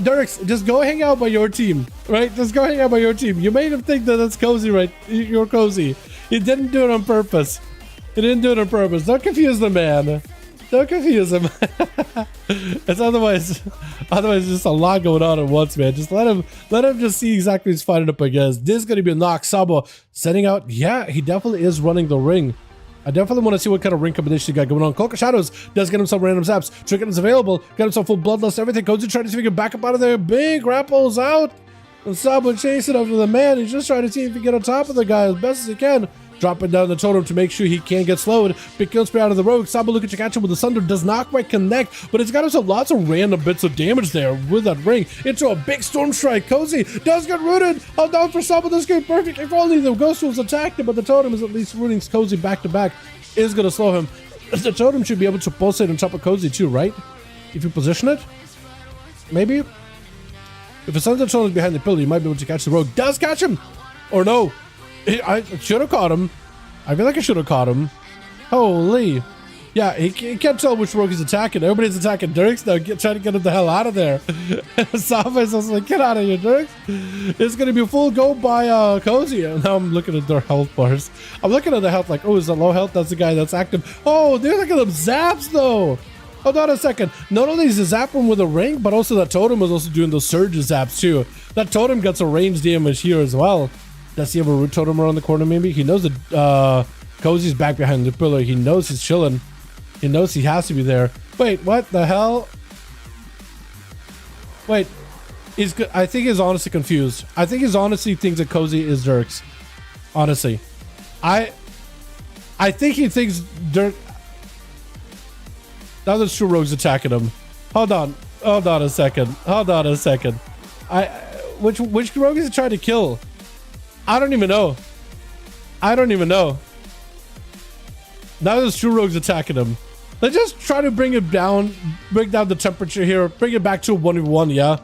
Dirks, just go hang out by your team, right? Just go hang out by your team. You made him think that that's Cozy, right? You're Cozy. He didn't do it on purpose. Don't confuse the man. Don't confuse him. It's otherwise just a lot going on at once, man. Just let him just see exactly what he's fighting up against. This is gonna be a knock. Sabo setting out. Yeah, he definitely is running the ring. I definitely want to see what kind of ring combination he got going on. Cloak of Shadows does get him some random zaps. Trinket is available. Got himself full bloodlust, everything. Cozy trying to see if he can back up out of there. Big grapples out. And Sabo chasing after the man. He's just trying to see if he can get on top of the guy as best as he can. Dropping down the totem to make sure he can't get slowed. Big kill spray out of the rogue. Sabo looking to catch him with the thunder. Does not quite connect, but it's got himself lots of random bits of damage there with that ring. Into a big storm strike. Cozy does get rooted. All down for Sabo. This game perfect. If only the ghost was attacked him, but the totem is at least rooting Cozy back to back. Is going to slow him. The totem should be able to pulsate on top of Cozy too, right? If you position it? Maybe? If it sends the totem behind the pillar, you might be able to catch the rogue. Does catch him! Or no. I should have caught him. I feel like I should have caught him. Holy. Yeah, he can't tell which rogue he's attacking. Everybody's attacking Dirks now. Trying to get him the hell out of there. Sava's also like, get out of here, Dirks. It's going to be a full go by Cozy. And now I'm looking at their health bars. I'm looking at the health like, oh, is that low health? That's the guy that's active. Oh, they're looking at them zaps, though. Hold on a second. Not only is the zap him with a ring, but also that totem is also doing those surge zaps, too. That totem gets a range damage here as well. Does he have a root totem around the corner, maybe? He knows that Cozy's back behind the pillar. He knows he's chilling. He knows he has to be there. Wait, what the hell? Wait, I think he's honestly confused. I think he's honestly thinks that Cozy is Dirks. Honestly. I think he thinks Dirk... Now there's two rogues attacking him. Hold on a second. Which rogue is he trying to kill? I don't even know. Now there's two rogues attacking him. Let's just try to bring down the temperature here. Bring it back to a 1v1, yeah?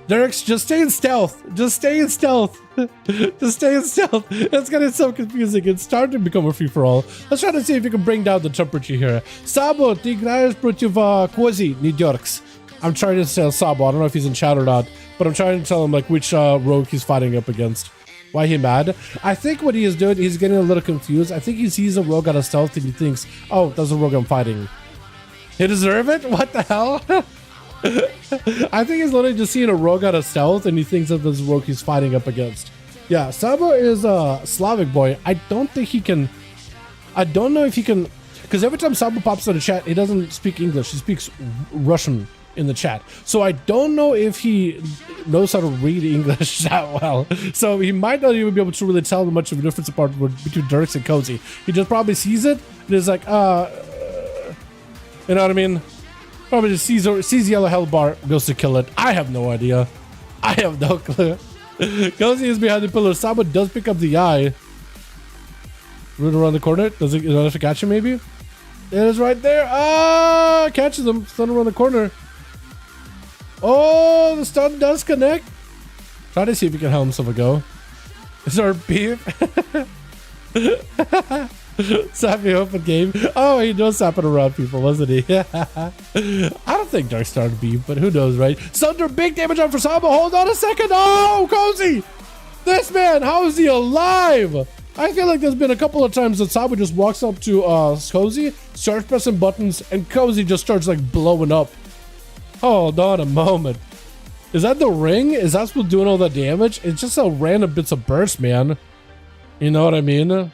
Dirks, just stay in stealth. It's getting so confusing. It's starting to become a free-for-all. Let's try to see if you can bring down the temperature here. Sabo, ty graешь против Cozy, не Dirks. I'm trying to tell Sabo. I don't know if he's in chat or not, but I'm trying to tell him like which rogue he's fighting up against. Why he mad? I think what he is doing, he's getting a little confused. I think he sees a rogue out of stealth and he thinks, oh, that's a rogue I'm fighting. He deserve it? What the hell? I think he's literally just seeing a rogue out of stealth and he thinks that this rogue he's fighting up against. Yeah, Sabo is a Slavic boy. I don't know if he can, because every time Sabo pops in the chat, he doesn't speak English. He speaks Russian in the chat. So I don't know if he knows how to read English that well. So he might not even be able to really tell much of a difference between Dirks and Cozy. He just probably sees it and is like, you know what I mean? Probably just sees yellow health bar, goes to kill it. I have no idea. I have no clue. Cozy is behind the pillar. Sabo does pick up the eye. Root around the corner. Does it have to catch him maybe? It is right there. Ah, catches him. Stun around the corner. Oh, the stun does connect. Try to see if he can help himself a go. Start beef. Sappy open game. Oh, he knows sapping around people, wasn't he? I don't think Dark started beef, but who knows, right? Sunder, big damage on for Saba. Hold on a second. Oh, Cozy! This man, how is he alive? I feel like there's been a couple of times that Saba just walks up to Cozy, starts pressing buttons, and Cozy just starts like blowing up. Hold on a moment. Is that the ring? Is that what's doing all the damage? It's just a random bits of burst, man. You know what I mean?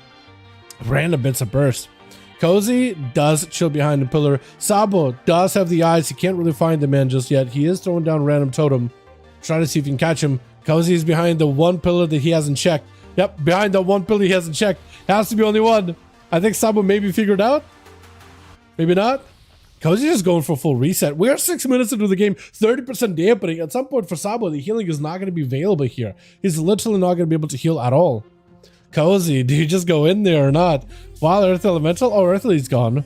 Random bits of burst. Cozy does chill behind the pillar. Sabo does have the eyes. He can't really find the man just yet. He is throwing down random totem. Trying to see if he can catch him. Cozy is behind the one pillar that he hasn't checked. Yep, behind the one pillar he hasn't checked. Has to be only one. I think Sabo maybe figured out. Maybe not. Cozy's just going for a full reset. We are 6 minutes into the game. 30% dampening. At some point for Sabo, the healing is not going to be available here. He's literally not going to be able to heal at all. Cozy, do you just go in there or not? While Earth Elemental? Oh, Earthly's gone.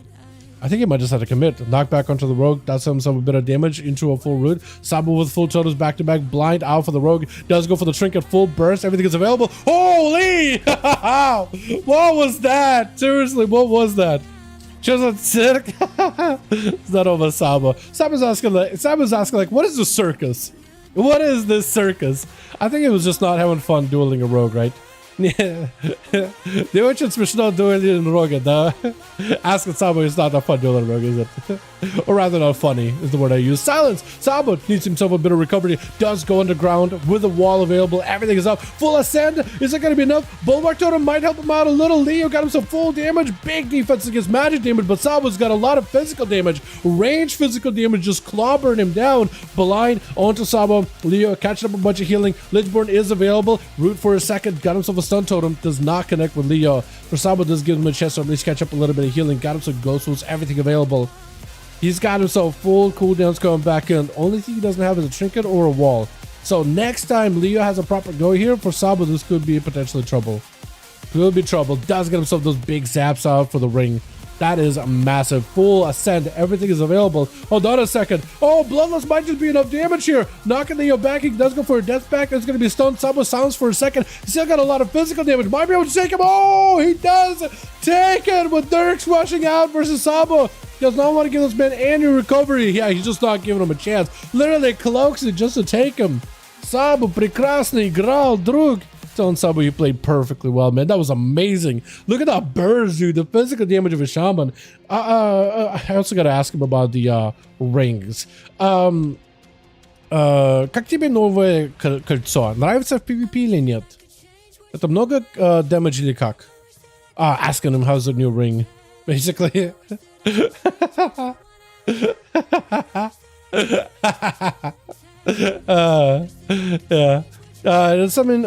I think he might just have to commit. Knock back onto the rogue. Does himself a bit of damage into a full root. Sabo with full totems back to back. Blind out for the rogue. Does go for the trinket. Full burst. Everything is available. Holy! What was that? Seriously, what was that? Just a sick. It's not over Sabo. Sabo's asking like, what is the circus? What is this circus? I think it was just not having fun dueling a rogue, right? Не очень смешно дуэлить Рога, да? Asking Sabo is not that fun dueling Rogue, is it? Or rather not funny is the word I use. Silence! Sabo needs himself a bit of recovery. Does go underground with a wall available. Everything is up. Full ascend. Is it going to be enough? Bulwark Totem might help him out a little. Leo got him some full damage. Big defense against magic damage, but Sabo's got a lot of physical damage. Range physical damage just clobbering him down. Blind onto Sabo. Leo catching up a bunch of healing. Lichborn is available. Root for a second. Got himself a stun totem. Does not connect with Leo. For Sabo does give him a chance to at least catch up a little bit of healing. Got him some ghost woods. Everything available. He's got himself full cooldowns coming back in. Only thing he doesn't have is a trinket or a wall. So next time Leo has a proper go here, for Sabo this could be potentially trouble. Could be trouble. Does get himself those big zaps out for the ring. That is a massive. Full ascend. Everything is available. Hold on a second. Oh, Bloodlust might just be enough damage here. Knocking Leo back. He does go for a death back. It's going to be stunned. Sabo sounds for a second. Still got a lot of physical damage. Might be able to take him. Oh, he does take it with Dirks rushing out versus Sabo. Does not want to give this man any recovery. Yeah, he's just not giving him a chance. Literally cloaks it just to take him. Sabo, прекрасный играл, друг. Telling Sabo you played perfectly well, man. That was amazing. Look at that burst, dude. The physical damage of a shaman. I also got to ask him about the rings. Как тебе новое кольцо? Нравится в PvP или нет? Это много damage или как? Asking him how's the new ring, basically. Yeah. I did something,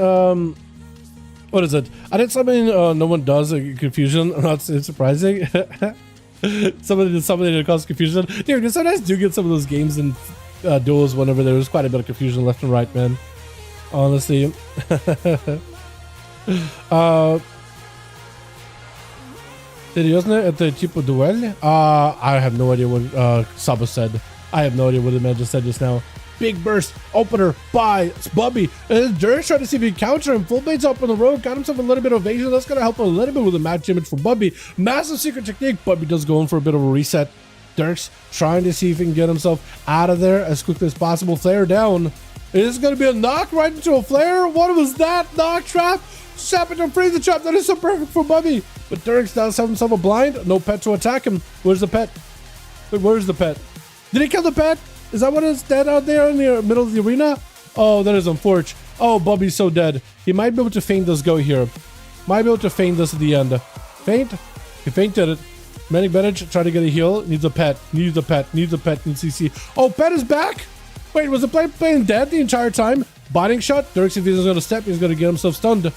what is it? I did something no one does, confusion. Not surprising. Somebody did something that caused confusion. Dude, you sometimes do get some of those games in duels whenever there's quite a bit of confusion left and right, man. Honestly. Серьезно? Это типа дуэль? I have no idea what Sabo said. I have no idea what the man just said just now. Big burst, opener by Bubby. And Dirk's trying to see if he can counter him. Full blades up on the road, got himself a little bit of evasion. That's going to help a little bit with the match damage for Bubby. Massive secret technique. Bubby does go in for a bit of a reset. Dirk's trying to see if he can get himself out of there as quickly as possible. Flare down. Is this going to be a knock right into a flare? What was that? Knock trap? Sapping and freeze the trap. That is so perfect for Bubby. But Dirk's does have himself a blind. No pet to attack him. Where's the pet? Wait, where's the pet? Did he kill the pet? Is that what is dead out there in the middle of the arena? Oh, that is unfortunate. Oh, Bubby's so dead. He might be able to feint this go here. Might be able to feint this at the end. Feint? He feinted it. Manic Benich, try to get a heal. Needs a pet. Needs a pet. Needs a pet. Needs CC. Oh, pet is back? Wait, was the playing dead the entire time? Botting shot. Dirks, if he's going to step, he's going to get himself stunned.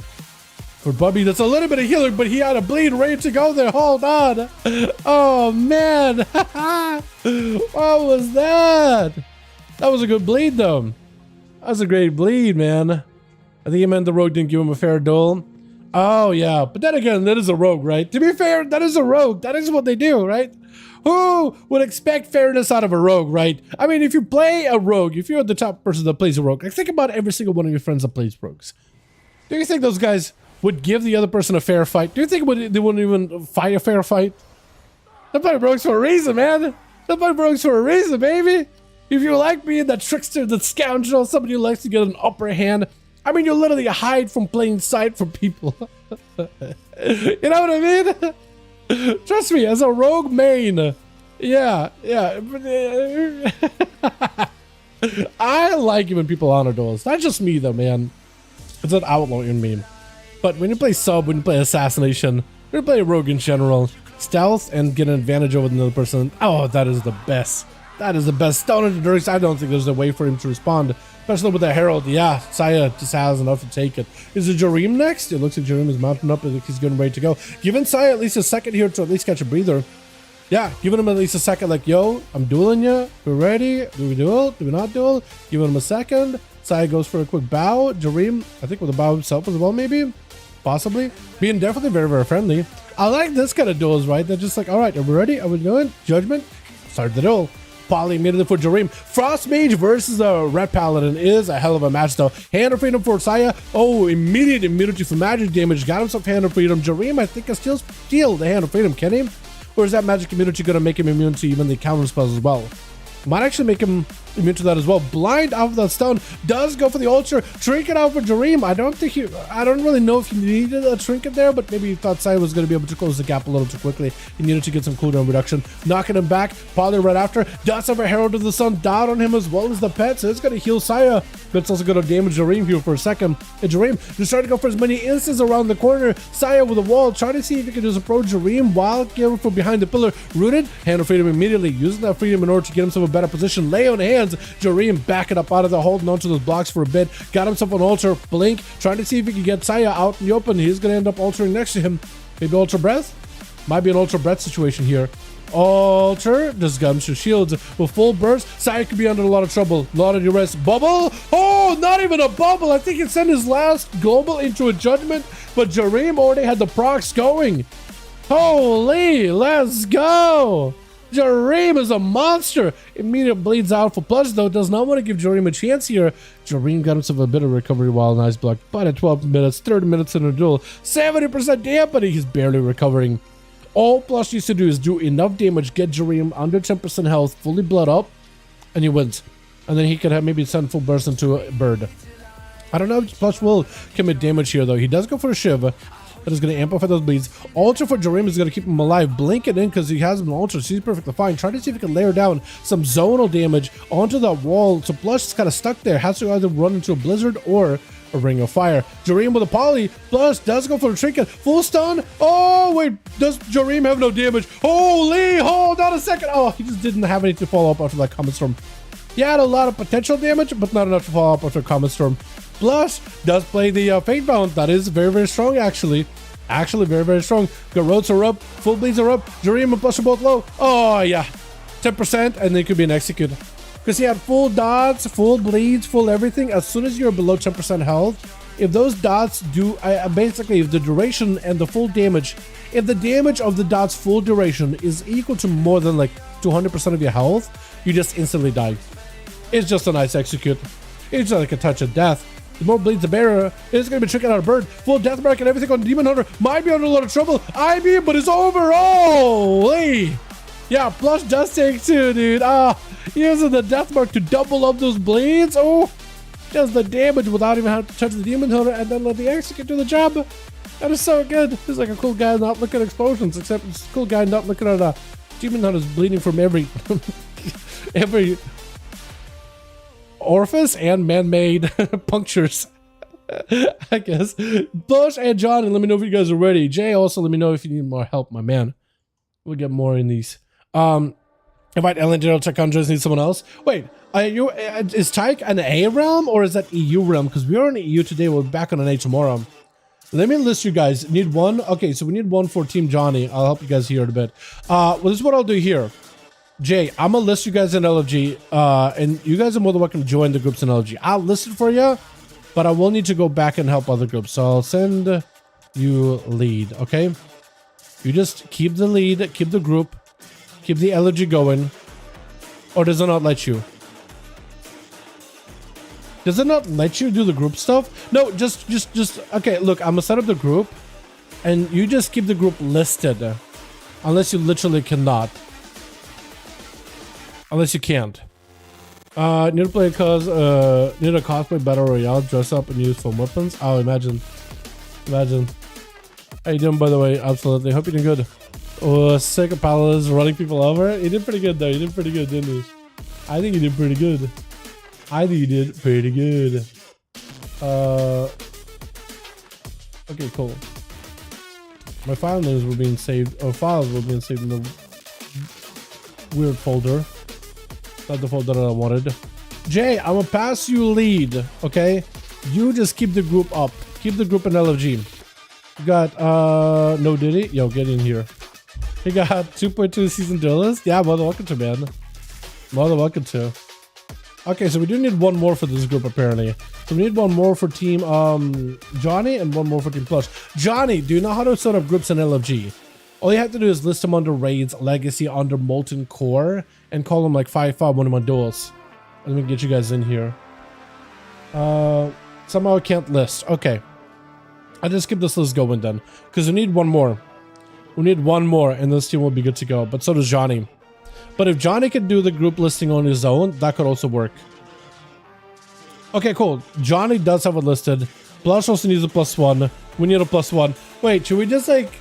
For Bubby, that's a little bit of healing, but he had a bleed ready to go there. Hold on. Oh, man. What was that? That was a good bleed, though. That was a great bleed, man. I think he meant the rogue didn't give him a fair duel. Oh, yeah. But then again, that is a rogue, right? To be fair, that is a rogue. That is what they do, right? Who would expect fairness out of a rogue, right? I mean, if you play a rogue, if you're the top person that plays a rogue, like think about every single one of your friends that plays rogues. Do you think those guys would give the other person a fair fight? Do you think they wouldn't even fight a fair fight? That fight broke for a reason, man. That fight broke for a reason, baby. If you like being that trickster, that scoundrel, somebody who likes to get an upper hand, I mean, you literally hide from plain sight from people. You know what I mean? Trust me, as a rogue main, yeah. I like it when people honor duels. Not just me, though, man. It's an outlaw in me. But when you play sub, when you play assassination, when you play rogue in general, stealth and get an advantage over another person, oh, that is the best. That is the best. Stone into Dirks, I don't think there's a way for him to respond. Especially with the Herald. Yeah, Saya just has enough to take it. Is it Jareem next? It looks like Jareem is mounting up. It looks like he's getting ready to go. Giving Saya at least a second here to at least catch a breather. Yeah, giving him at least a second, like, yo, I'm dueling you. We're ready. Do we duel? Do we not duel? Giving him a second. Saya goes for a quick bow. Jareem, I think with a bow himself as well, maybe. Possibly. Being definitely very, very friendly. I like this kind of duels, right? They're just like, all right, are we ready? Are we doing? Judgment? Start the duel. Poly immediately for Jareem. Frost Mage versus the Red Paladin is a hell of a match, though. Hand of Freedom for Saya. Oh, immediate immunity for magic damage. Got himself Hand of Freedom. Jareem, I think, can still steal the Hand of Freedom, can he? Or is that magic immunity going to make him immune to even the counter spells as well? Might actually make him immune to that as well. Blind off of that stone. Does go for the ultra. Trinket out for Jareem. I don't really know if he needed a trinket there, but maybe he thought Saya was going to be able to close the gap a little too quickly. He needed to get some cooldown reduction. Knocking him back. Poly right after. Does have a Herald of the Sun down on him as well as the pet. So it's going to heal Saya, but it's also going to damage Jareem here for a second. And Jareem just trying to go for as many instances around the corner. Saya with a wall. Trying to see if he can just approach Jareem while going from behind the pillar. Rooted. Hand of Freedom immediately. Using that freedom in order to get himself a better position. Lay on hands. Jareem backing up out of the holding onto those blocks for a bit. Got himself an altar. Blink. Trying to see if he can get Saya out in the open. He's going to end up altering next to him. Maybe Ultra Breath? Might be an Ultra Breath situation here. Alter. Just got him to shields with full burst. Saya could be under a lot of trouble. A lot of duress. Bubble. Oh, not even a bubble. I think he sent his last global into a judgment, but Jareem already had the procs going. Holy, let's go. Jareem is a monster. Immediate bleeds out for plus, though. Does not want to give Jareem a chance here. Jareem got himself a bit of recovery while nice block. But at 12 minutes, 30 minutes in a duel, 70% dampening. He's barely recovering. All Plush needs to do is do enough damage, get Jareem under 10% health, fully blood up, and he wins. And then he could have maybe send full burst into a bird. I don't know if Plush will commit damage here, though. He does go for a Shiv. That is going to amplify those bleeds. Ultra for Jareem is going to keep him alive. Blink it in because he has an ultra. So he's perfectly fine. Trying to see if he can layer down some zonal damage onto that wall. So Plush is kind of stuck there. Has to either run into a blizzard or a ring of fire. Jareem with a poly. Plush does go for a trinket. Full stun. Oh, wait. Does Jareem have no damage? Holy, hold on a second. Oh, he just didn't have anything to follow up after that Comet Storm. He had a lot of potential damage, but not enough to follow up after Comet Storm. Plush does play the Fate Bound. That is very, very strong, actually. Actually, very, very strong. Garrotes are up. Full bleeds are up. Jareem and Plush are both low. Oh, yeah. 10%, and they could be an execute. Because he had full dots, full bleeds, full everything. As soon as you're below 10% health, if those dots do... basically, if the duration and the full damage... If the damage of the dot's full duration is equal to more than, like, 200% of your health, you just instantly die. It's just a nice execute. It's like a touch of death. The more bleeds, the better. It's going to be tricking out a bird. Full death mark and everything on Demon Hunter. Might be under a lot of trouble. IB, but it's over. Holy. Yeah, Plush does take two, dude. Using the death mark to double up those bleeds. Oh, does the damage without even having to touch the Demon Hunter and then let the execute do the job. That is so good. He's like a cool guy not looking at explosions, except it's a cool guy not looking at Demon Hunters bleeding from every orifice and man-made punctures. I guess. Bush and Johnny, let me know if you guys are ready. Jay, also let me know if you need more help, my man. We'll get more in these. Invite Ellen to check on just need someone else. Wait, is Tyke an A realm or is that EU realm? Because we are in EU today. We're back on an A tomorrow. Let me list you guys. Need one? Okay, so we need one for Team Johnny. I'll help you guys here in a bit. Well, this is what I'll do here. Jay, I'm gonna list you guys in LFG, and you guys are more than welcome to join the groups in LFG. I'll list it for you, but I will need to go back and help other groups. So I'll send you lead, okay? You just keep the lead, keep the group, keep the LFG going, or does it not let you? Does it not let you do the group stuff? No, just okay, look, I'm gonna set up the group and you just keep the group listed. Unless you literally cannot. Unless you can't. Need to play cause need a cosplay battle royale, dress up and use foam weapons. Oh, imagine. Imagine. How you doing, by the way? Absolutely. Hope you're doing good. Oh, Sacred Palace running people over. He did pretty good though. He did pretty good, didn't he? I think he did pretty good. I think he did pretty good. Okay, cool. My file names were being saved, or files were being saved in the weird folder. Not the folder that I wanted. Jay, I'm gonna pass you lead, okay? You just keep the group up. Keep the group in LFG. You got, no Diddy? Yo, get in here. You got 2.2 season duelists? Yeah, mother welcome to, man. Mother welcome to. Okay, so we do need one more for this group, apparently. So we need one more for team Johnny and one more for team Plush. Johnny, do you know how to set up groups in LFG? All you have to do is list them under raids, legacy, under molten core, and call them like 5V5 1V1 DUELS. Let me get you guys in here. Somehow I can't list. Okay. I'll just keep this list going then. Because we need one more. We need one more and this team will be good to go. But so does Johnny. But if Johnny could do the group listing on his own, that could also work. Okay, cool. Johnny does have it listed. Plush also needs a +1. We need a +1. Wait, should we just like...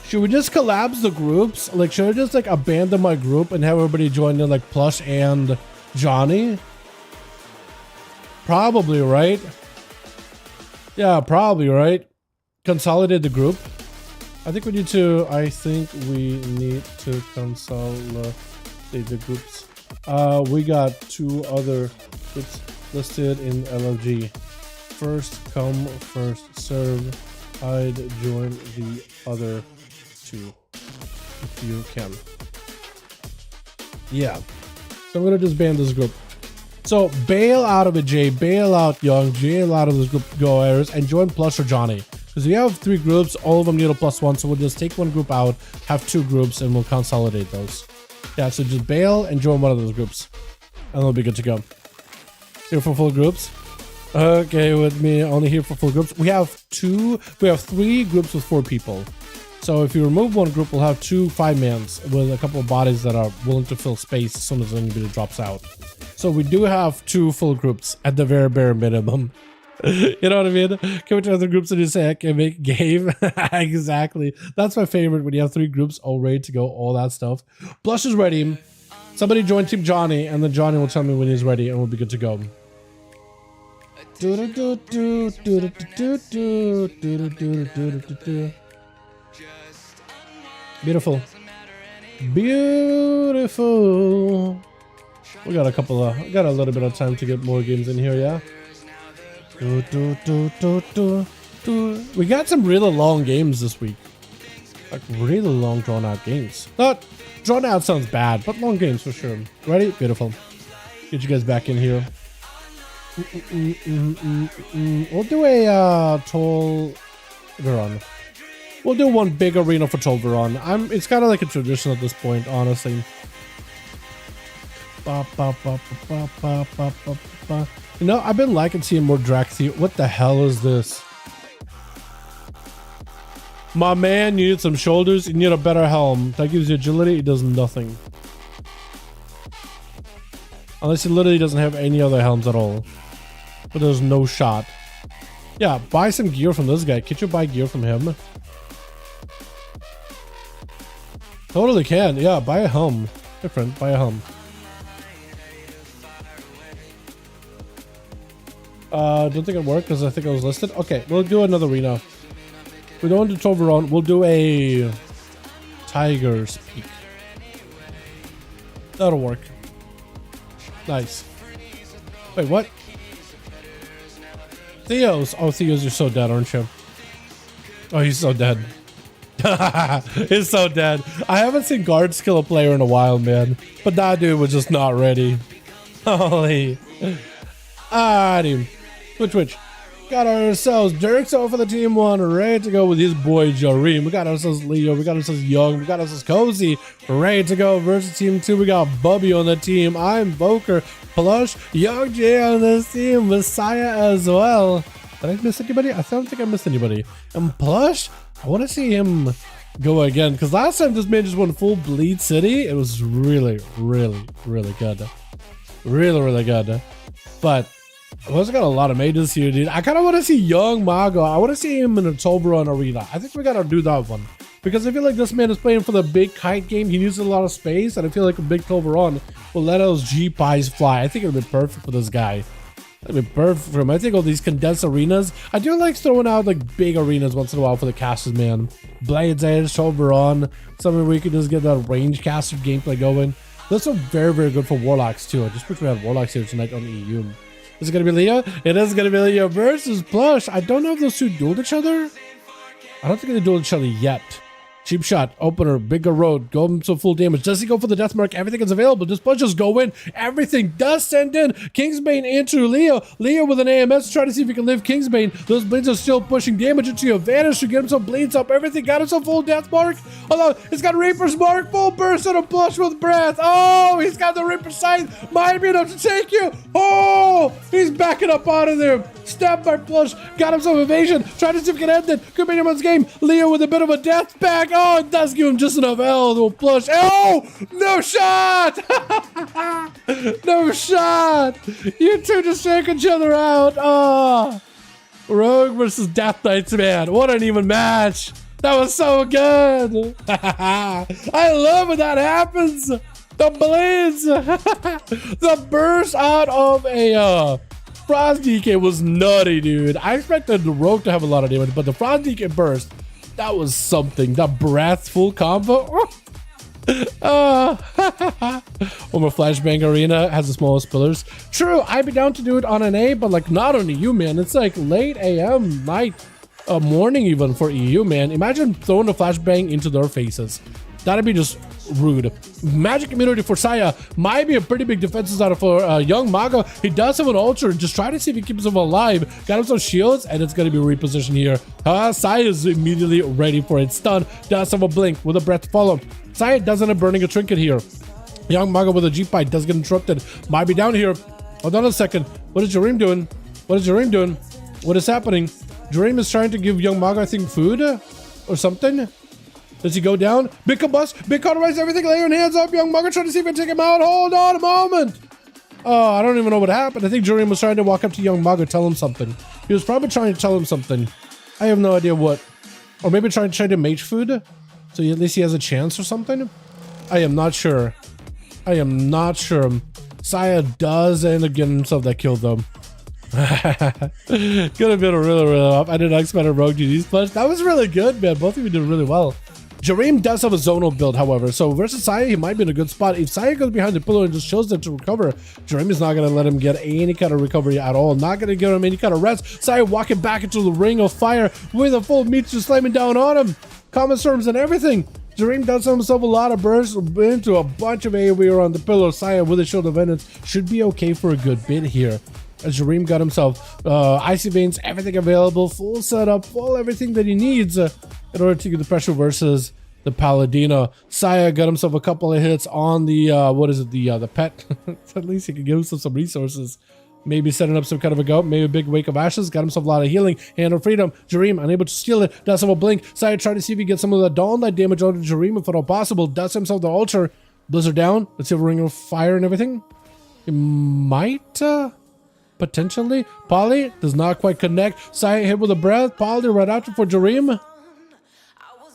Should we just collapse the groups? Like, should I just like abandon my group and have everybody join in like Plush and Johnny? Probably, right? Yeah, probably, right? Consolidate the group. I think we need to consolidate the groups. We got 2 other groups listed in LFG. First come, first serve. I'd join the other 2 if you can. Yeah. So I'm gonna just ban this group. So bail out of it, Jay. Bail out Young. Bail out of this group, Go Airs, and join Plush or Johnny. Because we have 3 groups, all of them need a +1, so we'll just take one group out, have 2 groups, and we'll consolidate those. Yeah, so just bail and join one of those groups. And we'll be good to go. Here for full groups. Okay, with me, only here for full groups. We have 3 groups with 4 people. So if you remove one group, we'll have 2 5-mans with a couple of bodies that are willing to fill space as soon as anybody drops out. So we do have 2 full groups at the very bare minimum. You know what I mean? Can we try other groups and just say I can make a game? Exactly. That's my favorite when you have 3 groups all ready to go, all that stuff. Plush is ready. Somebody join Team Johnny, and then Johnny will tell me when he's ready, and we'll be good to go. Beautiful. Beautiful. We got a little bit of time to get more games in here, yeah? We got some really long games this week. Like really long drawn out games. Not drawn out sounds bad, but long games for sure. Ready? Beautiful. Get you guys back in here. We'll do a Tol Veron. We'll do one big arena for Tol Veron. It's kind of like a tradition at this point, honestly. You know, I've been liking seeing more Draxi. What the hell is this? My man, you need some shoulders. You need a better helm. That gives you agility. It does nothing. Unless he literally doesn't have any other helms at all. But there's no shot. Yeah, buy some gear from this guy. Can't you buy gear from him? Totally can. Yeah, buy a helm. Different. Buy a helm. Don't think it worked because I think I was listed. Okay, we'll do another arena. We don't want to Tol Veron. We'll do a Tiger's Peak. That'll work. Nice. Wait, what? Theos. Oh, Theos, you're so dead, aren't you? Oh, he's so dead. He's so dead. I haven't seen guards kill a player in a while, man. But that dude was just not ready. Holy. Ah, dude. Twitch. Got ourselves Dirks over the team one, ready to go with his boy Jareem. We got ourselves Leo, we got ourselves Young, we got ourselves Cozy, ready to go versus team 2. We got Bubby on the team. I'm Boker, Plush, Young J on this team, Messiah as well. Did I miss anybody? I don't think I missed anybody. And Plush, I want to see him go again, because last time this man just went full Bleed City. It was really, really, really good. Really good. But I've also got a lot of mages here, dude. I kind of want to see Young Mago. I want to see him in a Toblerone arena. I think we got to do that one. Because I feel like this man is playing for the big kite game. He needs a lot of space. And I feel like a big Toblerone will let those G-Pies fly. I think it'll be perfect for this guy. It'll be perfect for him. I think all these condensed arenas. I do like throwing out like big arenas once in a while for the casters, man. Blades Edge, Toblerone. Something where you can just get that range caster gameplay going. Those are very, very good for Warlocks too. I just wish we had Warlocks here tonight on EU. Is it going to be Leo? It is going to be Leo versus Plush. I don't know if those two dueled each other. I don't think they dueled each other yet. Cheap shot, opener, bigger road, go to full damage. Does he go for the death mark? Everything is available. Does Plush just go in? Everything does send in. Kingsbane into Leo. Leo with an AMS, try to see if he can live Kingsbane. Those blades are still pushing damage into your vanish to get himself blades up. Everything got himself full death mark. Although he's got Reaper's mark, full burst on a Plush with breath. Oh, he's got the Reaper scythe. Might be enough to take you. Oh, he's backing up out of there. Stabbed by Plush, got himself evasion. Trying to see if he can end it. Could be anyone's game. Leo with a bit of a death back. Oh, it does give him just enough L to Plush. Oh, no shot. No shot. You two just take each other out. Oh, Rogue versus Death Knights, man. What an even match. That was so good. I love when that happens. The blades. The burst out of a Frost DK was nutty, dude. I expected the Rogue to have a lot of damage, but the Frost DK burst, that was something. That breath full combo. Or my Flashbang Arena has the smallest pillars. True, I'd be down to do it on an A, but like not on EU, man. It's like late AM, night, morning even for EU, man. Imagine throwing a Flashbang into their faces. That'd be just rude. Magic immunity for Saya might be a pretty big defense out for Young Mago. He does have an ultra. Just try to see if he keeps him alive. Got him some shields, and it's going to be repositioned here. Saya is immediately ready for it. Stun. Does have a blink with a breath to follow. Saya doesn't have burning a trinket here. Young Mago with a G-Pipe does get interrupted. Might be down here. Hold on a second. What is Jareem doing? What is Jareem doing? What is happening? Jareem is trying to give Young Mago, I think, food or something. Does he go down? Big combust, big cauterize everything, laying hands up. Young Mugger trying to see if I can take him out. Hold on a moment. Oh, I don't even know what happened. I think Jareem was trying to walk up to Young Mugger, tell him something. He was probably trying to tell him something. I have no idea what. Or maybe trying to trade him mage food, so at least he has a chance or something. I am not sure. I am not sure. Saya does end up getting himself that kill though. Could have been really off. I did not expect a Rogue GG's Plush. That was really good, man. Both of you did really well. Jareem does have a zonal build, however, so versus Saya, he might be in a good spot. If Saya goes behind the pillar and just shows them to recover, Jareem is not going to let him get any kind of recovery at all. Not going to give him any kind of rest. Saya walking back into the ring of fire with a full meat just slamming down on him. Common storms and everything. Jareem does himself a lot of bursts into a bunch of AoE on the pillar. Saya with a shield of vengeance should be okay for a good bit here. As Jareem got himself icy veins, everything available, full setup, full everything that he needs in order to get the pressure versus the Paladino. Saya got himself a couple of hits on the what is it, the pet. At least he can give himself some resources. Maybe setting up some kind of a goat, maybe a big wake of ashes. Got himself a lot of healing. Hand of freedom. Jareem unable to steal it. Does have a blink. Saya trying to see if he gets some of the dawn light damage onto Jareem if at all possible. Does himself the altar. Blizzard down. Let's see if a ring of fire and everything. It might potentially. Polly does not quite connect. Saya hit with a breath. Polly right after for Jareem.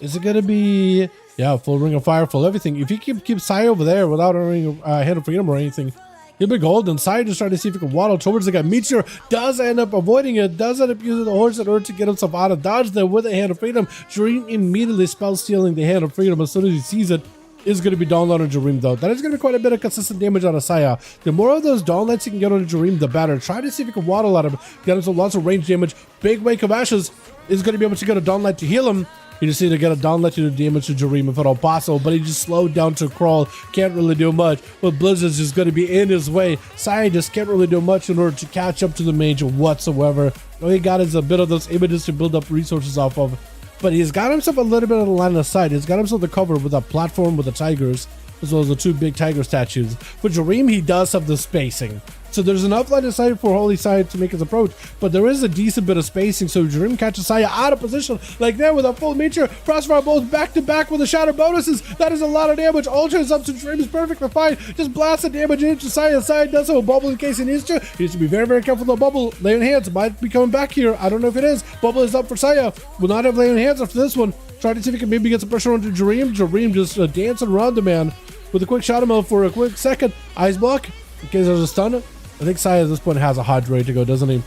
Is it gonna be, yeah, full ring of fire, full everything. If you keep Saya over there without a ring of hand of freedom or anything, he'll be golden. Saya just trying to see if he can waddle towards the guy. Meteor does end up avoiding it, does end up using the horse in order to get himself out of dodge there with a hand of freedom. Jareem immediately spell stealing the hand of freedom as soon as he sees it. Is going to be download on Jareem though. That is going to be quite a bit of consistent damage on a Saya. The more of those downlights you can get on Jareem, the better. Try to see if you can waddle at him. Get him some lots of range damage. Big wake of ashes is going to be able to get a downlight to heal him. You just need to get a downlight to do damage to Jareem if at all possible, but he just slowed down to crawl. Can't really do much. But Blizzard's just going to be in his way. Saya just can't really do much in order to catch up to the mage whatsoever. All he got is a bit of those images to build up resources off of. But he's got himself a little bit of the line of sight. He's got himself the cover with a platform with the tigers, as well as the 2 big tiger statues. For Jareem, he does have the spacing. So there's enough line of sight for Holy Saya to make his approach, but there is a decent bit of spacing, so Jareem catches Saya out of position like that with a full meteor. Crossfire bolts back to back with the shatter bonuses. That is a lot of damage. Ultra is up, so Jareem is perfectly fine. Just blast the damage into Saya. Saya does have a bubble in case he needs to. He needs to be very, very careful with the bubble. Laying hands might be coming back here. I don't know if it is. Bubble is up for Saya. Will not have laying hands after this one. Try to see if he can maybe get some pressure onto Jareem. Jareem just dancing around the man with a quick shadow meld for a quick second. Ice block in case there's a stun. I think Saya at this point has a hot ready to go, doesn't he?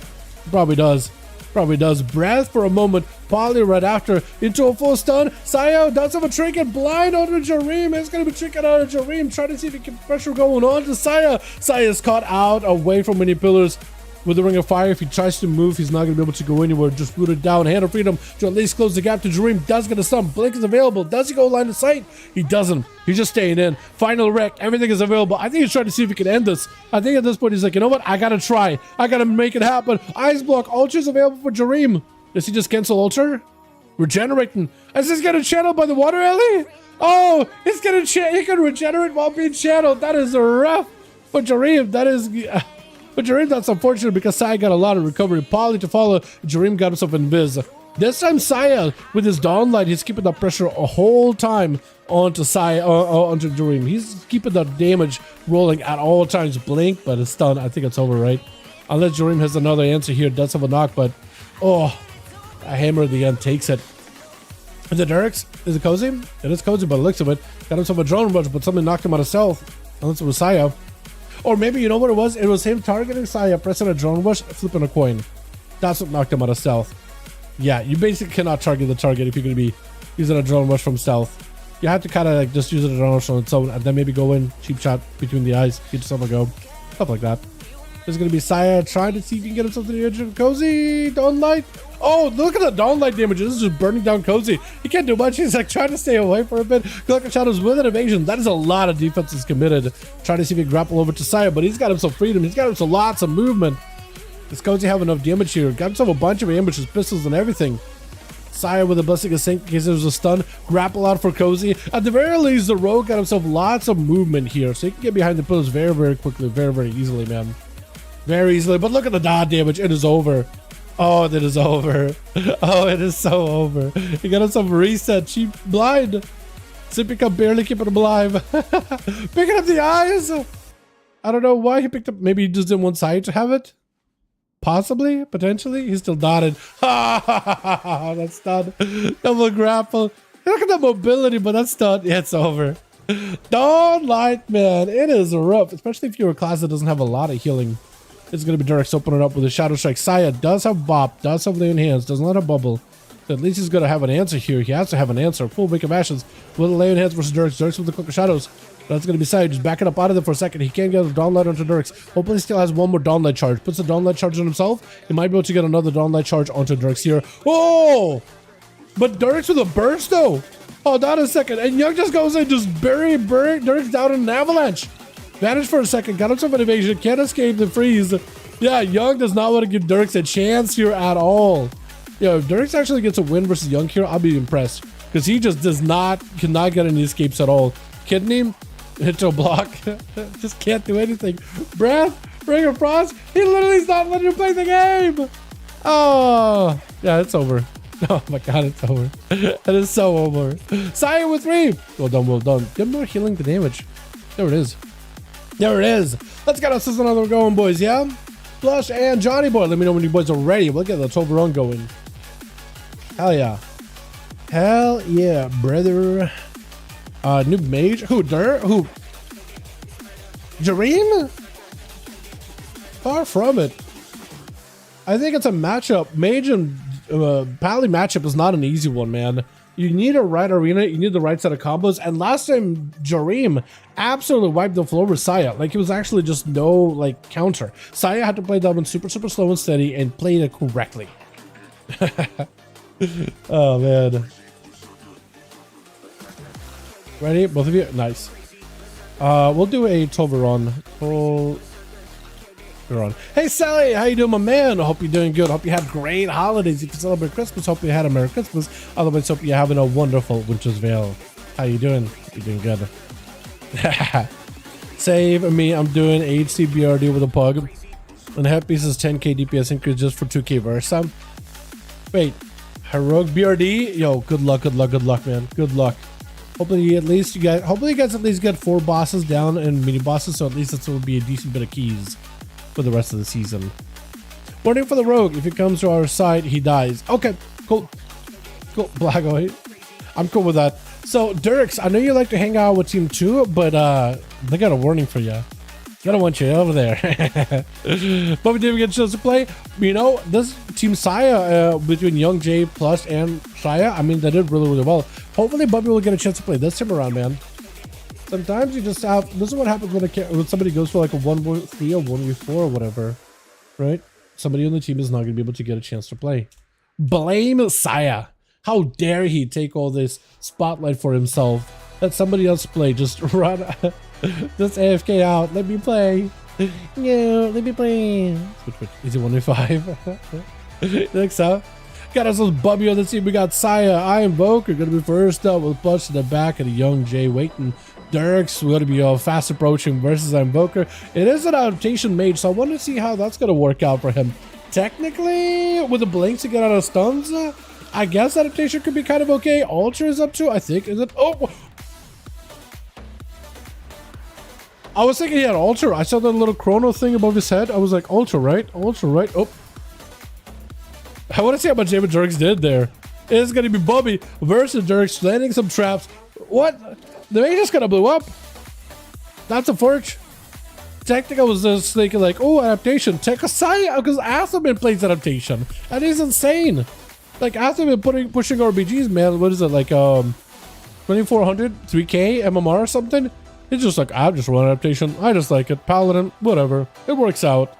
Probably does. Probably does. Breath for a moment. Polly right after into a full stun. Saya does have a trinket blind onto Jareem. It's going to be trinket out of Jareem. Trying to see if he can pressure going on to Saya. Saya's caught out away from many pillars with the Ring of Fire. If he tries to move, he's not going to be able to go anywhere. Just root it down. Hand of Freedom to at least close the gap to Jareem. Does get a stun. Blink is available. Does he go line of sight? He doesn't. He's just staying in. Final wreck. Everything is available. I think he's trying to see if he can end this. I think at this point he's like, you know what? I got to try. I got to make it happen. Ice block. Ultra is available for Jareem. Does he just cancel Ultra? Regenerating. Is this getting channeled by the water alley? Oh, he's gonna he can regenerate while being channeled. That is rough for Jareem. That is... But Jareem, that's unfortunate because Saya got a lot of recovery. Polly to follow. Jareem got himself in biz. This time Saya, with his downlight, he's keeping the pressure a whole time onto Saya, onto Jareem. He's keeping the damage rolling at all times. Blink, but it's stun. I think it's over, right? Unless Jareem has another answer here. Does have a knock, but oh, a hammer at the end takes it. Is it Derek's? Is it cozy? It is cozy, but it looks of it. Got himself a drone rush, but something knocked him out of stealth. Unless it was Saya. Or maybe, you know what it was? It was him targeting Saya, pressing a drone rush, flipping a coin. That's what knocked him out of stealth. Yeah, you basically cannot target the target if you're going to be using a drone rush from stealth. You have to kind of like just use a drone rush on its own and then maybe go in, cheap shot between the eyes, get yourself a go. Stuff like that. There's going to be Saya trying to see if he can get himself to the edge of Cozy. Dawnlight. Oh, look at the Dawnlight damage. This is just burning down Cozy. He can't do much. He's like trying to stay away for a bit. Cloak Shadows with an evasion. That is a lot of defenses committed. Trying to see if he can grapple over to Saya, but he's got himself freedom. He's got himself lots of movement. Does Cozy have enough damage here? Got himself a bunch of ambushes, pistols, and everything. Saya with a blessing of sync in case there's a stun. Grapple out for Cozy. At the very least, the rogue got himself lots of movement here, so he can get behind the pillars very, very quickly, very, very easily, man. Very easily. But look at the dot damage. It is over. Oh, it is over. Oh, it is so over. He got himself reset. Cheap blind. Sipica barely keeping him alive. Picking up the eyes. I don't know why he picked up. Maybe he just didn't want Saya to have it. Possibly, potentially. He's still dotted. That's done. Double grapple. Look at the mobility, but that's done. Yeah, it's over. Dawnlight, man. It is rough, especially if you're a class that doesn't have a lot of healing. It's going to be Dirks opening up with a Shadow Strike. Saya does have Bop, does have Lay in Hands, does not have Bubble. So at least he's going to have an answer here. He has to have an answer. Full Wake of Ashes with a Lay in Hands versus Dirks. Dirks with the Cloak of Shadows. That's going to be Saya just backing up out of there for a second. He can't get a Dawnlight onto Dirks. Hopefully he still has one more Dawnlight charge. Puts the Dawnlight charge on himself. He might be able to get another Dawnlight charge onto Dirks here. Oh! But Dirks with a burst though. Hold on a second. And Young just goes in, just bury Dirks down in an avalanche. Vanished for a second. Got himself an evasion. Can't escape the freeze. Yeah, Young does not want to give Dirks a chance here at all. Yo, if Dirks actually gets a win versus Young here, I'll be impressed. Because he just cannot get any escapes at all. Kidding him? Hit to a block. Just can't do anything. Breath, Ring of Frost. He literally is not letting him play the game. Oh, yeah, it's over. Oh my god, it's over. It is so over. Saya with 3. Well done, well done. Get more healing the damage. There it is. There it is. Let's get us another one going, boys, yeah? Flush and Johnny Boy. Let me know when you boys are ready. We'll get the 12 run going. Hell yeah. Hell yeah, brother. New mage. Who? Who? Jareem? Far from it. I think it's a matchup. Mage and Pally matchup is not an easy one, man. You need a right arena. You need the right set of combos. And last time, Jareem absolutely wiped the floor with Saya. Like, it was actually just no, like, counter. Saya had to play that one super, super slow and steady and played it correctly. Oh, man. Ready? Both of you? Nice. We'll do a Tolveron. Hey Sally, how you doing, my man? I hope you're doing good. Hope you had great holidays. If you celebrate Christmas, hope you had a Merry Christmas. Otherwise, hope you're having a wonderful Winter's Veil. How you doing? Hope you're doing good. Save me. I'm doing HC BRD with a pug. And Happy says 10k DPS increase just for 2k Versa. Wait, heroic BRD? Yo, good luck, man. Good luck. Hopefully you guys at least get 4 bosses down and mini bosses, so at least this will be a decent bit of keys for the rest of the season. Warning for the rogue: if he comes to our side, he dies. Okay, cool. Black White. I'm cool with that. So Dirks, I know you like to hang out with Team 2, but they got a warning for you. I don't want you over there. But we didn't get a chance to play. You know, this Team Saya between Young J Plus and Saya, I mean, they did really well. Hopefully Bubby will get a chance to play this time around, man. Sometimes you just have, this is what happens when somebody goes for like a 1v3 or 1v4 or whatever, right? Somebody on the team is not going to be able to get a chance to play. Blame Saya. How dare he take all this spotlight for himself? Let somebody else play. Just run. Just AFK out. Let me play. No, let me play. Is it 1v5? You think so? Got us a Bubby on the team. We got Saya. I Invoker going to be first up with Punch in the back and a Young J waiting. Dirks going to be fast approaching versus Invoker. It is an adaptation mage, so I want to see how that's going to work out for him. Technically, with the blinks to get out of stuns, I guess adaptation could be kind of okay. Ultra is up to, I think, is it? Oh! I was thinking he had Ultra. I saw that little chrono thing above his head. I was like, Ultra, right? Ultra, right? Oh. I want to see how much damage Dirks did there. It's going to be Bubby versus Dirks landing some traps. What? The mage just kind of blew up. That's a forge. Technically, I was just thinking like, oh, adaptation. Take a Saya, because Atherman plays adaptation. That is insane. Like, Atherman pushing RBGs, man. What is it, like 2400, 3k MMR or something? It's just like, I just run adaptation. I just like it. Paladin, whatever. It works out.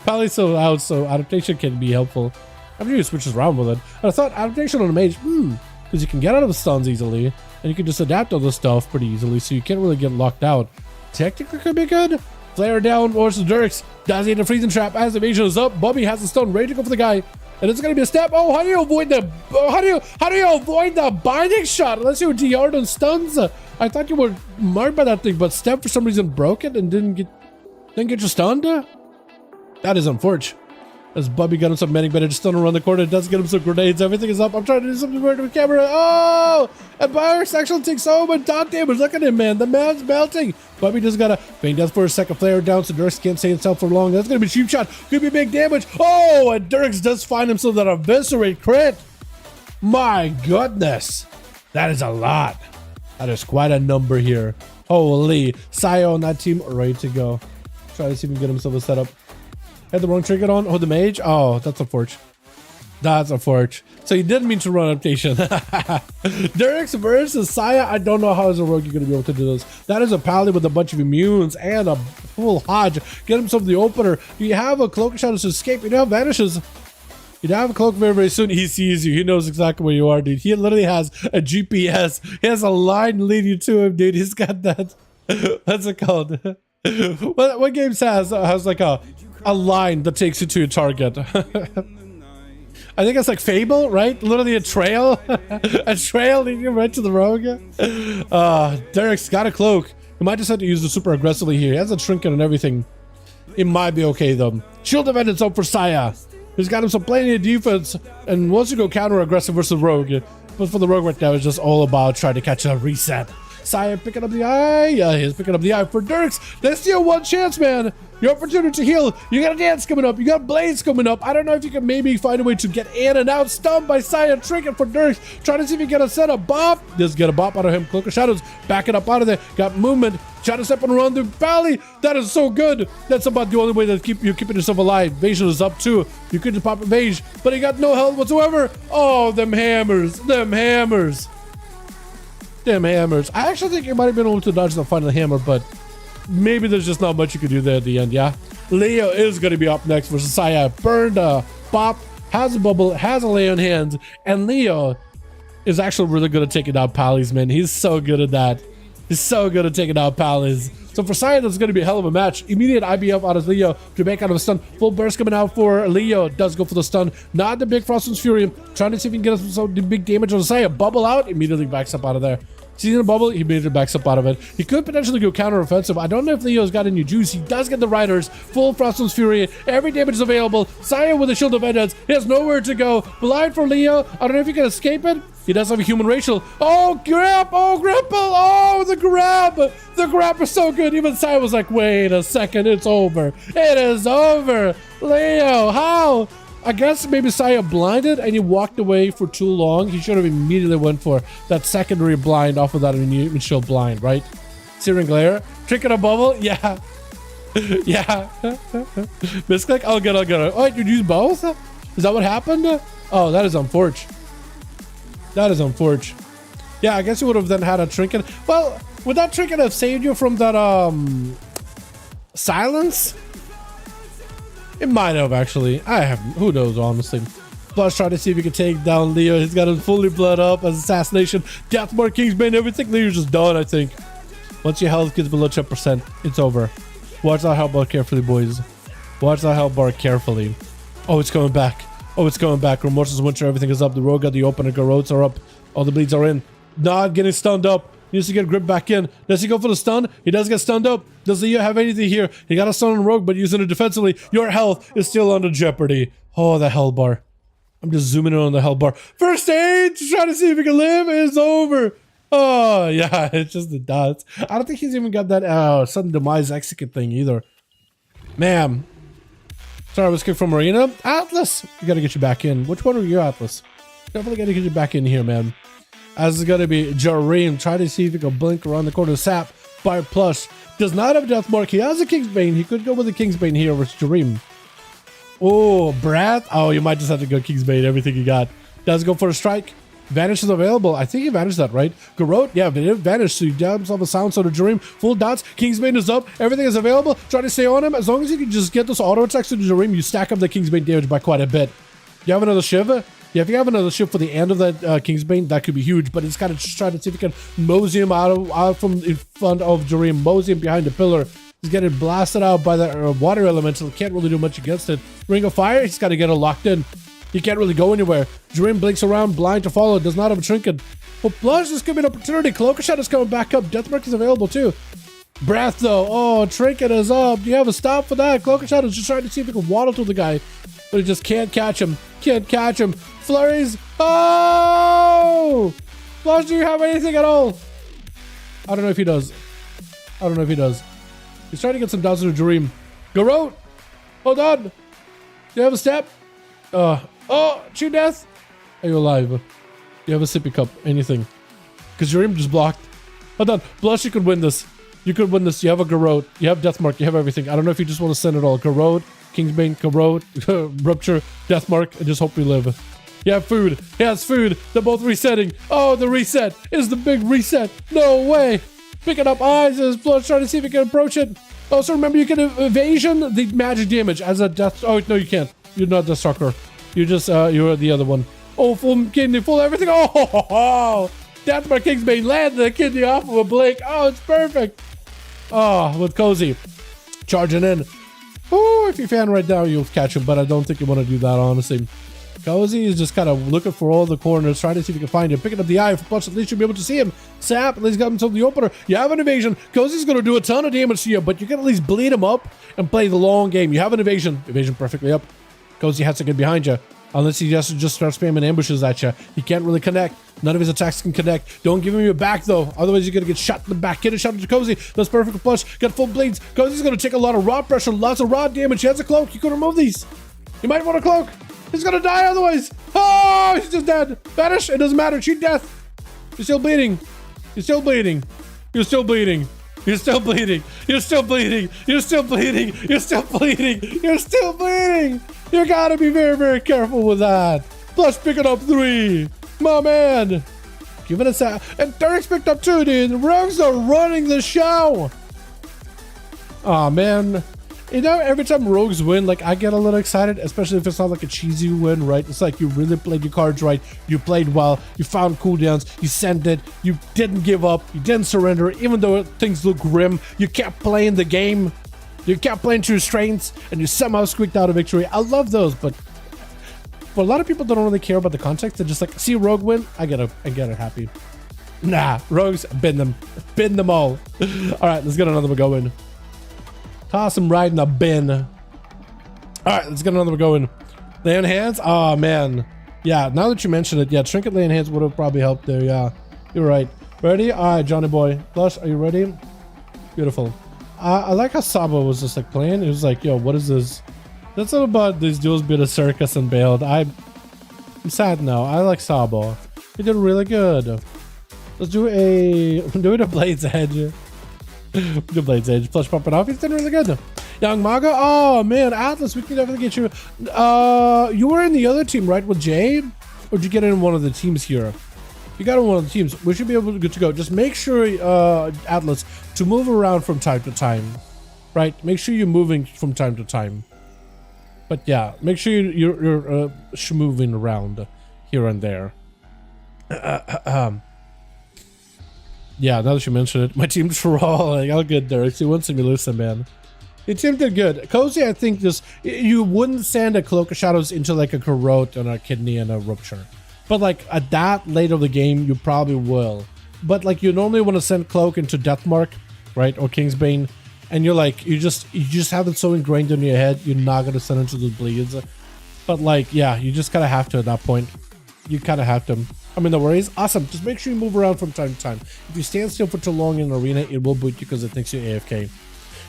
Paladin's so out, so adaptation can be helpful. I'm sure you switches around with it. And I thought adaptation on a mage, because you can get out of the stuns easily, and you can just adapt all the stuff pretty easily, so you can't really get locked out. Technically could be good. Flare down versus Dirks. Does he hit a freezing trap as the evasion is up? Bubby has the stun ready to go for the guy. And it's gonna be a step. Oh, how do you avoid the how do you avoid the binding shot unless you were DR'd on stuns? I thought you were marked by that thing, but Step for some reason broke it and didn't get you stunned. That is unfortunate. As Bubby got him some medic, but it's stun around the corner. It does get him some grenades. Everything is up. I'm trying to do something weird with the camera. Oh! And Byrex actually takes so much dot damage. Look at him, man. The man's melting. Bubby just got a feign death for a second. Flare down, so Dirks can't stay himself for long. That's going to be cheap shot. Could be big damage. Oh! And Dirks does find himself that eviscerate crit. My goodness. That is a lot. That is quite a number here. Holy. Saya on that team ready to go. Try to see if we can get himself a setup. Had the wrong trigger on. Oh, the mage. Oh, that's a forge. That's a forge. So you didn't mean to run adaptation. Dirks versus Saya. I don't know how as a rogue you're going to be able to do this. That is a paladin with a bunch of immunes and a full hodge. Get himself the opener. You have a cloak of shadows to escape. You don't have vanishes. You don't have a cloak very soon. He sees you. He knows exactly where you are, dude. He literally has a GPS. He has a line leading you to him, dude. He's got that. What's it called? What games has like a line that takes you to your target? I think it's like Fable, right? Literally a trail. A trail leading you right to the rogue. Derek's got a cloak. He might just have to use it super aggressively here. He has a trinket and everything. It might be okay though. Shield defendance up for Saya. He's got him some plenty of defense and wants to go counter aggressive versus rogue. But for the rogue right now, it's just all about trying to catch a reset. Saya picking up the eye. Yeah, he's picking up the eye for Dirks. There's still one chance, man. Your opportunity to heal. You got a dance coming up. You got blades coming up. I don't know if you can maybe find a way to get in and out. Stunned by Saya. Trinket for Dirks. Trying to see if you can get a set of bop. Just get a bop out of him. Cloak of Shadows. Backing up out of there. Got movement. Trying to step and run the valley. That is so good. That's about the only way that you're keeping yourself alive. Evasion is up too. You could just pop Evage, but he got no health whatsoever. Oh, them hammers. Them hammers. Damn hammers. I actually think you might have been able to dodge the final hammer, but maybe there's just not much you could do there at the end, yeah? Leo is going to be up next versus Saya. Burned a bop, has a bubble, has a lay on hands, and Leo is actually really good at taking out pallies, man. He's so good at that. He's so good at taking out pallies. So for Saya, that's going to be a hell of a match. Immediate IBF out of Leo to make out of a stun. Full burst coming out for Leo. Does go for the stun. Not the big Frostman's Fury. Trying to see if he can get some big damage on Saya. Bubble out. Immediately backs up out of there. Seeing the bubble, he immediately backs up out of it. He could potentially go counter-offensive. I don't know if Leo's got any juice. He does get the Riders. Full Frostman's Fury. Every damage is available. Saya with a Shield of Addons. He has nowhere to go. Blind for Leo. I don't know if he can escape it. He does have a human racial. Oh, grab! Oh, grapple! Oh, the grab! The grab is so good. Even Saya was like, wait a second, it's over. It is over. Leo, how? I guess maybe Saya blinded and he walked away for too long. He should have immediately went for that secondary blind off of that initial blind, right? Searing Glare. Trinket a bubble? Yeah. Yeah. Misclick? I'll get it. Oh, you use both? Is that what happened? Oh, that is unfortunate. That is unfortunate. Yeah, I guess you would have then had a trinket. Well, would that trinket have saved you from that silence? It might have, actually. I have, who knows, honestly. Plus, try to see if you can take down Leo. He's got him fully blood up as assassination. Deathmark, Kingsbane, everything. Leo's just done, I think. Once your health gets below 10%, it's over. Watch that health bar carefully, boys. Watch that health bar carefully. Oh, it's coming back. Oh, it's coming back. Remorseless Winter, everything is up. The Rogue got the opener. Garrotes are up. All the bleeds are in. Not getting stunned up. Needs to get grip back in. Does he go for the stun? He does get stunned up. Does Leo have anything here? He got a stun on Rogue, but using it defensively. Your health is still under jeopardy. Oh, the hell bar. I'm just zooming in on the hell bar. First aid to try to see if he can live is over. Oh, yeah, it's just the dots. I don't think he's even got that sudden demise execute thing either. Man. Sorry, I was kicked from Marina. Atlas, we gotta get you back in. Which one are you, Atlas? Definitely gotta get you back in here, man. As it's gonna be Jareem. Try to see if he can blink around the corner. Sap, Fire Plus. Does not have Deathmark. He has a Kingsbane. He could go with the Kingsbane here versus Jareem. Oh, Brad. Oh, you might just have to go Kingsbane. Everything you got. Does go for a strike. Vanish is available. I think he vanished that, right? Garrote, yeah, but it vanished. So you dab himself a sound so to Jareem. Full dots. Kingsbane is up. Everything is available. Try to stay on him. As long as you can just get those auto attacks to Jareem, you stack up the Kingsbane damage by quite a bit. You have another Shiva? Yeah, if you have another shift for the end of that Kingsbane, that could be huge. But it's kind of just trying to see if you can mosey him out from in front of Jareem, mosey him behind the pillar. He's getting blasted out by the water elemental. Can't really do much against it. Ring of Fire, he's got to get it locked in. He can't really go anywhere. Jareem blinks around, blind to follow. Does not have a trinket. But Blush, this could be an opportunity. Cloaker Shot is coming back up. Deathmark is available too. Breath though. Oh, trinket is up. Do you have a stop for that? Cloaker Shot is just trying to see if he can waddle to the guy. But he just can't catch him. Can't catch him. Flurries. Oh! Flush, do you have anything at all? I don't know if he does. I don't know if he does. He's trying to get some dots to Jareem. Garrote! Hold on. Do you have a step? Oh, True Death? Are you alive? Do you have a sippy cup? Anything? Because Jareem just blocked. Hold on. Blush, you could win this. You could win this. You have a Garrote. You have Deathmark. You have everything. I don't know if you just want to send it all. Garrote, Kingsbane, Garrote, Rupture, Deathmark, and just hope we live. You have food. He has food. They're both resetting. Oh, the reset is the big reset. No way. Picking up eyes as Blush trying to see if he can approach it. Also, remember you can evasion the magic damage as a death. Oh, no, you can't. You're not the sucker. You're just, you're the other one. Oh, full kidney, full everything. Oh, Deathmark Kingsbane landed the kidney off of a blink. Oh, it's perfect. Oh, with Cozy charging in. Oh, if you fan right now, you'll catch him, but I don't think you want to do that, honestly. Cozy is just kind of looking for all the corners, trying to see if he can find him. Picking up the eye, plus at least you'll be able to see him. Sap, at least got himself the opener. You have an evasion. Cozy's going to do a ton of damage to you, but you can at least bleed him up and play the long game. You have an evasion. Evasion perfectly up. Cozy has to get behind you. Unless he just starts spamming ambushes at you. He can't really connect. None of his attacks can connect. Don't give him your back, though. Otherwise, you're going to get shot in the back. Get a shot into Cozy. That's perfect flush. Got full bleeds. Cozy's going to take a lot of raw pressure. Lots of raw damage. He has a cloak. You can remove these. You might want a cloak. He's going to die otherwise. Oh, he's just dead. Vanish. It doesn't matter. Cheat death. You're still bleeding. You're still bleeding. You're still bleeding. You're still bleeding. You're still bleeding. You're still bleeding. You're still bleeding. You're still bleeding. You gotta be very, very careful with that. Plus, picking up 3. My man. Give it a sec. And Derek's picked up 2, dude. The Rogues are running the show. Oh, man. You know, every time rogues win, like, I get a little excited, especially if it's not like a cheesy win, right? It's like you really played your cards right, you played well, you found cooldowns, you sent it, you didn't give up, you didn't surrender, even though things look grim, you kept playing the game, you kept playing to your strengths, and you somehow squeaked out a victory. I love those, but for a lot of people that don't really care about the context, they're just like, see a rogue win, I get it happy. Nah, rogues, bin them all. All right, let's get another one going. Toss him right in the bin. All right, let's get another one going. Lay on hands. Oh man, yeah. Now that you mention it, yeah, trinket lay on hands would have probably helped there. Yeah, you're right. Ready? All right, Johnny boy. Flush, are you ready? Beautiful. I like how Sabo was just like playing. It was like, yo, what is this? That's all about these duels being a circus and bailed. I'm sad now. I like Sabo. He did really good. Let's do a Blade's Edge. The Blade's Edge. Flush popping off. He's done really good. Young Maga. Oh man, Atlas, we can definitely get you. You were in the other team, right, with Jade? Or did you get in one of the teams here? You got in one of the teams. We should be able to get to go. Just make sure, Atlas, to move around from time to time. Right? Make sure you're moving from time to time. But yeah, make sure you're moving around here and there. Yeah, now that you mention it, my team's rolling. I'll get there. See, once you listen, man. Your team did good. Cozy, I think just you wouldn't send a Cloak of Shadows into like a Corrode and a Kidney and a Rupture. But like at that late of the game, you probably will. But like you normally want to send Cloak into Deathmark, right? Or Kingsbane. And you're like, you just have it so ingrained in your head, you're not gonna send it to the bleeds. But like, yeah, you just kind of have to at that point. You kind of have to. I mean, no worries. Awesome. Just make sure you move around from time to time. If you stand still for too long in an arena, it will boot you because it thinks you're AFK.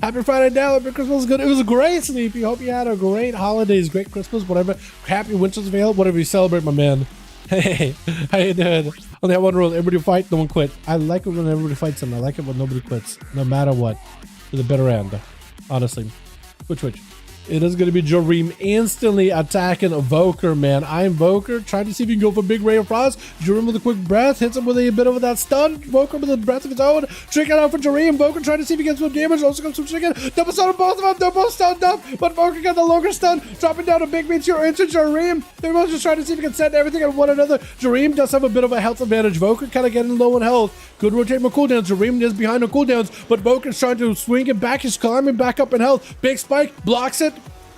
Happy Friday, Dalaran. Happy Christmas. Good. It was a great sleepy. Hope you had a great holidays, great Christmas, whatever. Happy Winter's Veil, whatever you celebrate, my man. Hey, how you doing? Only have one rule. Everybody fight, no one quit. I like it when everybody fights and I like it when nobody quits, no matter what. To the bitter end, honestly. Which? It is going to be Jareem instantly attacking Voker, man. I'm Voker, trying to see if he can go for Big Ray of Frost. Jareem with a quick breath, hits him with a bit of that stun. Voker with a breath of his own. Trick it out for Jareem. Voker trying to see if he gets some damage. Also comes some chicken. Double stun on both of them. They're both stunned up, but Voker got the longer stun. Dropping down a big meteor into Jareem. They're both just trying to see if he can send everything at one another. Jareem does have a bit of a health advantage. Voker kind of getting low on health. Could rotate more cooldowns. Jareem is behind on cooldowns, but Voker's trying to swing it back. He's climbing back up in health. Big spike, blocks it.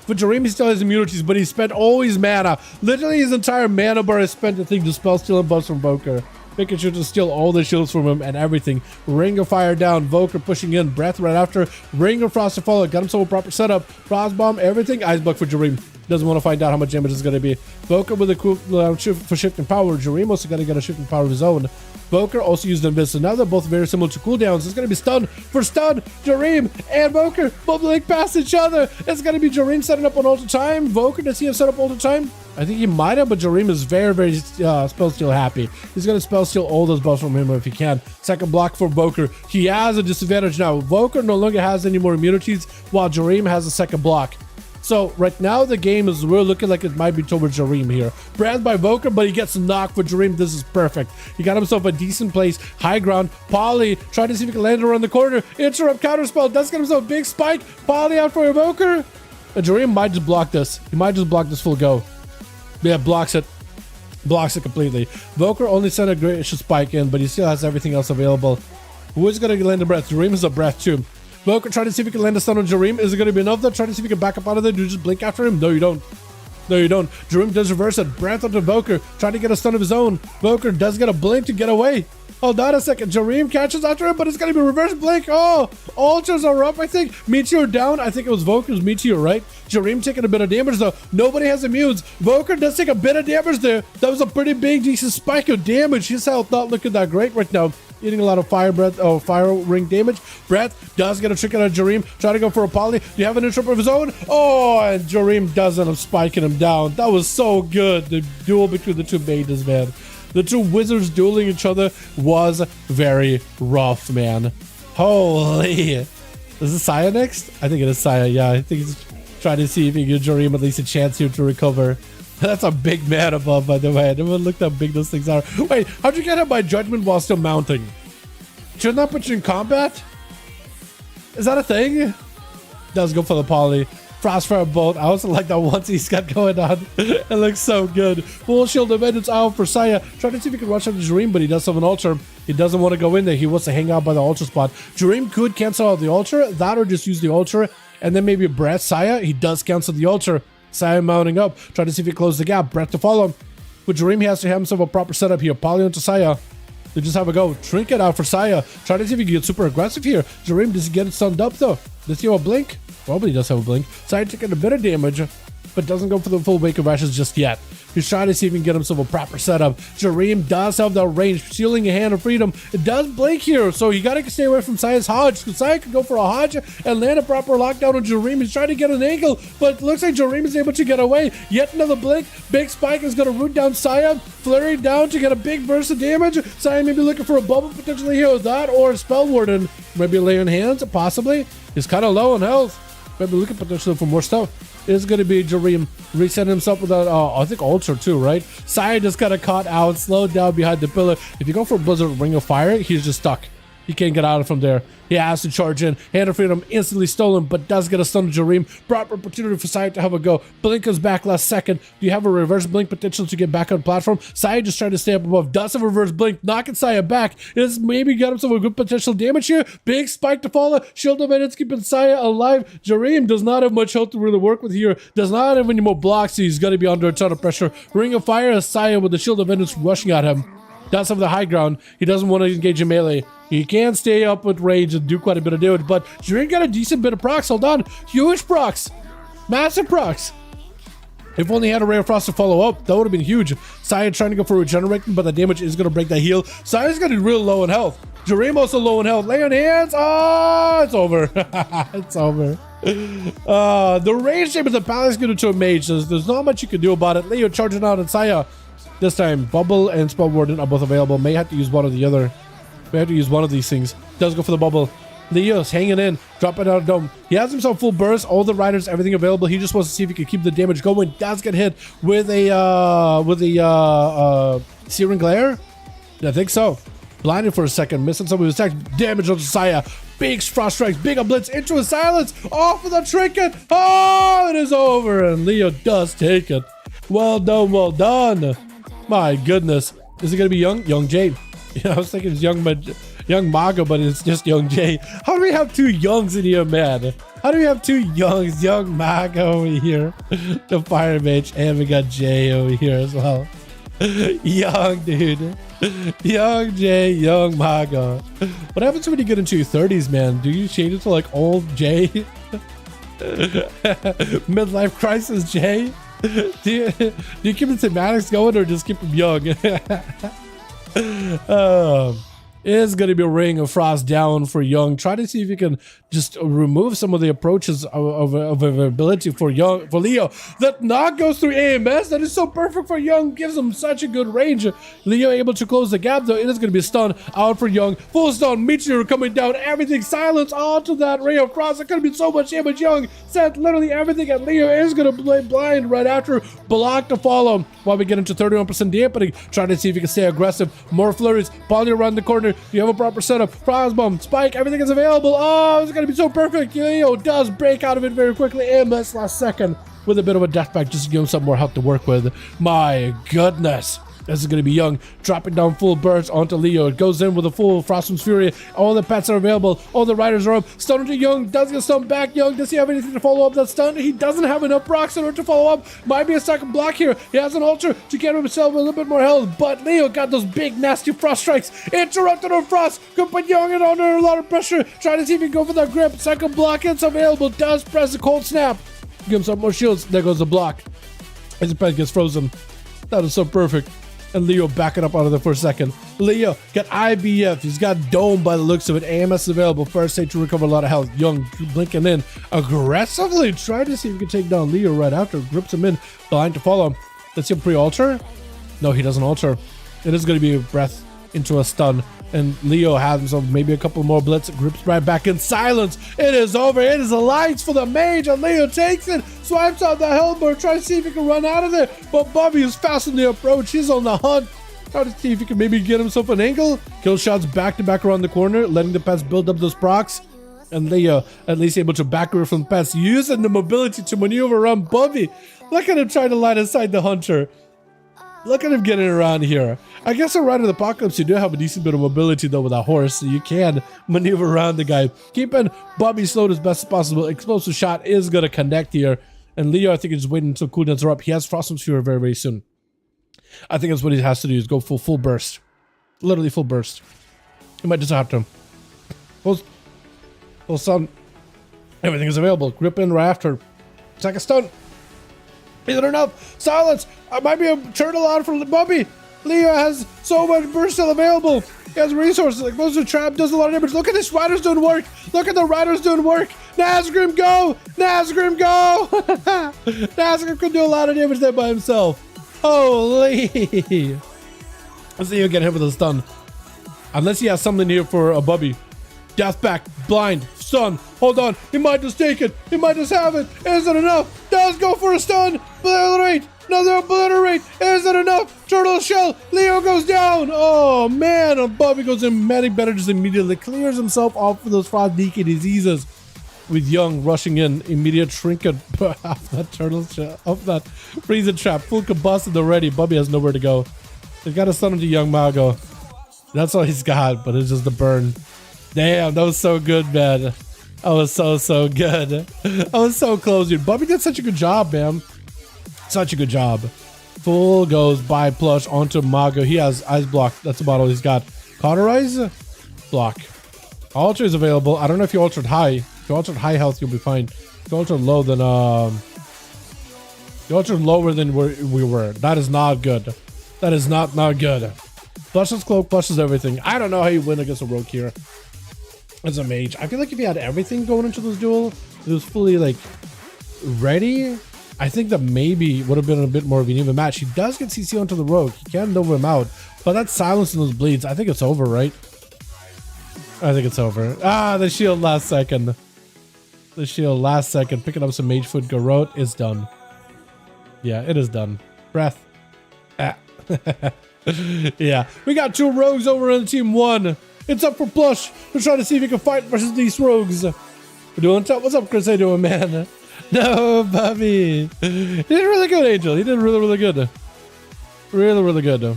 For Jareem, he still has immunities, but he spent all his mana. Literally, his entire mana bar is spent, I think, to spell steal and buffs from Voker. Making sure to steal all the shields from him and everything. Ring of Fire down. Voker pushing in. Breath right after. Ring of Frost to follow. Got himself a proper setup. Frost Bomb, everything. Ice Block for Jareem. Doesn't want to find out how much damage it's going to be. Voker with a cool shift for shifting power. Jareem also got to get a shifting power of his own. Voker also used Invis. So now they're both very similar to cooldowns. It's going to be stun for stun. Jareem and Voker both link past each other. It's going to be Jareem setting up on ultra time. Voker, does he have set up ultra time? I think he might have, but Jareem is very, very spell steal happy. He's going to spell steal all those buffs from him if he can. Second block for Voker. He has a disadvantage now. Voker no longer has any more immunities, while Jareem has a second block. So right now the game is we're looking like it might be towards Jareem here. Brand by Voker, but he gets knocked for Jareem. This is perfect. He got himself a decent place, high ground. Polly trying to see if he can land around the corner. Interrupt counterspell. Does get himself a big spike. Polly out for Voker. And Jareem might just block this. He might just block this full go. Yeah, blocks it. Blocks it completely. Voker only sent a gracious spike in, but he still has everything else available. Who is going to land a breath? Jareem is a breath too. Voker trying to see if he can land a stun on Jareem. Is it going to be enough though? Trying to see if he can back up out of there. Do you just blink after him? No, you don't. No, you don't. Jareem does reverse it. Breath onto Voker. Trying to get a stun of his own. Voker does get a blink to get away. Hold on a second. Jareem catches after him, but it's going to be reverse blink. Oh, ultras are up, I think. Meteor down. I think it was Voker's Meteor, right? Jareem taking a bit of damage, though. Nobody has immunes. Voker does take a bit of damage there. That was a pretty big, decent spike of damage. His health not looking that great right now. Eating a lot of fire breath, fire ring damage. Breath does get a trick out of Jareem. Trying to go for a poly. Do you have an interrupt of his own? Oh, and Jareem does end up spiking him down. That was so good. The duel between the two maidens, man. The two wizards dueling each other was very rough, man. Holy. Is it Saya next? I think it is Saya, yeah. I think he's trying to see if he can give Jareem at least a chance here to recover. That's a big man above, by the way. I never looked how big those things are. Wait, how'd you get hit by Judgment while still mounting? Shouldn't that put you in combat? Is that a thing? Does go for the poly. Frostfire Bolt. I also like that once he's got going on. It looks so good. Full shield of it's out for Saya. Trying to see if he can rush up to Dream, but he does have an ultra. He doesn't want to go in there. He wants to hang out by the ultra spot. Dream could cancel out the ultra. That or just use the ultra. And then maybe Breath Saya. He does cancel the ultra. Saya mounting up. Trying to see if he closes the gap. Breath to follow. With Dream, he has to have himself a proper setup here. Poly onto Saya. They just have a go. Trinket out for Saya. Trying to see if he can get super aggressive here. Dream doesn't get it stunned up though. Does he have a blink? Probably does have a blink. Saya taking a bit of damage, but doesn't go for the full wake of ashes just yet. He's trying to see if he can get himself a proper setup. Jareem does have the range, shielding a hand of freedom. It does blink here, so you gotta stay away from Saya's Hodge, because Saya could go for a Hodge and land a proper lockdown on Jareem. He's trying to get an angle, but it looks like Jareem is able to get away. Yet another blink. Big Spike is gonna root down Saya. Flurry down to get a big burst of damage. Saya may be looking for a bubble potentially here with that, or a Spell Warden. Maybe laying hands, possibly. He's kind of low on health. Maybe looking potentially for more stuff. It's going to be Jareem resetting himself with that, I think Ultra too, right? Saya just got caught out, slowed down behind the pillar. If you go for Blizzard Ring of Fire, he's just stuck. He can't get out from there. He has to charge in. Hand of Freedom instantly stolen, but does get a stun to Jareem. Proper opportunity for Saya to have a go. Blink comes back last second. Do you have a reverse blink potential to get back on platform? Saya just trying to stay up above. Does have a reverse blink, knocking Saya back. It's maybe got himself a good potential damage here. Big Spike to follow. Shield of Minutes keeping Saya alive. Jareem does not have much health to really work with here. Does not have any more blocks. So he's going to be under a ton of pressure. Ring of Fire as Saya with the Shield of Minutes rushing at him. Does have the high ground. He doesn't want to engage in melee. He can stay up with range and do quite a bit of damage, but Jareem got a decent bit of procs. Hold on. Huge procs. Massive procs. If only he had a Ray of Frost to follow up, that would have been huge. Saya trying to go for regenerating, but the damage is going to break that heal. Saya's going to be real low in health. Jareem also low in health. Lay on hands. Oh, it's over. It's over. The range shape is a balance good to a mage. So there's not much you can do about it. Leo charging out on Saya. This time, Bubble and Spell Warden are both available. May have to use one or the other. May have to use one of these things. Does go for the Bubble. Leo's hanging in, dropping out of dome. He has himself full burst, all the riders, everything available. He just wants to see if he can keep the damage going. Does get hit with a Searing Glare. I think so. Blinded for a second, missing some of his attacks. Damage on Saya. Big frost strikes, big blitz into a silence. Off with a trinket. Oh, it is over, and Leo does take it. Well done, well done. My goodness. Is it going to be Young Jay? Yeah, I was thinking it's Young Mago, but it's just Young Jay. How do we have two Youngs in here, man? How do we have two Youngs? Young Mago over here, the Fire Mage, and we got Jay over here as well. Young dude. Young Jay, Young Mago. What happens when you get into your 30s, man? Do you change it to like old Jay? Midlife crisis Jay? Do you keep the thematics going or just keep them young? Is going to be a Ring of Frost down for Young. Try to see if you can just remove some of the approaches of availability for Leo. That knock goes through AMS. That is so perfect for Young. Gives him such a good range. Leo able to close the gap though. It is going to be a stun out for Young. Full stun. Meteor coming down. Everything silence onto that Ray of Frost. It could have been so much damage. Young sent literally everything, and Leo is going to play blind right after. Block to follow while we get into 31% dampening. Trying to see if he can stay aggressive. More flurries. Poly around the corner. You have a proper setup. Frostbomb, Spike, everything is available. Oh, it's going to be so perfect. Leo does break out of it very quickly. MS last second with a bit of a death pack just to give him some more help to work with. My goodness. This is going to be Young, dropping down full burst onto Leo. It goes in with a full Frostbomb's Fury. All the pets are available. All the riders are up. Stun to Young. Does get stunned back. Young, does he have anything to follow up that stun? He doesn't have enough procs in order to follow up. Might be a second block here. He has an ultra to get himself a little bit more health. But Leo got those big, nasty frost strikes. Interrupted on Frost. Could put Young in under a lot of pressure. Trying to see if he can go for that grip. Second block, it's available. Does press the cold snap. Give him some more shields. There goes the block. His pet gets frozen. That is so perfect. And Leo backing up out of there for a second. Leo got IBF. He's got Dome by the looks of it. AMS available. First aid to recover a lot of health. Young blinking in aggressively. Trying to see if he can take down Leo right after. Grips him in. Blind to follow. Let's see him pre-alter. No, he doesn't alter. It is going to be a breath into a stun. And Leo has himself maybe a couple more blitz. Grips right back in silence. It is over. It is alliance for the mage. And Leo takes it. Swipes out the Hellbird. Trying to see if he can run out of there. But Bobby is fast in the approach. He's on the hunt. Trying to see if he can maybe get himself an angle. Kill shots back to back around the corner. Letting the pets build up those procs. And Leo at least able to back away from the past, using the mobility to maneuver around Bubby. Look at him trying to line aside the hunter. Look at him getting around here. I guess around in the apocalypse, you do have a decent bit of mobility though with that horse, so you can maneuver around the guy. Keeping Bobby slowed as best as possible. Explosive shot is going to connect here. And Leo, I think, is waiting until cooldowns are up. He has Frostman's Fury very, very soon. I think that's what he has to do, is go full burst. Literally full burst. He might just have to. Full stun. Everything is available. Grip in right after. Second stun. Is it enough? Silence! I might be a turtle out for Bubby. Leo has so much burst still available. He has resources. Like goes to trap, does a lot of damage. Look at this riders doing work. Look at the riders doing work. Nazgrim go! Nazgrim go! Nazgrim can do a lot of damage there by himself. Holy! Let's see you get hit with a stun. Unless he has something here for a Bubby. Death back, blind, stun. Hold on, he might just take it. He might just have it. Is it enough? Does go for a stun. Obliterate. Another obliterate. Is it enough? Turtle shell. Leo goes down. Oh man, Bubby goes in. Medic better just immediately clears himself off for those frost decay diseases. With Young rushing in, immediate trinket off that turtle shell, off that freezer trap, full combusted already. Bubby has nowhere to go. They've got to stun him to Young Mago. That's all he's got, but it's just the burn. Damn, that was so good, man. That was so good. I was so close, dude. Bubby did such a good job, man. Such a good job. Full goes by plush onto Mago. He has ice block. That's about all he's got. Cauterize? Block. Alter is available. I don't know if you altered high. If you altered high health, you'll be fine. If you altered low, then you altered lower than we were. That is not good. That is not good. Plushes cloak, plushes everything. I don't know how you win against a rogue here. As a mage, I feel like if you had everything going into this duel, it was fully like ready, I think that maybe would have been a bit more of an even match. He does get CC onto the rogue. He can number him out, but that's silencing those bleeds. I think it's over, right? I think it's over. Ah, the shield last second. The shield last second. Picking up some mage food. Garrote is done. Yeah, it is done. Breath. Ah. Yeah, we got two rogues over on team one. It's up for plush. We're trying to see if we can fight versus these rogues. We're doing top. What's up, Chris? How you doing, man? No, Bobby. He did really good, Angel. He did really good. Really good.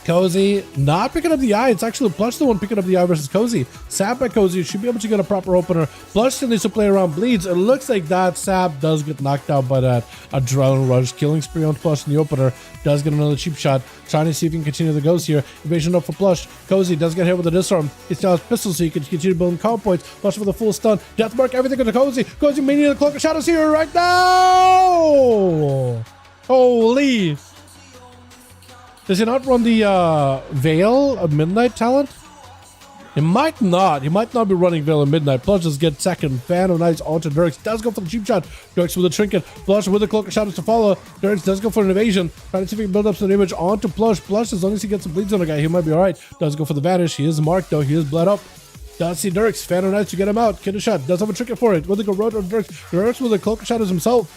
Cozy, not picking up the eye. It's actually Plush the one picking up the eye versus Cozy. Sap by Cozy should be able to get a proper opener. Plush still needs to play around bleeds. It looks like that Sap does get knocked out by that Adrenaline Rush. Killing spree on Plush in the opener. Does get another cheap shot. Trying to see if he can continue the ghost here. Evasion up for Plush. Cozy does get hit with a disarm. He still has pistols, so he can continue building combo points. Plush with a full stun. Death mark, everything to Cozy. Cozy may need a cloak of shadows here right now. Holy. Does he not run the Veil of Midnight talent? He might not. He might not be running Veil of Midnight. Plush does get second. Fan of Knights onto Dirks. Does go for the cheap shot. Dirks with a trinket. Plush with the cloak of shadows to follow. Dirks does go for an evasion. Trying to see if he can build up some damage onto Plush. Plush, as long as he gets some bleeds on the guy, he might be alright. Does go for the vanish. He is marked though. He is bled up. Does see Dirks. Fan of Knights to get him out. Get a shot. Does have a trinket for it. With the Garrote on Dirks. Dirks with the cloak of shadows himself.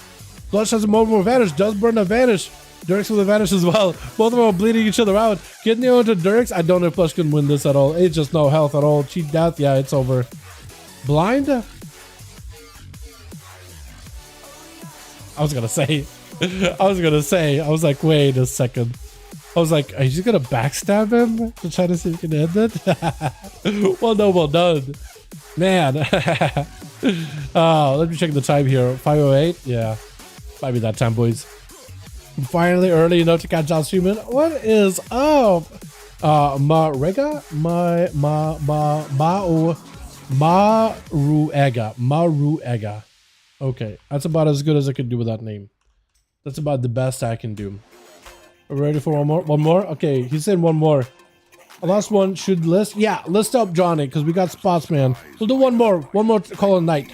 Plush has a more vanish. Does burn the vanish. Dirks with a vanish as well. Both of them are bleeding each other out. Getting the onto Dirks. I don't know if Plush can win this at all. It's just no health at all. Cheat death. Yeah, it's over. Blind? I was gonna say. I was like, wait a second. I was like, are you gonna backstab him to try to see if you can end it? Well, no, well done. Man. Let me check the time here. 5:08. Yeah. Might be that time, boys. Finally early enough to catch out streaming. What is up? Maruega? Maruega. Okay, that's about as good as I could do with that name. That's about the best I can do. Are we ready for one more? One more? Okay, he said one more. The last one should list. Yeah, list up Johnny, because we got spots, man. We'll do one more. One more call a night.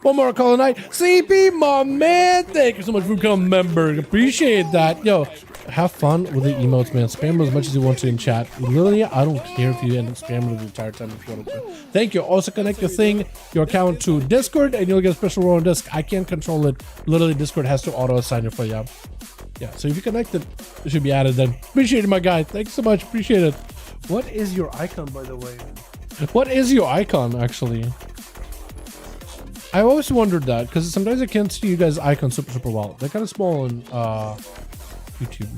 One more call a night. CP, my man. Thank you so much for becoming a member. Appreciate that. Yo, have fun with the emotes, man. Spam as much as you want to in chat. Literally, I don't care if you end up spamming the entire time if you want to. Thank you. Also connect your account to Discord, and you'll get a special role on disc. I can't control it. Literally, Discord has to auto assign it for you. Yeah, so if you connect it, it should be added then. Appreciate it, my guy. Thanks so much. Appreciate it. What is your icon, by the way? What is your icon, actually? I always wondered that because sometimes I can't see you guys' icons super well. They're kind of small on YouTube.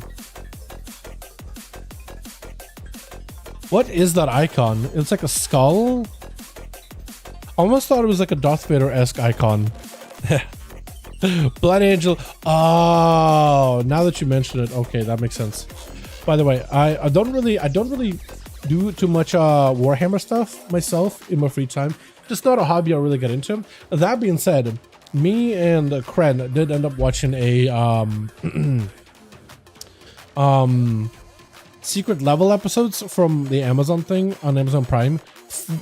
What is that icon? It's like a skull. Almost thought it was like a Darth Vader-esque icon. Blood Angel. Oh, now that you mention it, okay, that makes sense. By the way, I don't really do too much Warhammer stuff myself in my free time. Just not a hobby I really get into. That being said, me and Kren did end up watching a secret level episodes from the Amazon thing on Amazon Prime.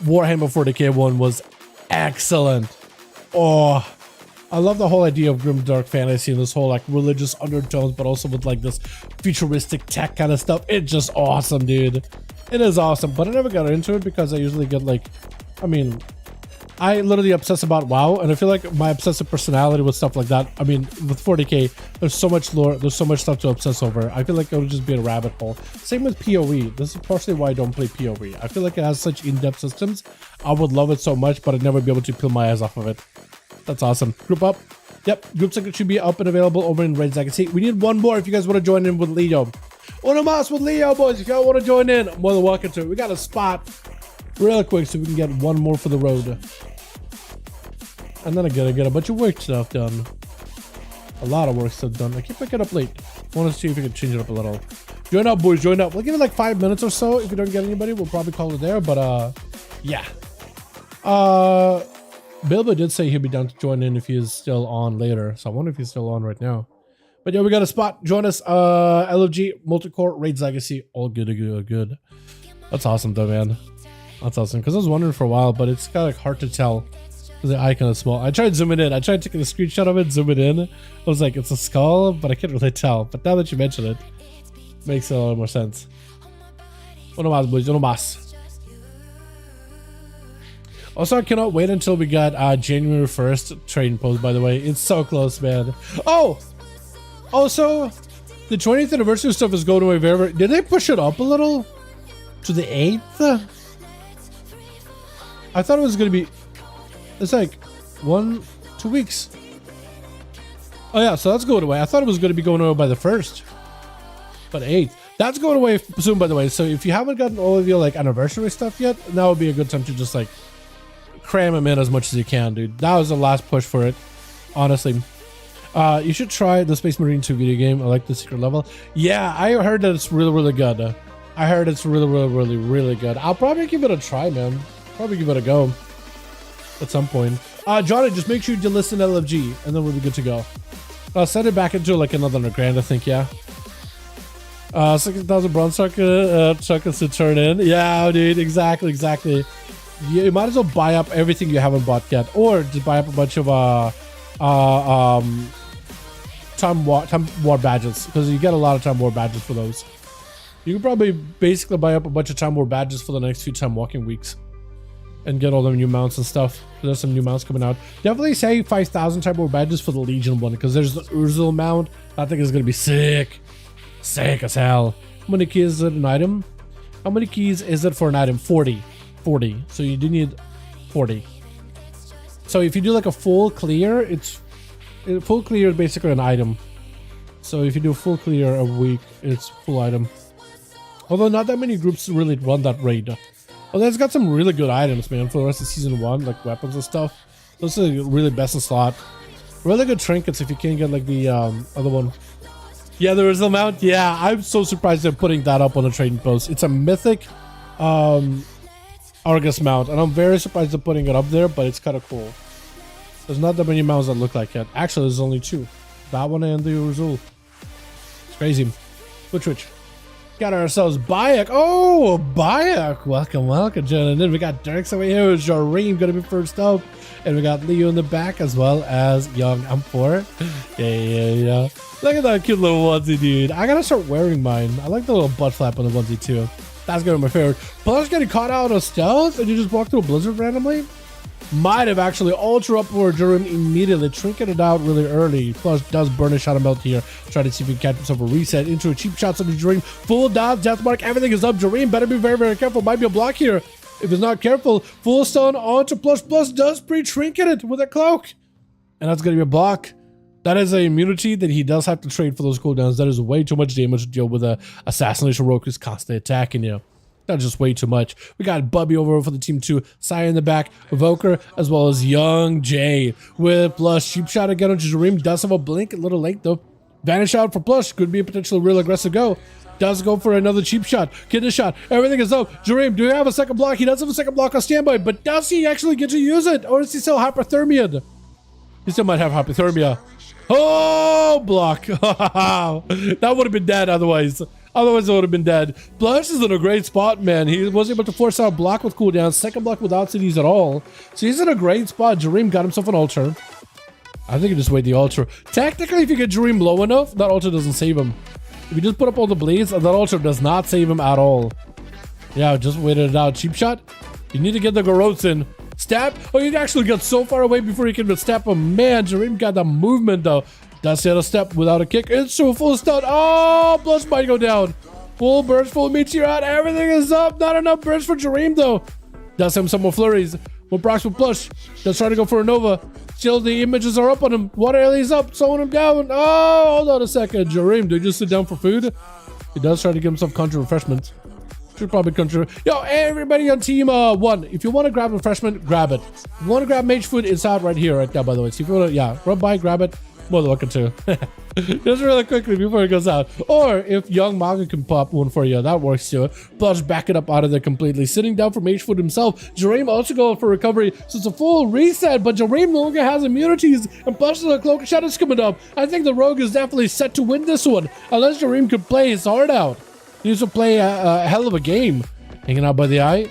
Warhammer 40k one was excellent. Oh, I love the whole idea of grim dark fantasy and this whole like religious undertones, but also with like this futuristic tech kind of stuff. It's just awesome, dude. It is awesome, but I never got into it because I usually get like, I mean, I literally obsess about WoW, and I feel like my obsessive personality with stuff like that. I mean, with 40k, there's so much lore, there's so much stuff to obsess over. I feel like it would just be a rabbit hole. Same with PoE. This is partially why I don't play PoE. I feel like it has such in-depth systems. I would love it so much, but I'd never be able to peel my eyes off of it. That's awesome. Group up. Yep, group secret should be up and available over in Raids. I can see. We need one more if you guys want to join in with Leo. ONYXIA with Leo, boys. If y'all want to join in, more than welcome to. We got a spot real quick so we can get one more for the road. And then I gotta get a bunch of work stuff done. A lot of work stuff done. I keep picking up late. I want to see if we can change it up a little. Join up, boys. Join up. We'll give it like 5 minutes or so. If we don't get anybody, we'll probably call it there. But yeah. Bilbo did say he'd be down to join in if he is still on later. So I wonder if he's still on right now. But yeah, we got a spot. Join us. LFG, Multicore, Raids Legacy. All good. That's awesome though, man. That's awesome. Because I was wondering for a while, but it's kind of like hard to tell. The icon is small. I tried zooming in. I tried taking a screenshot of it, zoom it in. I was like, it's a skull, but I can't really tell. But now that you mention it, makes a lot more sense. Uno más, boys. Uno más. Also, I cannot wait until we got January 1st trading post, by the way. It's so close, man. Oh! Also, the 20th anniversary stuff is going away very... Did they push it up a little? To the 8th? I thought it was going to be... It's like 2 weeks. Oh yeah, so that's going away. I thought it was going to be going away by the 1st. But 8th. That's going away soon, by the way. So if you haven't gotten all of your like anniversary stuff yet, now would be a good time to just like cram them in as much as you can, dude. That was the last push for it. Honestly. You should try the Space Marine 2 video game. I like the secret level. Yeah, I heard that it's really good. I heard it's really good. I'll probably give it a try, man. Probably give it a go. At some point. Johnny, just make sure you listen to LFG and then we'll be good to go. I'll set it back into like another grand, I think, yeah. 6,000 bronze chuckles to turn in. Yeah, dude, exactly. You might as well buy up everything you haven't bought yet, or just buy up a bunch of time war badges, because you get a lot of time war badges for those. You can probably basically buy up a bunch of time war badges for the next few time walking weeks. And get all the new mounts and stuff. There's some new mounts coming out. Definitely say 5,000 type of badges for the Legion one, because there's the Urzul mount. I think it's gonna be sick. Sick as hell. How many keys is it an item? How many keys is it for an item? 40. So you do need 40. So if you do like a full clear, full clear is basically an item. So if you do a full clear a week, it's full item. Although not that many groups really run that raid. Well, it's got some really good items, man, for the rest of season 1, like weapons and stuff. Those are really best in slot. Really good trinkets if you can't get like the other one. Yeah, there is the mount. Yeah, I'm so surprised they're putting that up on the trading post. It's a mythic Argus mount, and I'm very surprised they're putting it up there, but it's kind of cool. There's not that many mounts that look like it. Actually, there's only 2. That one and the Urzul. It's crazy. Which? Got ourselves Bayek. Oh, Bayek. Welcome, John. And then we got Dirks over here with Jareem gonna be first up. And we got Leo in the back as well as Young M4. Yeah. Look at that cute little onesie, dude. I gotta start wearing mine. I like the little butt flap on the onesie too. That's gonna be my favorite. Plus getting caught out of stealth and you just walk through a blizzard randomly. Might have actually ultra up for Jareem immediately, trinketed out really early. Plus does burn a shot of melt here. Try to see if he can catch himself a reset into a cheap shot of Jareem. Full dodge, death mark, everything is up. Jareem better be very careful. Might be a block here. If he's not careful, full stun onto Plush. Plush does pre-trinket it with a cloak. And that's going to be a block. That is an immunity that he does have to trade for those cooldowns. That is way too much damage to deal with a Assassination Rogue who's constantly attacking you. That's just way too much. We got Bubby over for the team 2, Sai in the back, Evoker, as well as Young Jay with Plush. Cheap shot again on Jareem. Does have a blink, a little late though. Vanish out for Plush. Could be a potential real aggressive go. Does go for another cheap shot. Get a shot. Everything is up. Jareem, do you have a second block? He does have a second block on standby, but does he actually get to use it? Or is he still hypothermia? He still might have hypothermia. Oh, block. That would have been dead otherwise. Otherwise, it would have been dead. Plush is in a great spot, man. He was able to force out a block with cooldown, second block without CDs at all. So he's in a great spot. Jareem got himself an ultra. I think you just wait the ultra. Technically, if you get Jareem low enough, that ultra doesn't save him. If you just put up all the blades, that ultra does not save him at all. Yeah, just waited it out. Cheap shot. You need to get the Garrotes in. Stab. Oh, you actually got so far away before you can even step him. Man, Jareem got the movement though. Does hit a step without a kick. It's so full stun. Oh, Plush might go down. Full burst, full meteor out. Everything is up. Not enough burst for Jareem though. Does him some more flurries. More procs with Plush. Does try to go for a Nova. Still, the images are up on him. Water Alley's up, slowing him down. Oh, hold on a second. Jareem, do you just sit down for food? He does try to give himself country refreshment. Should probably country. Yo, everybody on team 1, if you want to grab refreshment, grab it. If you want to grab mage food, it's out right here, right now, by the way. So if you want to, yeah, run by, grab it. More than welcome to. Just really quickly before it goes out. Or if Young Maga can pop one for you, that works too. Plush back it up out of there completely. Sitting down for mage food himself. Jareem also going for recovery. So it's a full reset, but Jareem no longer has immunities. And Plush the Cloak of Shadows coming up. I think the Rogue is definitely set to win this one. Unless Jareem could play his heart out. He needs to play a hell of a game. Hanging out by the eye.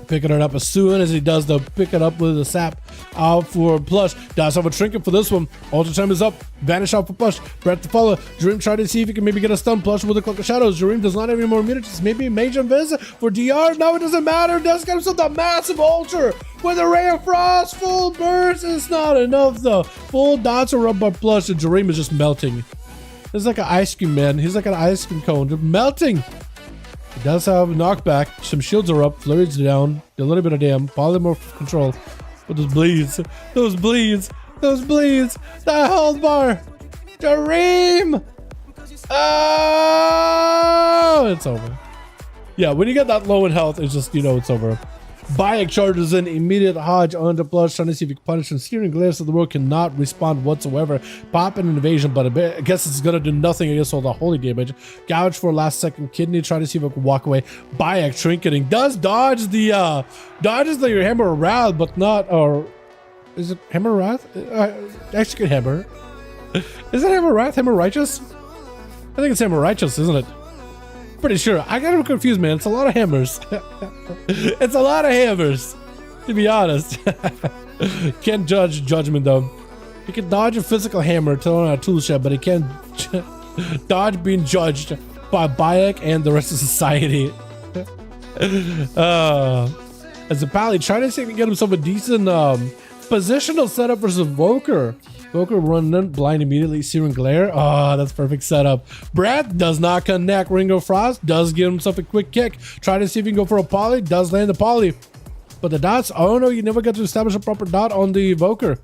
Picking it up as soon as he does, though. Pick it up with the sap out for Plush. Does have a trinket for this one. Ultra time is up. Vanish out for Plush. Brett to follow. Jareem trying to see if he can maybe get a stun. Plush with the Cloak of Shadows. Jareem does not have any more immunities. Maybe a Mage Invis for DR. No, it doesn't matter. Does get himself the massive ultra with a Ray of Frost. Full burst. It's not enough, though. Full dots are up by Plush, and Jareem is just melting. It's like an ice cream, man. He's like an ice cream cone. Just melting. He does have a knockback. Some shields are up. Flurries down. A little bit of damn. Polymorph control. But those bleeds. Those bleeds. Those bleeds. The health bar. Jareem. Oh, it's over. Yeah, when you get that low in health, it's just, you know, it's over. Bayek charges in, immediate Hodge onto Plush, trying to see if he can punish him. Searing Glaives of the World cannot respond whatsoever. Pop an invasion, but I guess it's gonna do nothing against all the holy damage. Gouge for last second kidney, trying to see if it can walk away. Bayek trinketing, does dodge the Hammer Wrath, but not, or is it Hammer Wrath? Execute Hammer. Is it Hammer Wrath? Hammer Righteous? I think it's Hammer Righteous, isn't it? Pretty sure. I got him confused, man. It's a lot of hammers. It's a lot of hammers, to be honest. Can't judge judgment though. He can dodge a physical hammer thrown on a tool shed, but he can't dodge being judged by Bayek and the rest of society. As a pally trying to see if he can get himself a decent positional setup versus Voker. Voker running in blind immediately, Searing Glare. Oh, that's perfect setup. Brett does not connect. Ring of Frost does give himself a quick kick. Try to see if he can go for a poly. Does land the poly. But the dots, oh no, you never get to establish a proper dot on the Voker.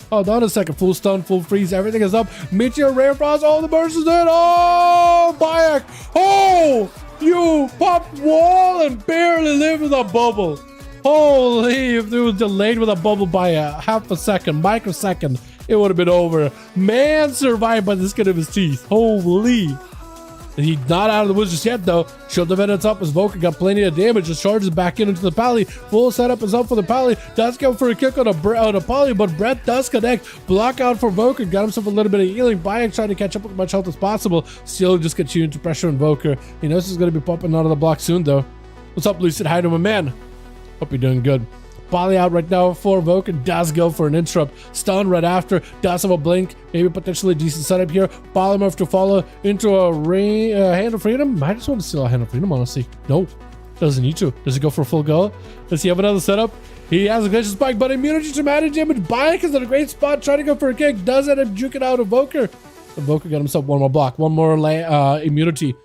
Hold on a second. Full stun, full freeze. Everything is up. Meteor, Ray of Frost. All the bursts is in. Oh, Bayek. Oh, you popped wall and barely lived with a bubble. Holy, if it was delayed with a bubble by a half a second, microsecond, it would have been over. Man survived by the skin of his teeth. Holy. And he's not out of the woods just yet, though. Shield of Edits up as Voker got plenty of damage. Just charges back into the Pally. Full setup is up for the Pally. Does go for a kick on a Pally, but Brett does connect. Block out for Voker. Got himself a little bit of healing. Bayek trying to catch up with as much health as possible. Still just continuing to pressure on Voker. He knows he's going to be popping out of the block soon, though. What's up, Lucid? Hi to my man. Hope you're doing good. Poly out right now for Voker. Does go for an interrupt. Stun right after. Does have a blink. Maybe potentially a decent setup here. Polymorph to follow into a Hand of Freedom. I just want to steal a Hand of Freedom, honestly. No. Doesn't need to. Does he go for a full go? Does he have another setup? He has a Glacial Spike, but immunity to magic damage. Bayek is in a great spot. Trying to go for a kick. Does end up juking out of Voker. And Voker got himself one more block. One more immunity.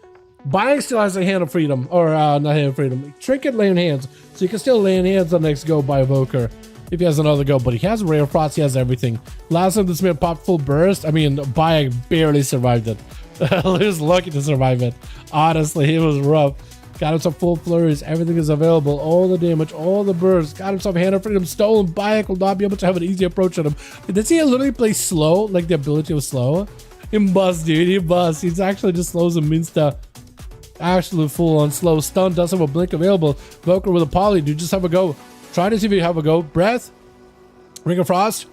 Buying still has a hand of freedom, or not hand of freedom. Trinket lay in hands, so you can still lay in hands on the next go by Evoker if he has another go. But he has Rare Frost, he has everything. Last time this man popped full burst, I mean, Bayek barely survived it. He was lucky to survive it. Honestly, it was rough. Got him some full flurries. Everything is available. All the damage, all the bursts. Got himself hand of freedom stolen. Bayek will not be able to have an easy approach on him. Does he literally play slow? Like the ability of slow? He must, dude. He must. He's actually just slows him insta. Actually full on slow. Stun does have a blink available. Evoker with a poly. Dude, just have a go. Try to see if you have a go. Breath. Ring of Frost.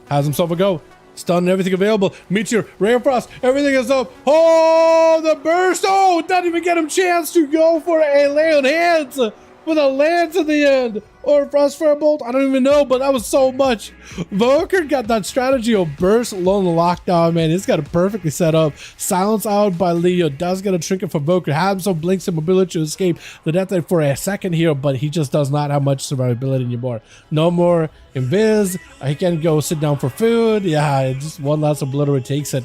Has himself a go. Stun and everything available. Meteor, Ray of Frost, everything is up. Oh, the burst. Oh, didn't even get him chance to go for a lay on hands with a lance at the end. Or Frostfire Bolt, I don't even know, but that was so much. Evoker got that strategy of burst, lone lockdown, man. He's got it perfectly set up. Silence out by Leo. Does get a trinket for Evoker. Has himself blinks and mobility to escape the death rate for a second here, but he just does not have much survivability anymore. No more invis. He can go sit down for food. Yeah, just one last obliterate takes it.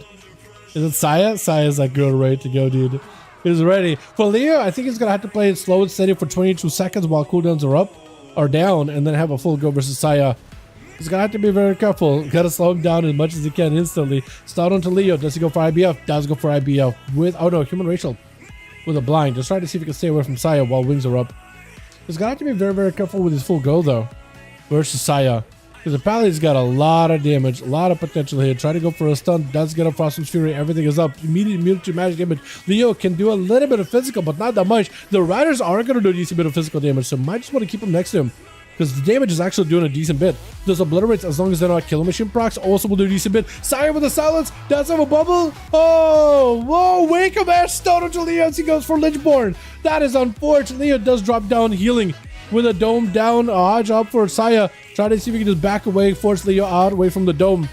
Is it Saya? Saya's that good ready to go, dude. He's ready. For Leo, I think he's going to have to play it slow and steady for 22 seconds while cooldowns are up. Or down, and then have a full go versus Saya. He's gonna have to be very careful. Gotta slow him down as much as he can instantly. Start onto Leo. Does he go for IBF? Does go for IBF with, oh no, human racial with a blind. Just try to see if he can stay away from Saya while wings are up. He's gonna have to be very, very careful with his full go though versus Saya. Because apparently he's got a lot of damage, a lot of potential here. Try to go for a stun, does get a Frost's Fury, everything is up. Immediate immunity to magic damage. Leo can do a little bit of physical, but not that much. The riders are going to do a decent bit of physical damage, so might just want to keep him next to him. Because the damage is actually doing a decent bit. Those obliterates, as long as they're not killing machine procs, also will do a decent bit. Saya with a silence, does have a bubble. Oh, whoa, wake up, Ash, stone to Leo as he goes for Lichborn. That is unfortunate. Leo does drop down healing with a dome down. Hodge up for Saya. Try to see if he can just back away, force Leo out, away from the dome.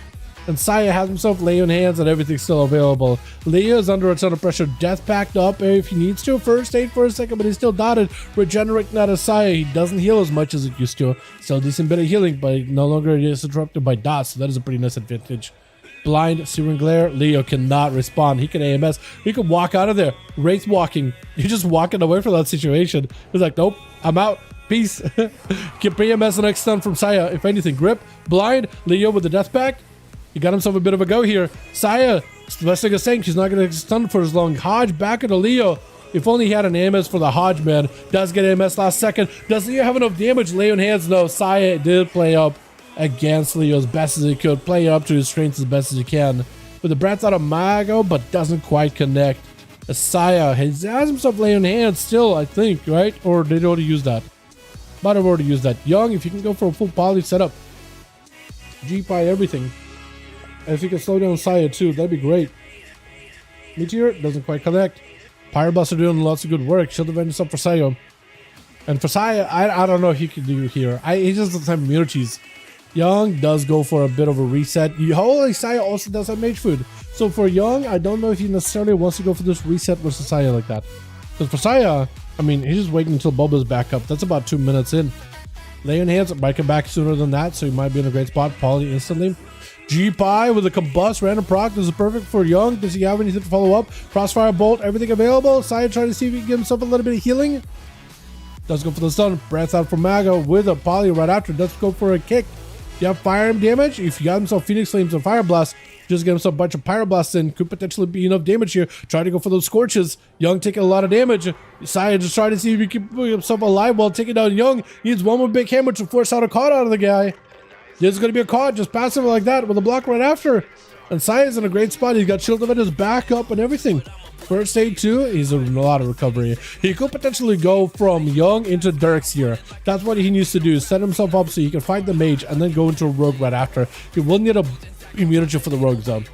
And Saya has himself Leo in hands and everything's still available. Leo is under a ton of pressure. Death packed up if he needs to. First aid for a second, but he's still dotted. Regenerating out of Saya. He doesn't heal as much as it used to. Still a decent bit of healing, but no longer is interrupted by dots. So that is a pretty nice advantage. Blind, Searing Glare. Leo cannot respond. He can AMS. He can walk out of there. Wraith walking. You're just walking away from that situation. He's like, nope, I'm out. Peace. Get PMS the next stun from Saya. If anything, grip, blind, Leo with the death pack. He got himself a bit of a go here. Saya, best thing is saying she's not going to stun for as long. Hodge back into Leo. If only he had an AMS for the Hodge, man. Does get AMS last second. Does Leo have enough damage? Leo in hands, no. Saya did play up against Leo as best as he could. Play up to his strengths as best as he can. With the breath out of Mago, but doesn't quite connect. Saya has himself Leo in hands still, I think, right? Or did he already use that? Might have already used that. Young, if you can go for a full poly setup. G-Pie, everything. And if you can slow down Saya too, that'd be great. Meteor doesn't quite connect. Pyrobuster doing lots of good work. Shield Avenge up for Saya. And for Saya, I don't know if he can do here. He just doesn't have immunities. Young does go for a bit of a reset. Holy Saya also does have mage food. So for Young, I don't know if he necessarily wants to go for this reset versus Saya like that. Because for Saya, I mean, he's just waiting until Bubba's back up. That's about 2 minutes in. Lay in hands, might come back sooner than that, so he might be in a great spot. Poly instantly. G-Pie with a combust, random proc. This is perfect for Young. Does he have anything to follow up? Crossfire Bolt, everything available. Saya trying to see if he can give himself a little bit of healing. Does go for the stun. Breath out from Mago with a Poly right after. Does go for a kick. You have Fire damage. If you got himself Phoenix Flames and Fire Blast, just get himself a bunch of Pyroblasts in. Could potentially be enough damage here. Try to go for those Scorches. Young taking a lot of damage. Saya just trying to see if he can put himself alive while taking down Young. Needs one more big hammer to force out a caught out of the guy. There's going to be a caught, just passive like that with a block right after. And Saya's in a great spot. He's got Shield of his back up and everything. First aid too. He's in a lot of recovery. He could potentially go from Young into Dirks here. That's what he needs to do. Set himself up so he can fight the mage and then go into a rogue right after. He will need a immunity for the rogue zone.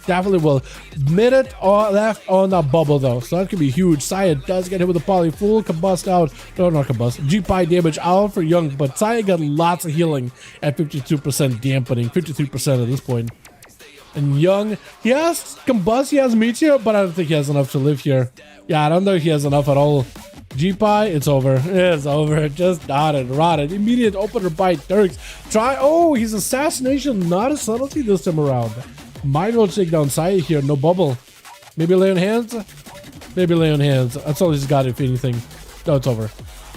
Definitely will. Minute left on that bubble though, so that could be huge. Saya does get hit with a poly. Full combust out. No, not combust. G-Pie damage out for Young, but Saya got lots of healing at 52% dampening. 53% at this point. And Young, he has combust, he has meteor, but I don't think he has enough to live here. Yeah, I don't know if he has enough at all. G-Pie, it's over. It's over. Just dotted, rotted. Immediate opener by Dirks. Try. Oh, he's assassination, not a subtlety this time around. Might well take down Saya here. No bubble. Maybe lay on hands. Maybe lay on hands. That's all he's got, if anything. No, it's over.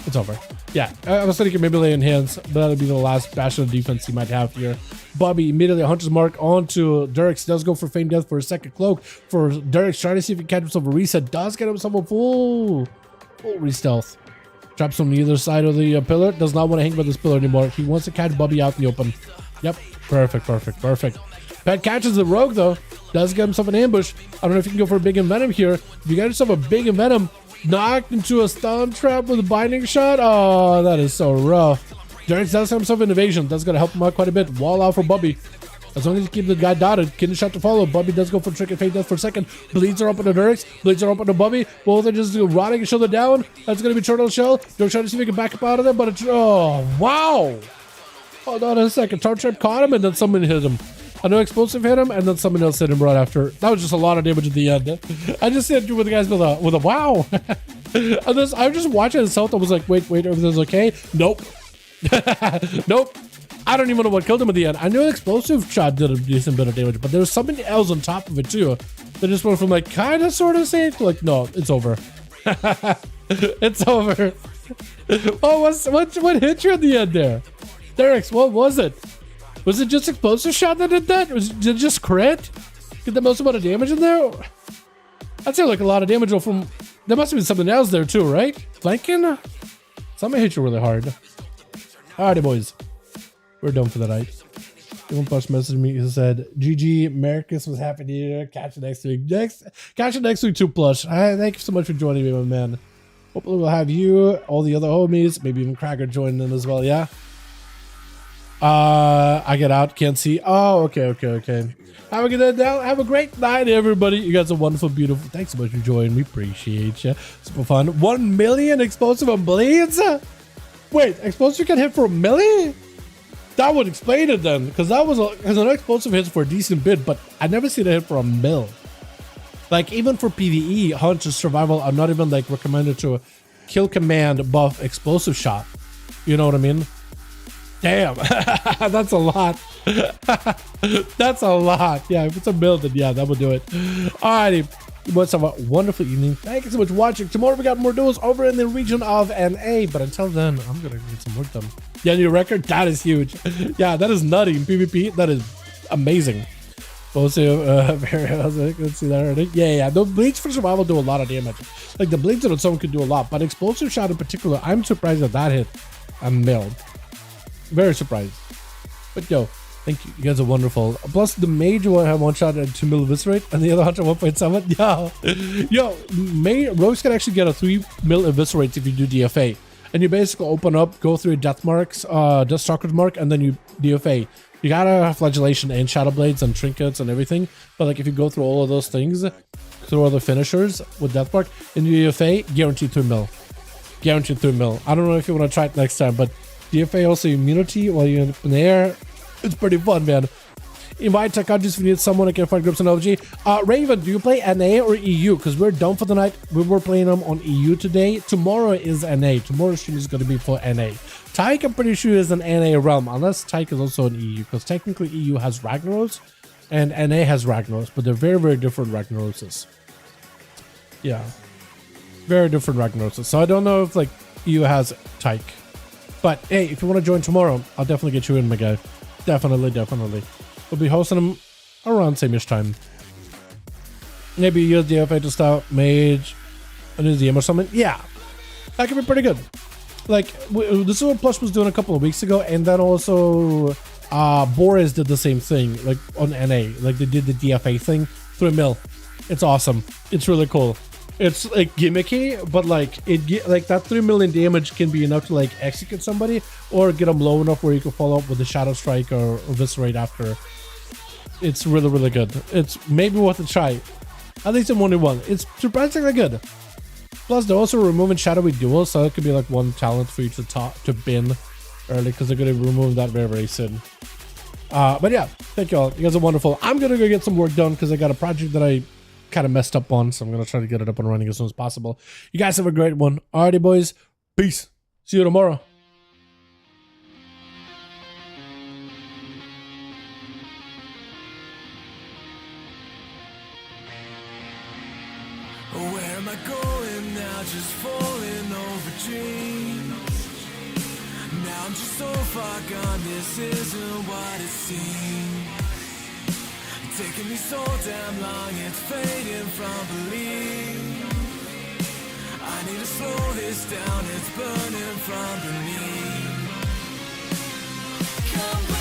It's over. Yeah, I was thinking maybe lay on hands, but that'll be the last bastion of defense he might have here. Bobby immediately hunter's mark onto Derek's. Does go for feign death for a second cloak. For Derek's trying to see if he can catch himself a reset. Does get himself a full re-stealth. Traps on either side of the pillar. Does not want to hang by this pillar anymore. He wants to catch Bobby out in the open. Yep. Perfect, perfect, perfect. Pet catches the rogue though. Does get himself an ambush. I don't know if you can go for a big envenom here. If you get yourself a big envenom, knocked into a stun trap with a binding shot. Oh, that is so rough. Derek does have himself an evasion. That's going to help him out quite a bit. Wall out for Bubby. As long as you keep the guy dotted, kidney shot to follow. Bubby does go for trick and fake death for a second. Bleeds are up on the Derek's. Bleeds are up on the Bubby. Both are just rotting each other down. That's going to be turtle shell. They're trying to see if he can back up out of there, but it's... Oh, wow. Hold on a second. Tar trap caught him, and then someone hit him. I know explosive hit him, and then someone else hit him right after. That was just a lot of damage at the end. I just hit you with the guys with a wow. And this, I'm just watching this out. I was like, wait, everything's okay? Nope. Nope. I don't even know what killed him at the end. I knew an explosive shot did a decent bit of damage, but there was something else on top of it too. They just went from like kind of sort of safe to like, no, it's over. It's over. Oh, what hit you at the end there? Derek's, what was it? Was it just explosive shot that did that? Did it just crit? Get the most amount of damage in there? I'd say like a lot of damage from... There must have been something else there too, right? Flanking? Somebody hit you really hard. Alrighty, boys. We're done for the night. One Plus messaged me. He said, GG, Marcus was happy to hear. Catch you next week. Catch you next week, 2 Plus. Thank you so much for joining me, my man. Hopefully we'll have you, all the other homies, maybe even Cracker join them as well, yeah? I get out, can't see. Oh, okay. Have a good day. Have a great night, everybody. You guys are wonderful, beautiful. Thanks so much for joining. We appreciate you. Super fun. 1 million explosive on bleeds? Wait, explosive can hit for 1 million? That would explain it then, because that was because an explosive hits for a decent bit, but I never seen it hit for 1 mil. Like even for PvE, Hunter's survival are not even like recommended to kill command buff explosive shot. You know what I mean? Damn, that's a lot. That's a lot. Yeah, if it's a mil, then yeah, that would do it. Alrighty. You must have a wonderful evening. Thank you so much for watching. Tomorrow we got more duels over in the region of NA, but until then, I'm gonna get some work done. Yeah, new record? That is huge. Yeah, that is nutty in PvP. That is amazing. Also, let's see that already. Yeah, the bleeds for survival do a lot of damage. Like the bleeds on its own could do a lot, but explosive shot in particular, I'm surprised that hit a mil. Very surprised. But yo, thank you. You guys are wonderful. Plus, the mage will have one shot at 2 mil eviscerate, and the other hunter 1.7. Yo, rogues can actually get a 3 mil eviscerate if you do DFA. And you basically open up, go through death marks, death stalker's mark, and then you DFA. You gotta have flagellation and shadow blades and trinkets and everything. But like if you go through all of those things, through all the finishers with death mark, and you DFA, guaranteed 3 mil. Guaranteed 3 mil. I don't know if you want to try it next time, but DFA also immunity while you're in the air. It's pretty fun, man. Invite tech countries if you need someone that can find groups on LG. Raven, do you play NA or EU? Because we're done for the night. We were playing them on EU today. Tomorrow is NA. Tomorrow's stream is going to be for NA. Tyke, I'm pretty sure, is an NA realm, unless Tyke is also an EU. Because technically EU has Ragnaros and NA has Ragnaros, but they're very, very different Ragnaroses. Yeah. Very different Ragnaroses. So I don't know if like EU has Tyke. But hey, if you want to join tomorrow, I'll definitely get you in, my guy. Definitely. We'll be hosting them around same-ish time. Maybe use DFA to start mage and use DM or something. Yeah, that could be pretty good. Like this is what Plush was doing a couple of weeks ago, and then also Boris did the same thing, like on NA. Like they did the DFA thing, 3 mil. It's awesome. It's really cool. It's like gimmicky, but like like that 3 million damage can be enough to like execute somebody or get them low enough where you can follow up with a shadow strike or eviscerate after. It's really, really good. It's maybe worth a try. At least in 1v1. It's surprisingly good. Plus, they're also removing shadowy duels, so it could be like one talent for you to bin early because they're going to remove that very, very soon. But yeah, thank you all. You guys are wonderful. I'm going to go get some work done because I got a project that I kind of messed up on, so I'm going to try to get it up and running as soon as possible. You guys have a great one. Alrighty, boys. Peace. See you tomorrow.
Where am I going now? Just falling over dreams. Now I'm just so far gone, this isn't what it seems. Taking me so damn long, it's fading from belief. I need to slow this down, it's burning from beneath. Come back.